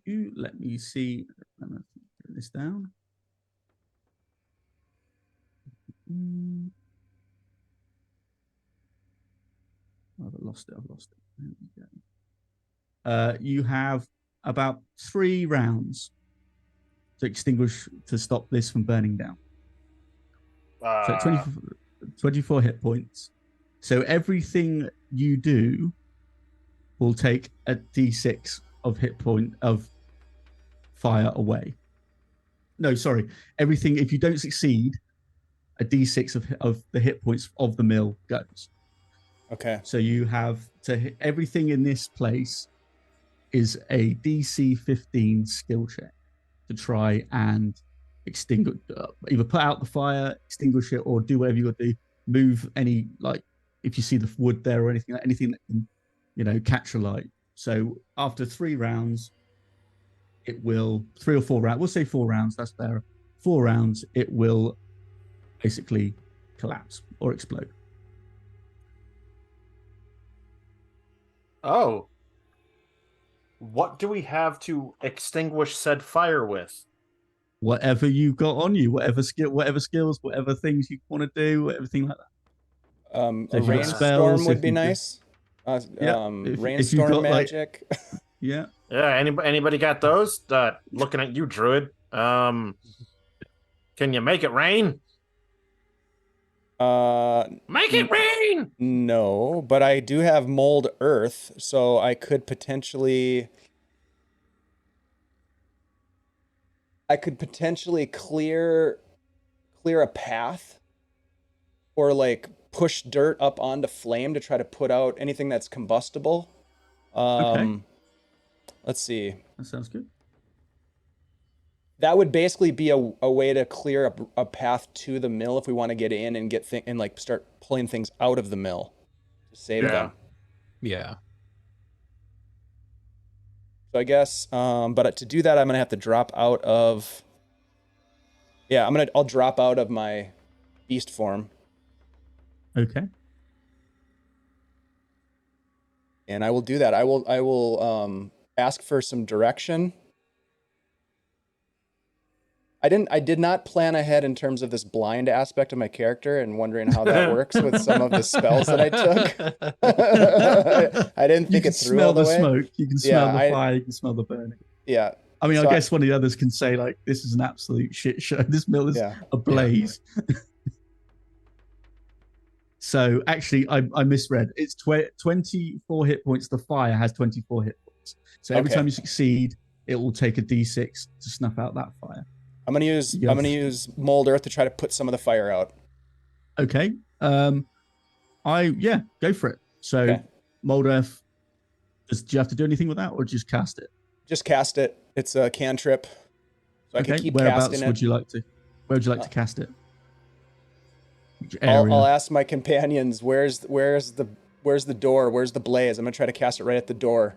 Let me see. Let me put this down. I've lost it. There we go. You have about 3 rounds to stop this from burning down. So 24 hit points. So everything you do will take a d6 of hit point of fire away. No, sorry. Everything, if you don't succeed, a d6 of the hit points of the mill goes. Okay. So you have to hit everything in this place is a DC 15 skill check to try and extinguish, either put out the fire, extinguish it, or do whatever you got to do. Move any, like, if you see the wood there or anything that can, catch a light. So after 3 rounds, it will 3 or 4 rounds. We'll say 4 rounds. That's fair. 4 rounds, it will basically collapse or explode. Oh. What do we have to extinguish said fire with? Whatever you got on you, whatever skills, whatever things you want to do, everything like that. A if you've got rainstorm spells, would if be you could- nice. if Rainstorm you've got, magic. Yeah. Yeah, anybody got those? Looking at you, Druid. Can you make it rain? Make it rain! No, but I do have mold earth, so I could potentially clear a path or like push dirt up onto flame to try to put out anything that's combustible. Okay. let's see. That sounds good. That would basically be a way to clear a path to the mill if we want to get in and and like start pulling things out of the mill to save them. Yeah. So I guess, but to do that, I'm gonna have to drop out of. Yeah, I'll drop out of my beast form, Okay. and I will do that. I will ask for some direction. I did not plan ahead in terms of this blind aspect of my character and wondering how that works with some of the spells that I took. I didn't think it through all the way. Smoke. You can smell the fire. You can smell the burning. Yeah. I mean, So I guess one of the others can say, like, this is an absolute shit show. This mill is ablaze. So, actually, I misread. It's 24 hit points. The fire has 24 hit points. So, every time you succeed, it will take a d6 to snuff out that fire. I'm gonna use mold earth to try to put some of the fire out. Okay. Go for it. So, mold earth. Do you have to do anything with that, or just cast it? Just cast it. It's a cantrip, so I can keep Whereabouts casting it. would you like to? Where would you like to cast it? I'll ask my companions. Where's the door? Where's the blaze? I'm gonna try to cast it right at the door.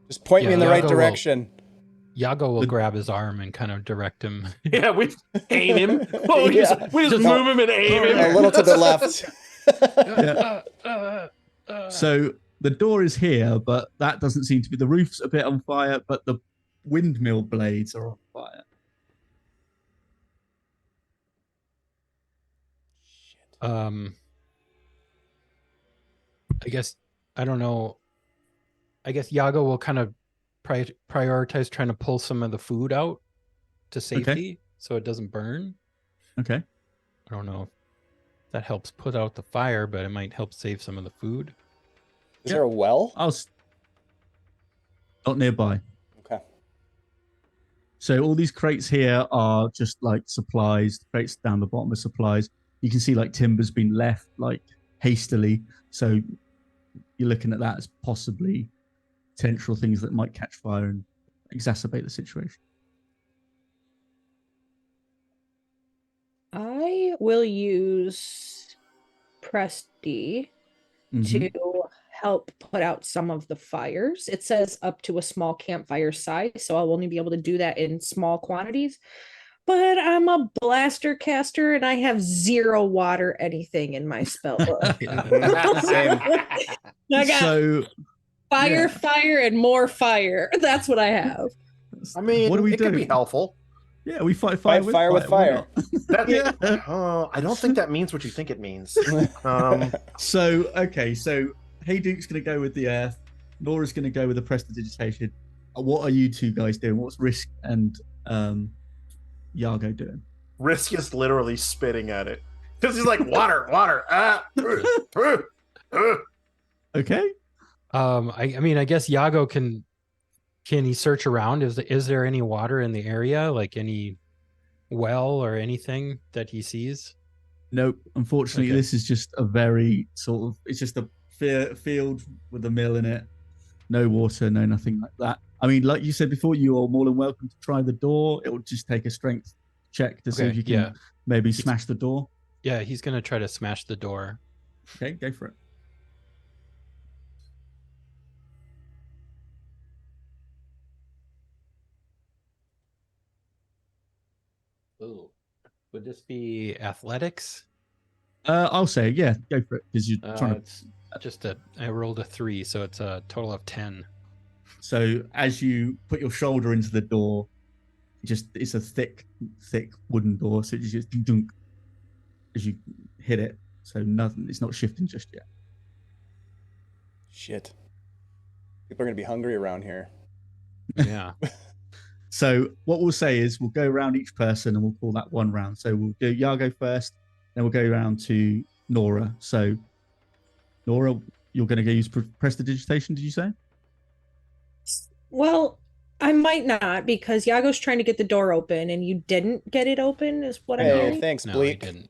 Just point me in the right direction. Yago will grab his arm and kind of direct him. Yeah, we aim him. Oh, we just move him and aim him. A little to the left. So the door is here, but that doesn't seem to be. The roof's a bit on fire, but the windmill blades are on fire. I guess, I don't know. I guess Yago will kind of prioritize trying to pull some of the food out to safety so it doesn't burn. Okay. I don't know if that helps put out the fire, but it might help save some of the food. Is there a well? Not nearby. Okay. So all these crates here are just like supplies. The crates down the bottom are supplies. You can see like timber's been left like hastily. So you're looking at that as possibly potential things that might catch fire and exacerbate the situation. I will use Press D to help put out some of the fires. It says up to a small campfire size, so I'll only be able to do that in small quantities. But I'm a blaster caster and I have 0 water anything in my spell book. I got fire, and more fire. That's what I have. I mean, what do we it do? Could be helpful. Yeah, we fight fire with fire. I don't think that means what you think it means. So Hey Duke's going to go with the earth. Nora's going to go with the prestidigitation. What are you two guys doing? What's Risk and Yago doing? Risk is literally spitting at it because he's like water. Okay. I mean, I guess Yago can he search around? Is there any water in the area, like any well or anything that he sees? Nope. Unfortunately, this is just a very sort of. It's just a field with a mill in it. No water, no nothing like that. I mean, like you said before, you are more than welcome to try the door. It will just take a strength check to see if you can maybe smash the door. Yeah, he's gonna try to smash the door. Okay, go for it. Ooh. Would this be athletics? I'll say, yeah, go for it because you're trying to. It's just I rolled a 3, so it's a total of 10. So as you put your shoulder into the door, it's a thick wooden door, so it's just dunk as you hit it. So nothing, it's not shifting just yet. Shit. People are gonna be hungry around here. Yeah. So what we'll say is we'll go around each person and we'll call that one round. So we'll do Yago first, then we'll go around to Nora. So Nora, you're going to go use prestidigitation, did you say? Well, I might not because Yago's trying to get the door open and you didn't get it open is what I'm hearing. Thanks, Bleak. No,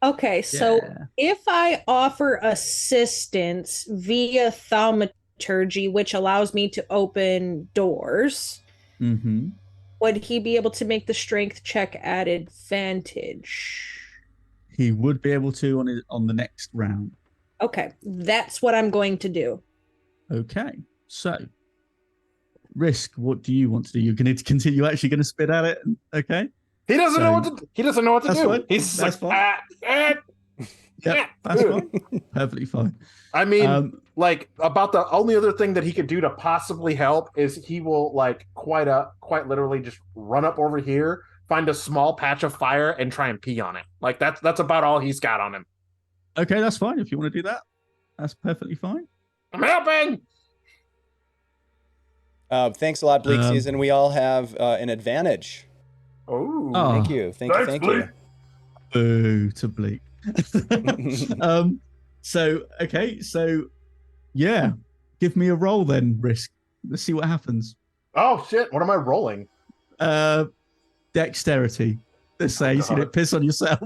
Okay, so if I offer assistance via thaumaturgy, which allows me to open doors. Mm-hmm. Would he be able to make the strength check at advantage? He would be able to on the next round. Okay, that's what I'm going to do. Okay, so Risk, what do you want to do? You're going to continue actually going to spit at it? Okay. He doesn't know what So- to. He doesn't know what to That's do. fine. He's That's like, fine. Yep, that's fine. Perfectly fine. I mean, like about the only other thing that he could do to possibly help is he will like quite literally just run up over here, find a small patch of fire, and try and pee on it. Like that's about all he's got on him. Okay, that's fine. If you want to do that, that's perfectly fine. I'm helping. Thanks a lot, Bleak Season. We all have an advantage. Oh, Thank you. Thank you. Boo to Bleak. So yeah, give me a roll then, Risk. Let's see what happens. Oh shit! What am I rolling? Dexterity. Let's say you don't piss on yourself.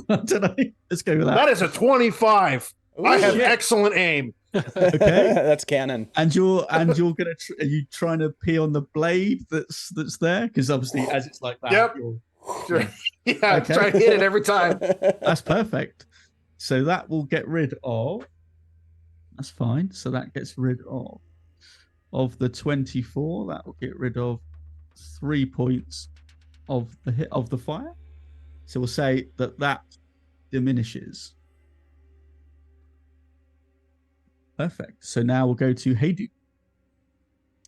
I don't know. Let's go with that. That is a 25. Ooh, I have shit. excellent aim. Okay. That's canon. And you're gonna are you trying to pee on the blade that's there? Because obviously, as it's like that, Yep. you're- Yeah, Okay. try to hit it every time. that's perfect. So that will get rid of. That's fine. So that gets rid of the 24. That will get rid of 3 points of the hit of the fire. So we'll say that diminishes. Perfect. So now we'll go to Haydu.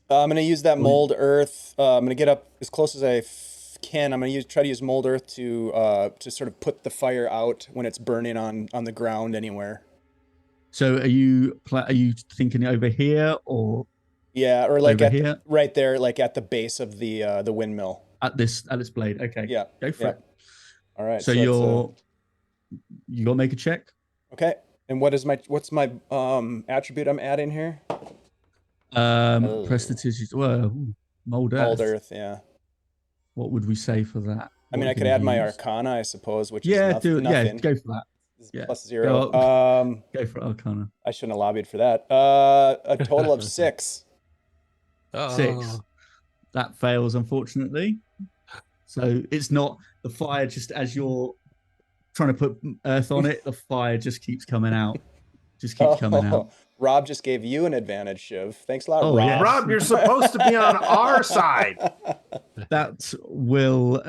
I'm going to use that mold earth. I'm going to get up as close as I can. I'm going to try to use mold earth to sort of put the fire out when it's burning on the ground anywhere. So are you thinking over here or Yeah, or like over at here right there, like at the base of the windmill. at this blade? Okay. Yeah. Go for it. All right. So it's, you gotta make a check. okay. And what's my attribute I'm adding here? Prestidigitation. Well, mold earth. Mold earth. Yeah. What would we say for that? I mean, I could add my Arcana, I suppose, which is nothing. Go for that. Yeah. Plus 0. Go for Arcana. I shouldn't have lobbied for that. A total of 6. Oh. 6. That fails, unfortunately. So it's not the fire. Just as you're trying to put earth on it, the fire just keeps coming out. Just keeps coming out. Rob just gave you an advantage, Shiv. Thanks a lot, Oh, Rob. yes. Rob, you're supposed to be on our side. That will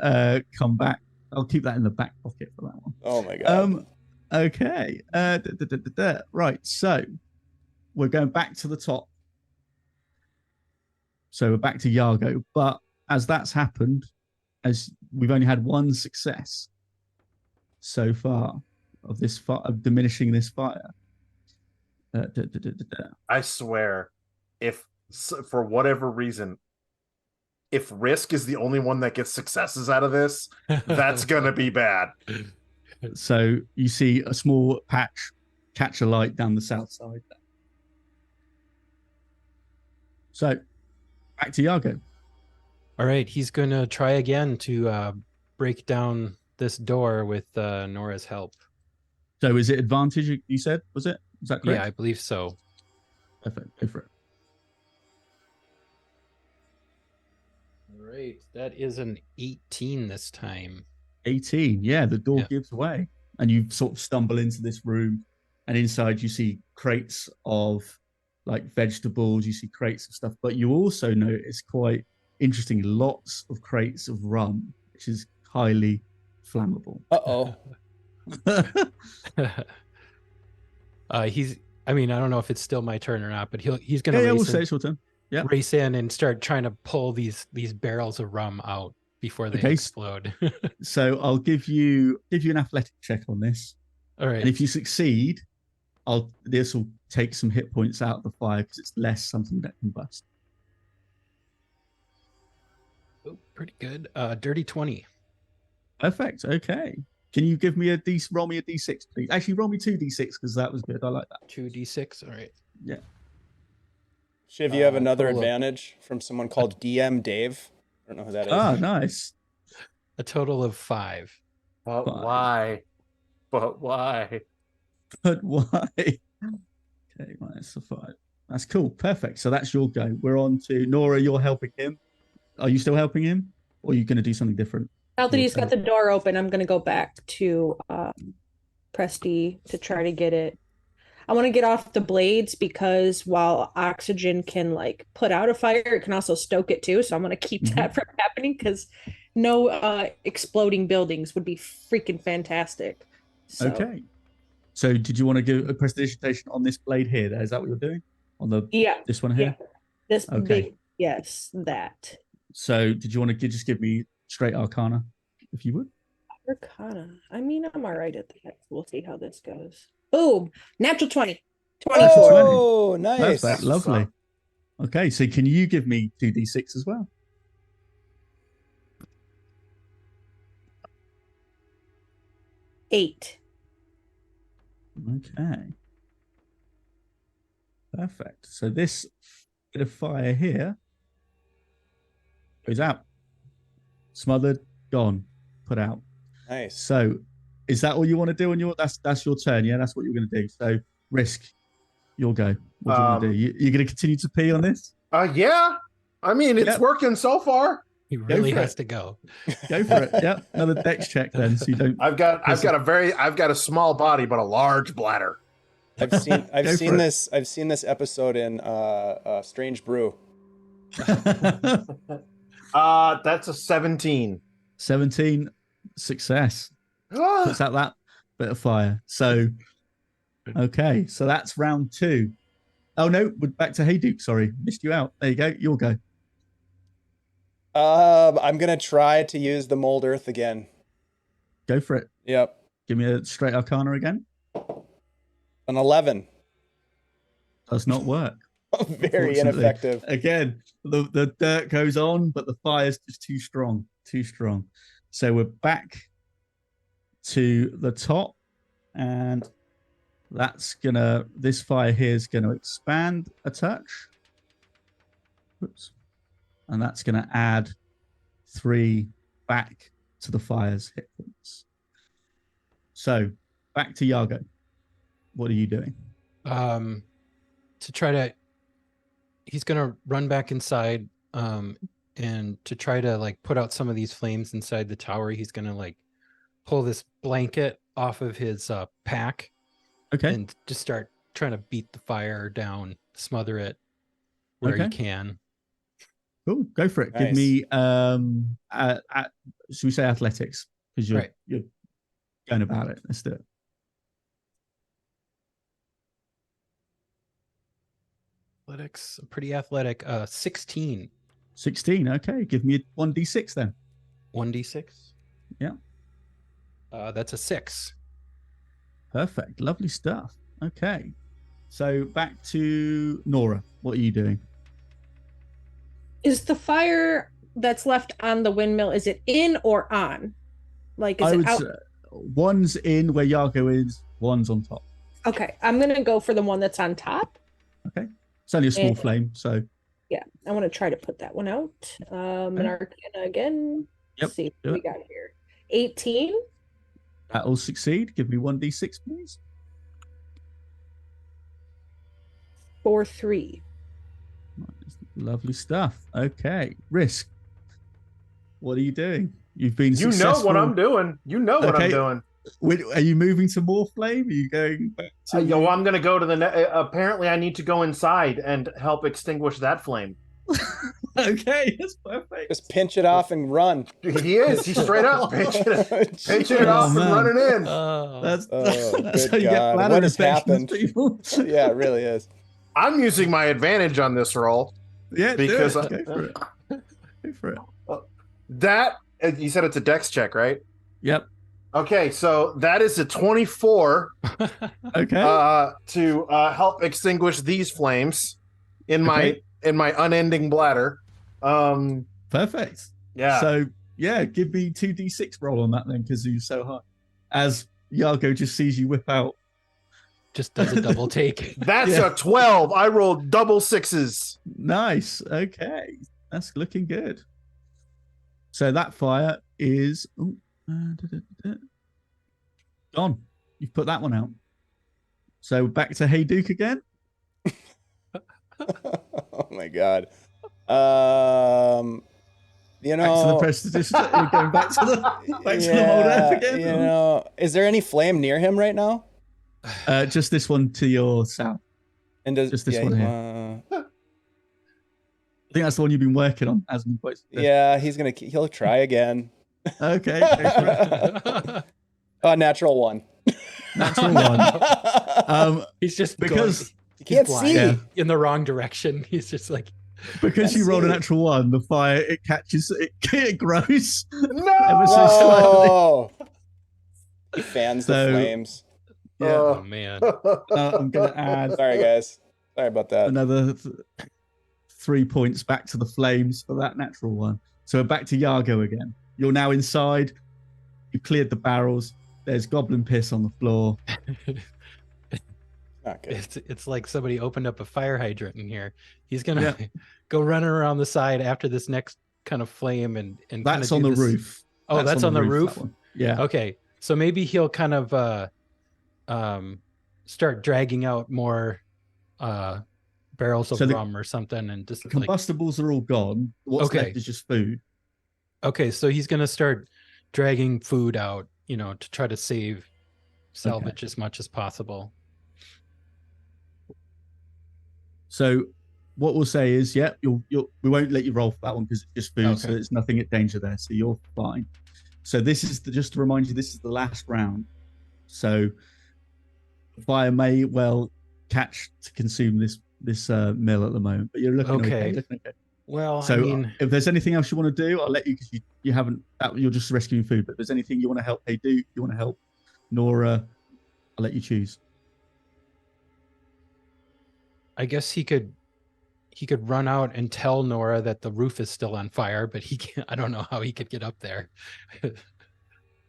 come back. I'll keep that in the back pocket for that one. Oh my god. Okay. Right. So we're going back to the top. So we're back to Yargo. But as that's happened, as we've only had one success so far of this of diminishing this fire. I swear, if for whatever reason, if Risk is the only one that gets successes out of this, that's gonna be bad. So you see a small patch catch a light down the south side there. So back to Yargo. All right, he's gonna try again to break down this door with Nora's help. So is it advantage you said? Was it? Is that correct? Yeah, I believe so. Perfect. Go for it. All right, that is an 18 this time. 18. Yeah, the door Yeah. gives way. And you sort of stumble into this room. And inside you see crates of like vegetables. You see crates of stuff. But you also notice quite interesting lots of crates of rum, which is highly flammable. Uh-oh. I mean, I don't know if it's still my turn or not, but he's gonna Yeah, race, we'll say it's your turn. Yeah. race in and start trying to pull these barrels of rum out before they Okay. explode. So I'll give you an athletic check on this. All right. And if you succeed, this will take some hit points out of the fire because it's less something that can bust. Oh, pretty good. Dirty 20. Perfect. Okay. Can you give me roll me a d6, please? Actually, roll me 2d6 because that was good. I like that. 2d6. All right. Yeah. Shiv, you have another total of- advantage from someone called DM Dave. I don't know who that is. Ah, nice. A total of 5. But Fine. why? But why? But why? Okay, minus the 5. That's cool. Perfect. So that's your go. We're on to Nora. You're helping him. Are you still helping him, or are you going to do something different? Now that he's got the door open, I'm gonna go back to Presty to try to get it. I want to get off the blades because while oxygen can like put out a fire, it can also stoke it too. So I'm gonna keep that from happening because no exploding buildings would be freaking fantastic. So. Okay. So did you want to give a prestidigitation on this blade here? Is that what you're doing? On the this one here? Yeah. This Okay. big, yes, that. So did you want to just give me straight Arcana, if you would? Arcana. I mean, I'm all right at that. We'll see how this goes. Boom. Natural 20. 24. Oh, nice. Perfect. Lovely. Okay, so can you give me 2d6 as well? Eight. Okay. Perfect. So this bit of fire here goes out. Smothered, gone, put out. Nice. So is that all you want to do on your that's your turn, yeah? That's what you're gonna do. So Risk, you'll go. What do you want to do? You're gonna continue to pee on this? Yeah. I mean, it's working so far. He really for has it. to go. Go for it. Yep. Another dex check then. So you don't I've got a small body but a large bladder. I've seen this episode in Strange Brew. That's a 17. 17 success. Puts out that bit of fire. So okay, so that's round 2. Oh no, we're back to Hey Duke. Sorry, missed you out. There you go. You'll go. I'm gonna try to use the mold earth again. Go for it. Yep. Give me a straight Arcana again. An 11. Does not work. Very ineffective. Again, the dirt goes on, but the fire's just too strong. Too strong. So we're back to the top, and this fire here is gonna expand a touch. Oops. And that's gonna add 3 back to the fire's hit points. So back to Yago. What are you doing? To try to, he's gonna run back inside, and to try to like put out some of these flames inside the tower. He's gonna like pull this blanket off of his pack, Okay. and just start trying to beat the fire down, smother it where you can. Cool. Go for it. Nice. Give me should we say athletics? Because you're going about it. Let's do it. Athletics, pretty athletic. 16. 16. Okay. Give me a 1d6 then. 1d6. Yeah. That's a 6. Perfect. Lovely stuff. Okay. So back to Nora. What are you doing? Is the fire that's left on the windmill, is it in or on? Like, is I it would out? say one's in where Yago is, one's on top. Okay, I'm going to go for the one that's on top. Okay. It's only a small flame, so. Yeah, I want to try to put that one out. An Arcana again. Yep. Let's see what we got here. 18. That'll succeed. Give me 1d6, please. 4-3. Lovely stuff. Okay. Risk. What are you doing? You've been You know what I'm doing. You know what I'm doing. Are you moving to more flame? Are you going back to... I'm going to go to the... apparently, I need to go inside and help extinguish that flame. Okay, that's perfect. Just pinch it off and run. He is. He's straight up pinching it off and running in. That's good how you get God. bladder What has infections, happened? people. Yeah, it really is. I'm using my advantage on this roll. Yeah, because go for it. Go for it. That, you said it's a dex check, right? Yep. Okay, so that is a 24 Okay. to help extinguish these flames in my unending bladder. Perfect. Yeah. So yeah, give me 2d6 roll on that then, because you're so high. As Yago just sees you whip out. Just does a double take. That's a 12. I rolled double 6s. Nice. Okay. That's looking good. So that fire is gone. You've put that one out. So back to Hey Duke again. Oh my god. You Back to the know, prestigious. You're going back to the mold earth again. you know, is there any flame near him right now? Just this one to your south. And does Just this yeah, one here. uh, I think that's the one you've been working on, as we quite suggested. yeah, he'll try again. Okay. Go for it. Natural one. Natural one. He's just because you can't blind. see. Yeah. in the wrong direction. He's just like, Because you Let's rolled a see. natural one, the fire it catches it grows. No! Ever so slightly. Whoa. He fans the So- flames. Yeah. oh man. I'm gonna add Sorry, guys. Sorry about that. another 3 points back to the flames for that natural one. So back to Yargo again. You're now inside. You cleared the barrels. There's goblin piss on the floor. Not good. It's like somebody opened up a fire hydrant in here. He's gonna go running around the side after this next kind of flame and That's kinda on do the this- roof. Oh, that's on the that roof. one. Yeah. Okay, so maybe he'll kind of start dragging out more barrels of So the- rum or something, and just The like, combustibles are all gone. What's Okay. left is just food. okay, so he's gonna start dragging food out, you know, to try to salvage as much as possible. So what we'll say is, yeah, we won't let you roll for that one because it's just food, so Okay. there's nothing at danger there. So you're fine. So this is just to remind you, this is the last round. So fire may well catch to consume this mill at the moment, but you're looking okay. Okay. Well, So I mean, if there's anything else you want to do, I'll let you because you haven't. You're just rescuing food. But if there's anything you want to help, hey, do you want to help Nora? I'll let you choose. I guess he could run out and tell Nora that the roof is still on fire, but he can't. I don't know how he could get up there.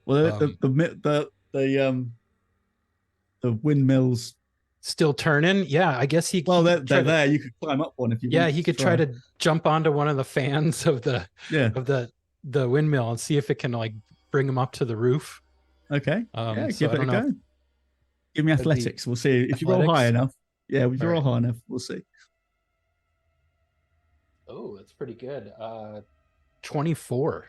Well, the windmills. Still turning? Yeah, I guess he. Well, he they're could try to- there. You could climb up one if you. Yeah, wanted he could try to jump onto one of the fans of the Yeah. windmill and see if it can like bring him up to the roof. Okay. So Yeah. Give I it a don't know go. Give me That'd be athletics. We'll see if you roll high athletics? enough. Yeah, if you All roll right. high enough, we'll see. Oh, that's pretty good. 24.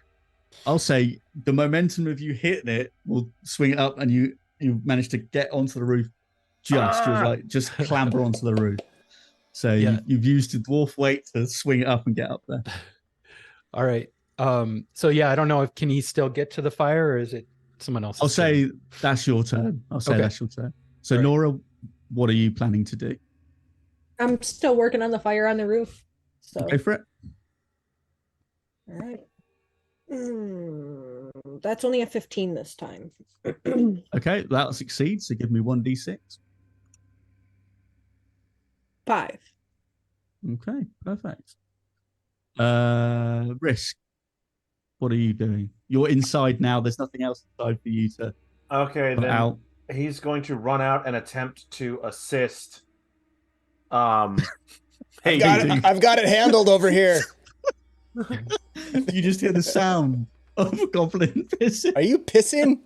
I'll say the momentum of you hitting it will swing it up, and you manage to get onto the roof. Just clamber onto the roof. So Yeah. you've used the dwarf weight to swing it up and get up there. All right. So yeah, I don't know if can he still get to the fire or is it someone else? I'll say that's your turn. Okay. That's your turn. So Right. Nora, what are you planning to do? I'm still working on the fire on the roof. So Go for it. all right. That's only a 15 this time. Okay, that'll succeed. So give me 1d6. 5. Okay, perfect. Risk. What are you doing? You're inside now. There's nothing else inside for you to Okay, put then out. he's going to run out and attempt to assist. Hey, I've got it handled over here. You just hear the sound of a goblin pissing. Are you pissing?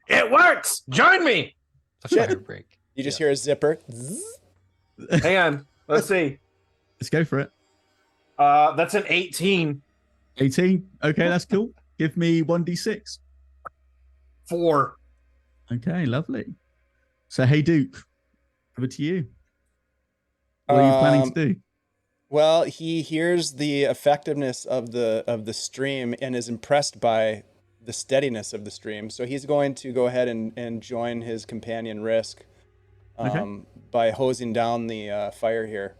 it works. Join me. a fire break. You just hear a zipper. Zzz. Hang on. Let's see. Let's go for it. That's an 18. 18. Okay, that's cool. Give me 1d6. 4. Okay, lovely. So, hey, Duke, over to you. What are you planning to do? Well, he hears the effectiveness of the stream and is impressed by the steadiness of the stream. So he's going to go ahead and join his companion Risk by hosing down the fire here.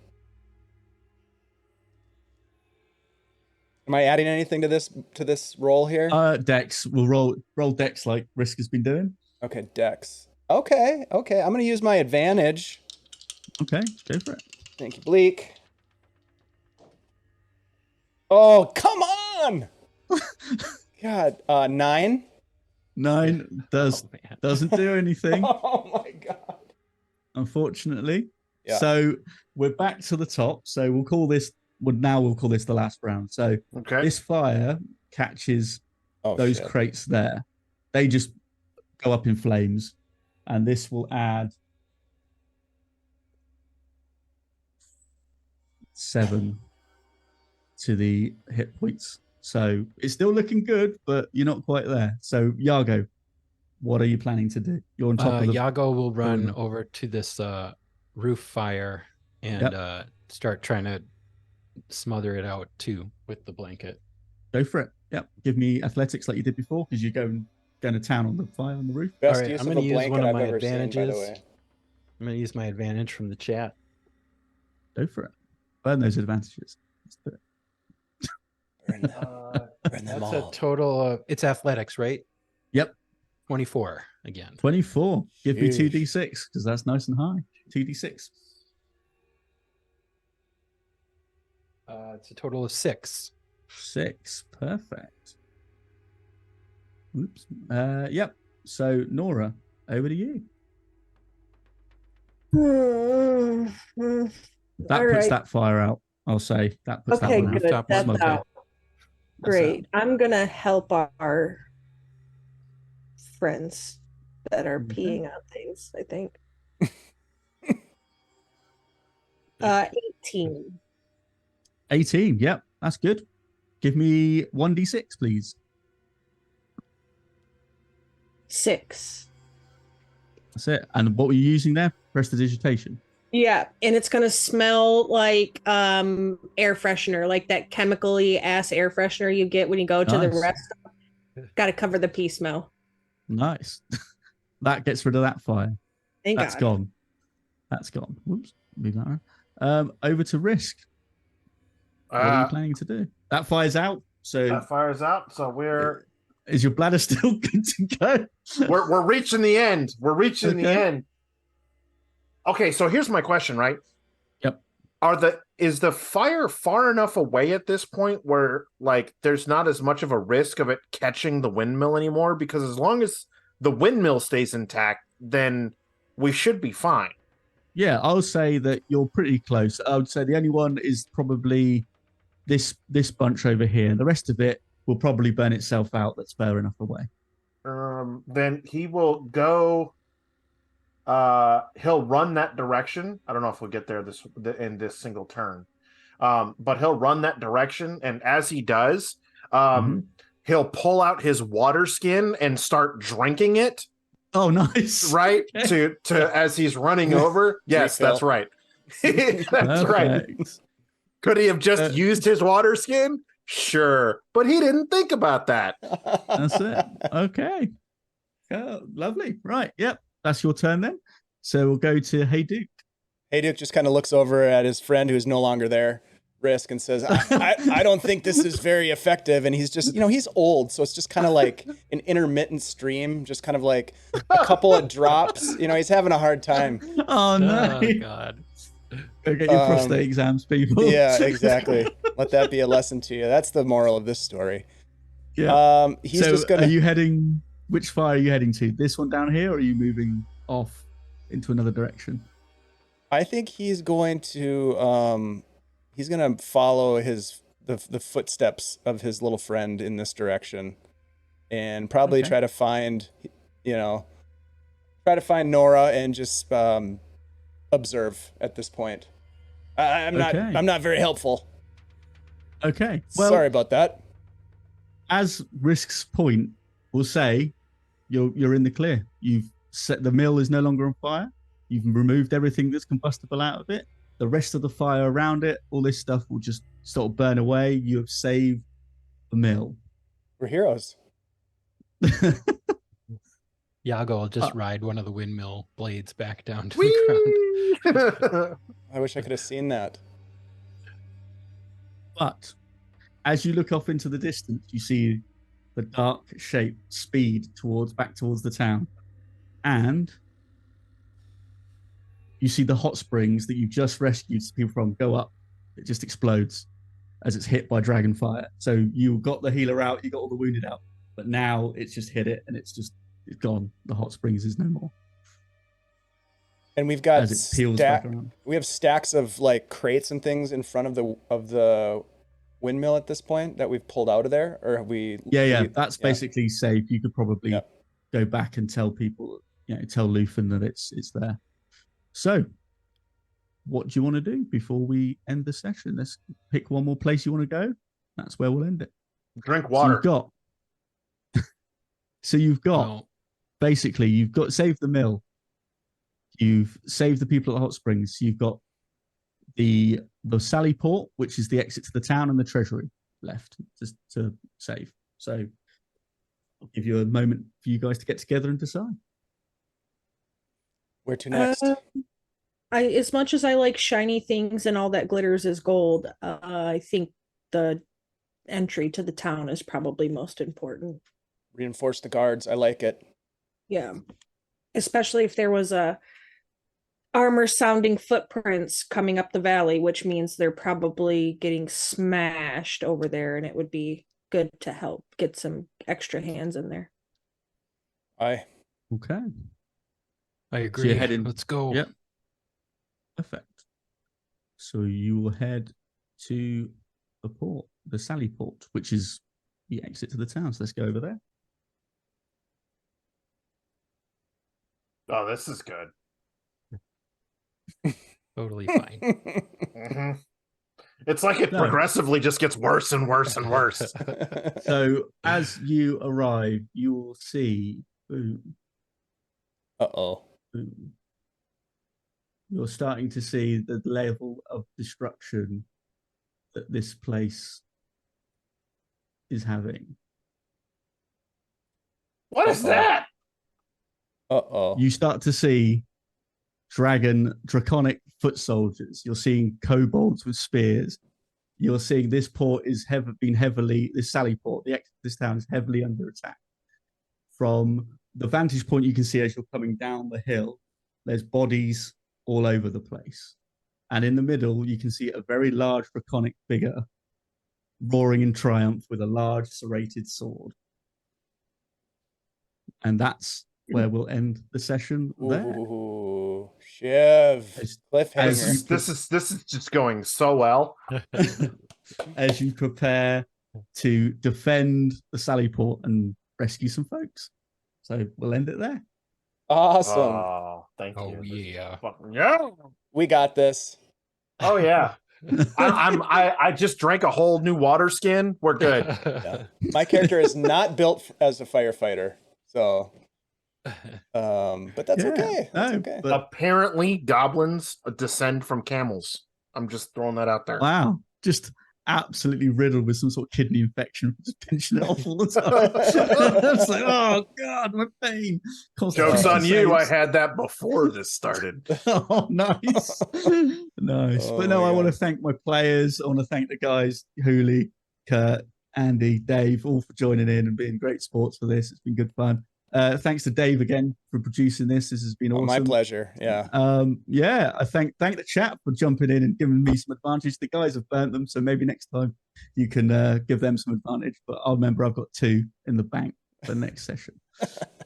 Am I adding anything to this roll here? Dex. We'll roll Dex like Risk has been doing. Okay, Dex. Okay. I'm going to use my advantage. Okay, go for it. Thank you, Bleak. Oh, come on! God, 9. 9 Man. doesn't do anything, Oh my God. unfortunately. Yeah. So we're back to the top. So we'll call this the last round. So Okay. this fire catches Oh, those shit. crates there. They just go up in flames, and this will add 7 to the hit points. So it's still looking good, but you're not quite there. So Yago, what are you planning to do? You're on top of the Yago will run room. over to this roof fire and start trying to smother it out too with the blanket. Go for it. Yep. Give me athletics like you did before, because you're going to town on the fire on the roof. Best right, use I'm of gonna a use blanket one of I've my ever seen, by the advantages. way. I'm going to use my advantage from the chat. Go for it. Burn those advantages. Let's do it. Burn them. Burn them That's all. a total of, it's athletics, right? Yep. 24 again. 24. Give me Sheesh. 2d6, because that's nice and high. 2d6. It's a total of 6. 6. Perfect. Oops. Yep. So Nora, over to you. That All puts right. that fire out. I'll say that puts Okay, that one out. good. Top That's one. out. That's Great. I'm gonna help our friends that are Okay. peeing on things, I think. 18. 18. Yep. That's good. Give me 1d6, please. 6. That's it. And what were you using there? Prestidigitation. Yeah, and it's gonna smell like air freshener, like that chemically ass air freshener you get when you go to the Nice. rest stop. Gotta cover the pee smell. Nice. That gets rid of that fire. Thank That's God. gone. That's gone. Whoops. Move that around. Over to Risk. What are you planning to do? That fire's out. So That fires out. So is your bladder still good to go? we're reaching the end. We're reaching the Okay. end. Okay, so here's my question, right? Yep. Is the fire far enough away at this point where like there's not as much of a risk of it catching the windmill anymore? Because as long as the windmill stays intact, then we should be fine. Yeah, I'll say that you're pretty close. I would say the only one is probably this bunch over here. The rest of it will probably burn itself out. That's far enough away. Then he will go. He'll run that direction. I don't know if we'll get there in this single turn, but he'll run that direction, and as he does, he'll pull out his water skin and start drinking it. Oh, nice. Right Okay. to as he's running over. Yes, Refill. that's right. That's right. Perfect. Could he have just used his water skin? Sure, but he didn't think about that. That's it. Okay. Oh, lovely. Right. Yep. That's your turn then. So we'll go to Hey Duke. Hey Duke just kind of looks over at his friend who's no longer there, Risk, and says, I don't think this is very effective. And he's just, he's old. So it's just kind of like an intermittent stream, just kind of like a couple of drops. He's having a hard time. Oh, no. Oh, God. Go get your prostate exams, people. Yeah, exactly. Let that be a lesson to you. That's the moral of this story. Yeah. He's so just going to. Are you heading, which fire are you heading to? This one down here, or are you moving off into another direction? I think he's going to follow the footsteps of his little friend in this direction, and probably try to find Nora and just observe at this point. I'm not very helpful. Okay. Well, sorry about that. As Risk's point will say, you're in the clear. You've set the mill is no longer on fire. You've removed everything that's combustible out of it. The rest of the fire around it, all this stuff will just sort of burn away. You have saved the mill. We're heroes. Yago will just ride one of the windmill blades back down to the ground. I wish I could have seen that. But as you look off into the distance, you see the dark shape speed back towards the town. And you see the hot springs that you've just rescued people from go up. It just explodes as it's hit by dragon fire. So you got the healer out, you got all the wounded out, but now it's just hit it and it's gone. The hot springs is no more. And we've got As it peels back around. We have stacks of like crates and things in front of the windmill at this point that we've pulled out of there, or have we? Yeah. That's basically safe. You could probably go back and tell people, tell Luthen that it's there. So what do you want to do before we end the session? Let's pick one more place you want to go. That's where we'll end it. Drink water. You've got Well, basically, you've got saved the mill. You've saved the people at Hot Springs. You've got the Sally Port, which is the exit to the town, and the treasury left to save. So I'll give you a moment for you guys to get together and decide. Where to next? As much as I like shiny things and all that glitters is gold, I think the entry to the town is probably most important. Reinforce the guards. I like it. Yeah. Especially if there was a armor sounding footprints coming up the valley, which means they're probably getting smashed over there, and it would be good to help get some extra hands in there. Aye. Okay. I So agree. you're heading. Let's go. Yep. Perfect. So you will head to the port, the Sally Port, which is the exit to the town. So let's go over there. Oh, this is good. Totally fine. Mhm. It's like it No. progressively just gets worse and worse and worse. So as you arrive, you will see. Boom, Uh-oh. boom. You're starting to see the level of destruction that this place is having. What is Uh-oh. that? Uh-oh. You start to see draconic foot soldiers. You're seeing kobolds with spears. You're seeing this port is this Sally Port, the exit of this town is heavily under attack. From the vantage point you can see as you're coming down the hill, there's bodies all over the place. And in the middle, you can see a very large draconic figure roaring in triumph with a large serrated sword. And that's where we'll end the session there. Ooh, Shiv. As Cliffhanger. This is just going so well. As you prepare to defend the Sally Port and rescue some folks. So we'll end it there. Awesome. Oh, thank you. Oh yeah. Yeah. We got this. Oh yeah. I just drank a whole new water skin. We're good. Yeah. My character is not built as a firefighter, so but that's Yeah, okay. That's no, okay. but- Apparently, goblins descend from camels. I'm just throwing that out there. Wow. Just absolutely riddled with some sort of kidney infection. Just pinching it off all the time. It's like, oh God, my pain. Joke's on you. I Saves. had that before this started. Oh, nice. Nice. Oh But no, my I want to God. thank my players. I want to thank the guys, Hooli, Kurt, Andy, Dave, all for joining in and being great sports for this. It's been good fun. Thanks to Dave again for producing this. This has been awesome. My pleasure. Yeah. Yeah, I thank the chat for jumping in and giving me some advantage. The guys have burnt them, so maybe next time you can give them some advantage. But I'll remember I've got 2 in the bank for the next session.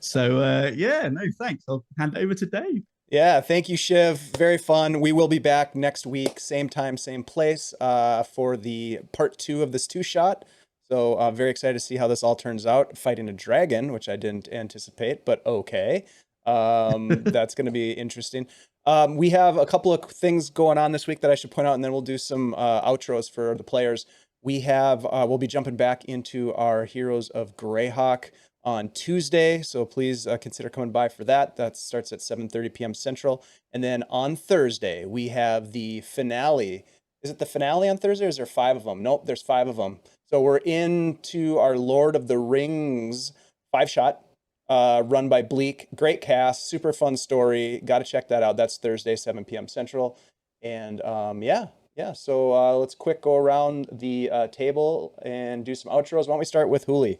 So yeah, no thanks. I'll hand it over to Dave. Yeah, thank you, Shiv. Very fun. We will be back next week, same time, same place, for the part 2 of this 2-shot. So very excited to see how this all turns out. Fighting a dragon, which I didn't anticipate, but okay. That's going to be interesting. We have a couple of things going on this week that I should point out, and then we'll do some outros for the players. We'll be jumping back into our Heroes of Greyhawk on Tuesday, so please consider coming by for that. That starts at 7:30 p.m. Central. And then on Thursday, we have the finale. Is it the finale on Thursday, or is there 5 of them? Nope, there's 5 of them. So we're into our Lord of the Rings 5-shot, run by Bleak. Great cast, super fun story. Got to check that out. That's Thursday, 7 p.m. Central. And yeah. So let's quick go around the table and do some outros. Why don't we start with Hooli?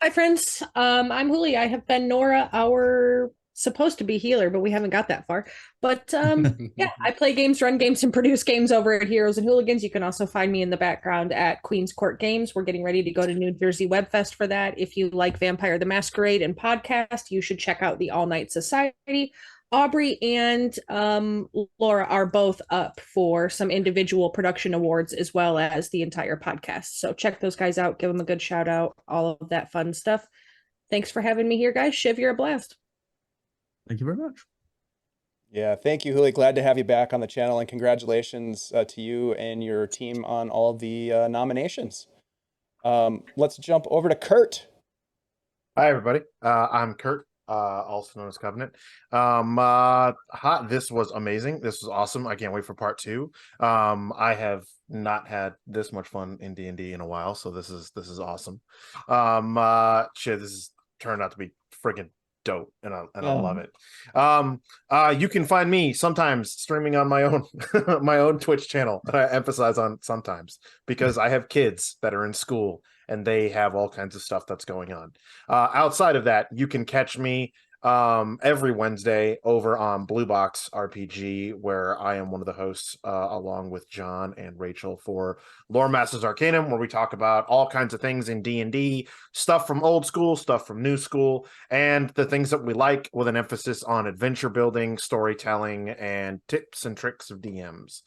Hi, friends. I'm Hooli. I have been Nora, our supposed to be healer, but we haven't got that far. But yeah, I play games, run games, and produce games over at Heroes and Hooligans. You can also find me in the background at Queen's Court Games. We're getting ready to go to New Jersey Web Fest for that. If you like Vampire the Masquerade and podcast, you should check out the All Night Society. Aubrey and Laura are both up for some individual production awards as well as the entire podcast. So check those guys out. Give them a good shout out. All of that fun stuff. Thanks for having me here, guys. Shiv, you're a blast. Thank you very much. Yeah, thank you, Huli. Glad to have you back on the channel, and congratulations to you and your team on all the nominations. Let's jump over to Kurt. Hi, everybody. I'm Kurt, also known as Covenant. This was amazing. This was awesome. I can't wait for part 2. I have not had this much fun in D&D in a while, so this is awesome. Shit, this has turned out to be freaking dope, and I love it. You can find me sometimes streaming on my own my own Twitch channel. I emphasize on sometimes because I have kids that are in school and they have all kinds of stuff that's going on. Outside of that, you can catch me every Wednesday over on Blue Box RPG, where I am one of the hosts along with John and Rachel for Lore Masters Arcanum, where we talk about all kinds of things in D&D, stuff from old school, stuff from new school, and the things that we like, with an emphasis on adventure building, storytelling, and tips and tricks of DMs.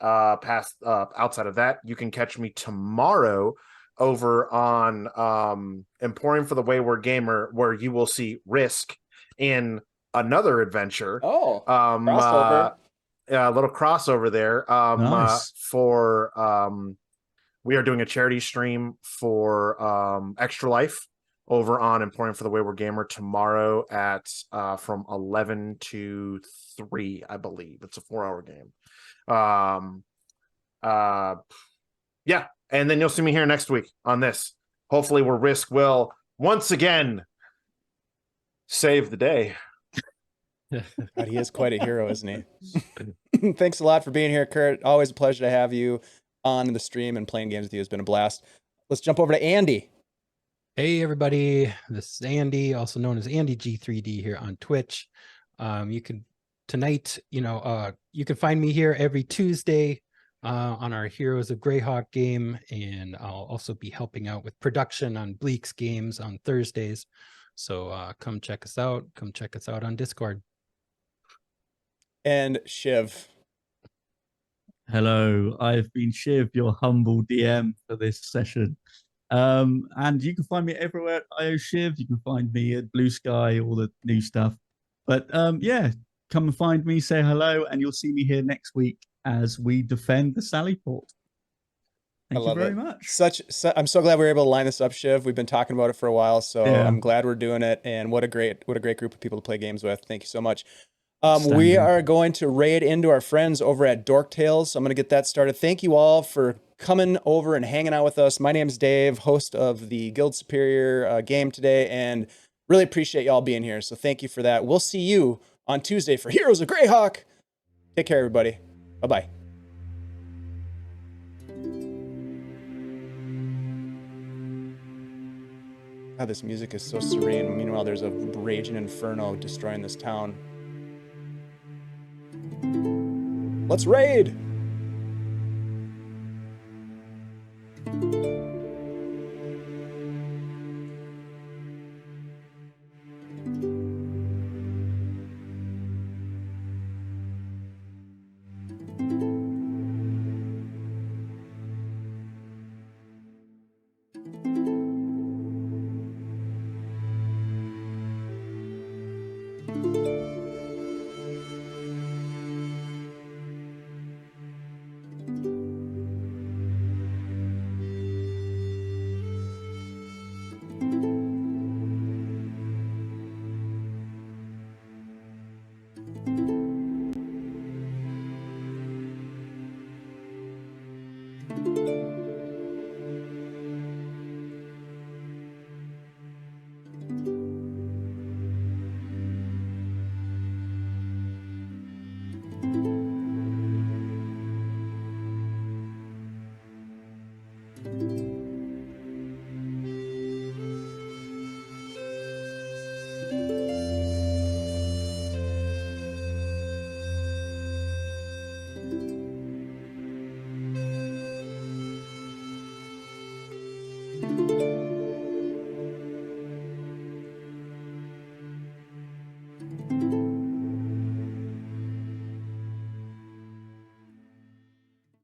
Outside of that, you can catch me tomorrow over on Emporium for the Wayward Gamer, where you will see Risk in another adventure. Crossover. A little crossover there. Nice. We are doing a charity stream for Extra Life over on Emporium for the Wayward Gamer tomorrow at from 11 to 3, I believe. It's a 4-hour game. Yeah. And then you'll see me here next week on this. Hopefully, where Risk will once again save the day. God, he is quite a hero, isn't he? Thanks a lot for being here, Kurt. Always a pleasure to have you on the stream and playing games with you. It's been a blast. Let's jump over to Andy. Hey everybody, this is Andy, also known as Andy G3D here on Twitch. You can find me here every Tuesday on our Heroes of Greyhawk game, and I'll also be helping out with production on Bleak's games on Thursdays. So come check us out. Come check us out on Discord. And Shiv. Hello, I've been Shiv, your humble DM for this session. And you can find me everywhere at IO Shiv. You can find me at Blue Sky, all the new stuff. But yeah, come and find me, say hello, and you'll see me here next week as we defend the Sallyport. Thank you very much. I'm so glad we were able to line this up, Shiv. We've been talking about it for a while, so Yeah. I'm glad we're doing it. And what a great group of people to play games with. Thank you so much. We are going to raid into our friends over at Dork Tales. So I'm going to get that started. Thank you all for coming over and hanging out with us. My name's Dave, host of the Guild Superior game today, and really appreciate y'all being here. So thank you for that. We'll see you on Tuesday for Heroes of Greyhawk. Take care, everybody. Bye-bye. God, this music is so serene. Meanwhile, there's a raging inferno destroying this town. Let's raid!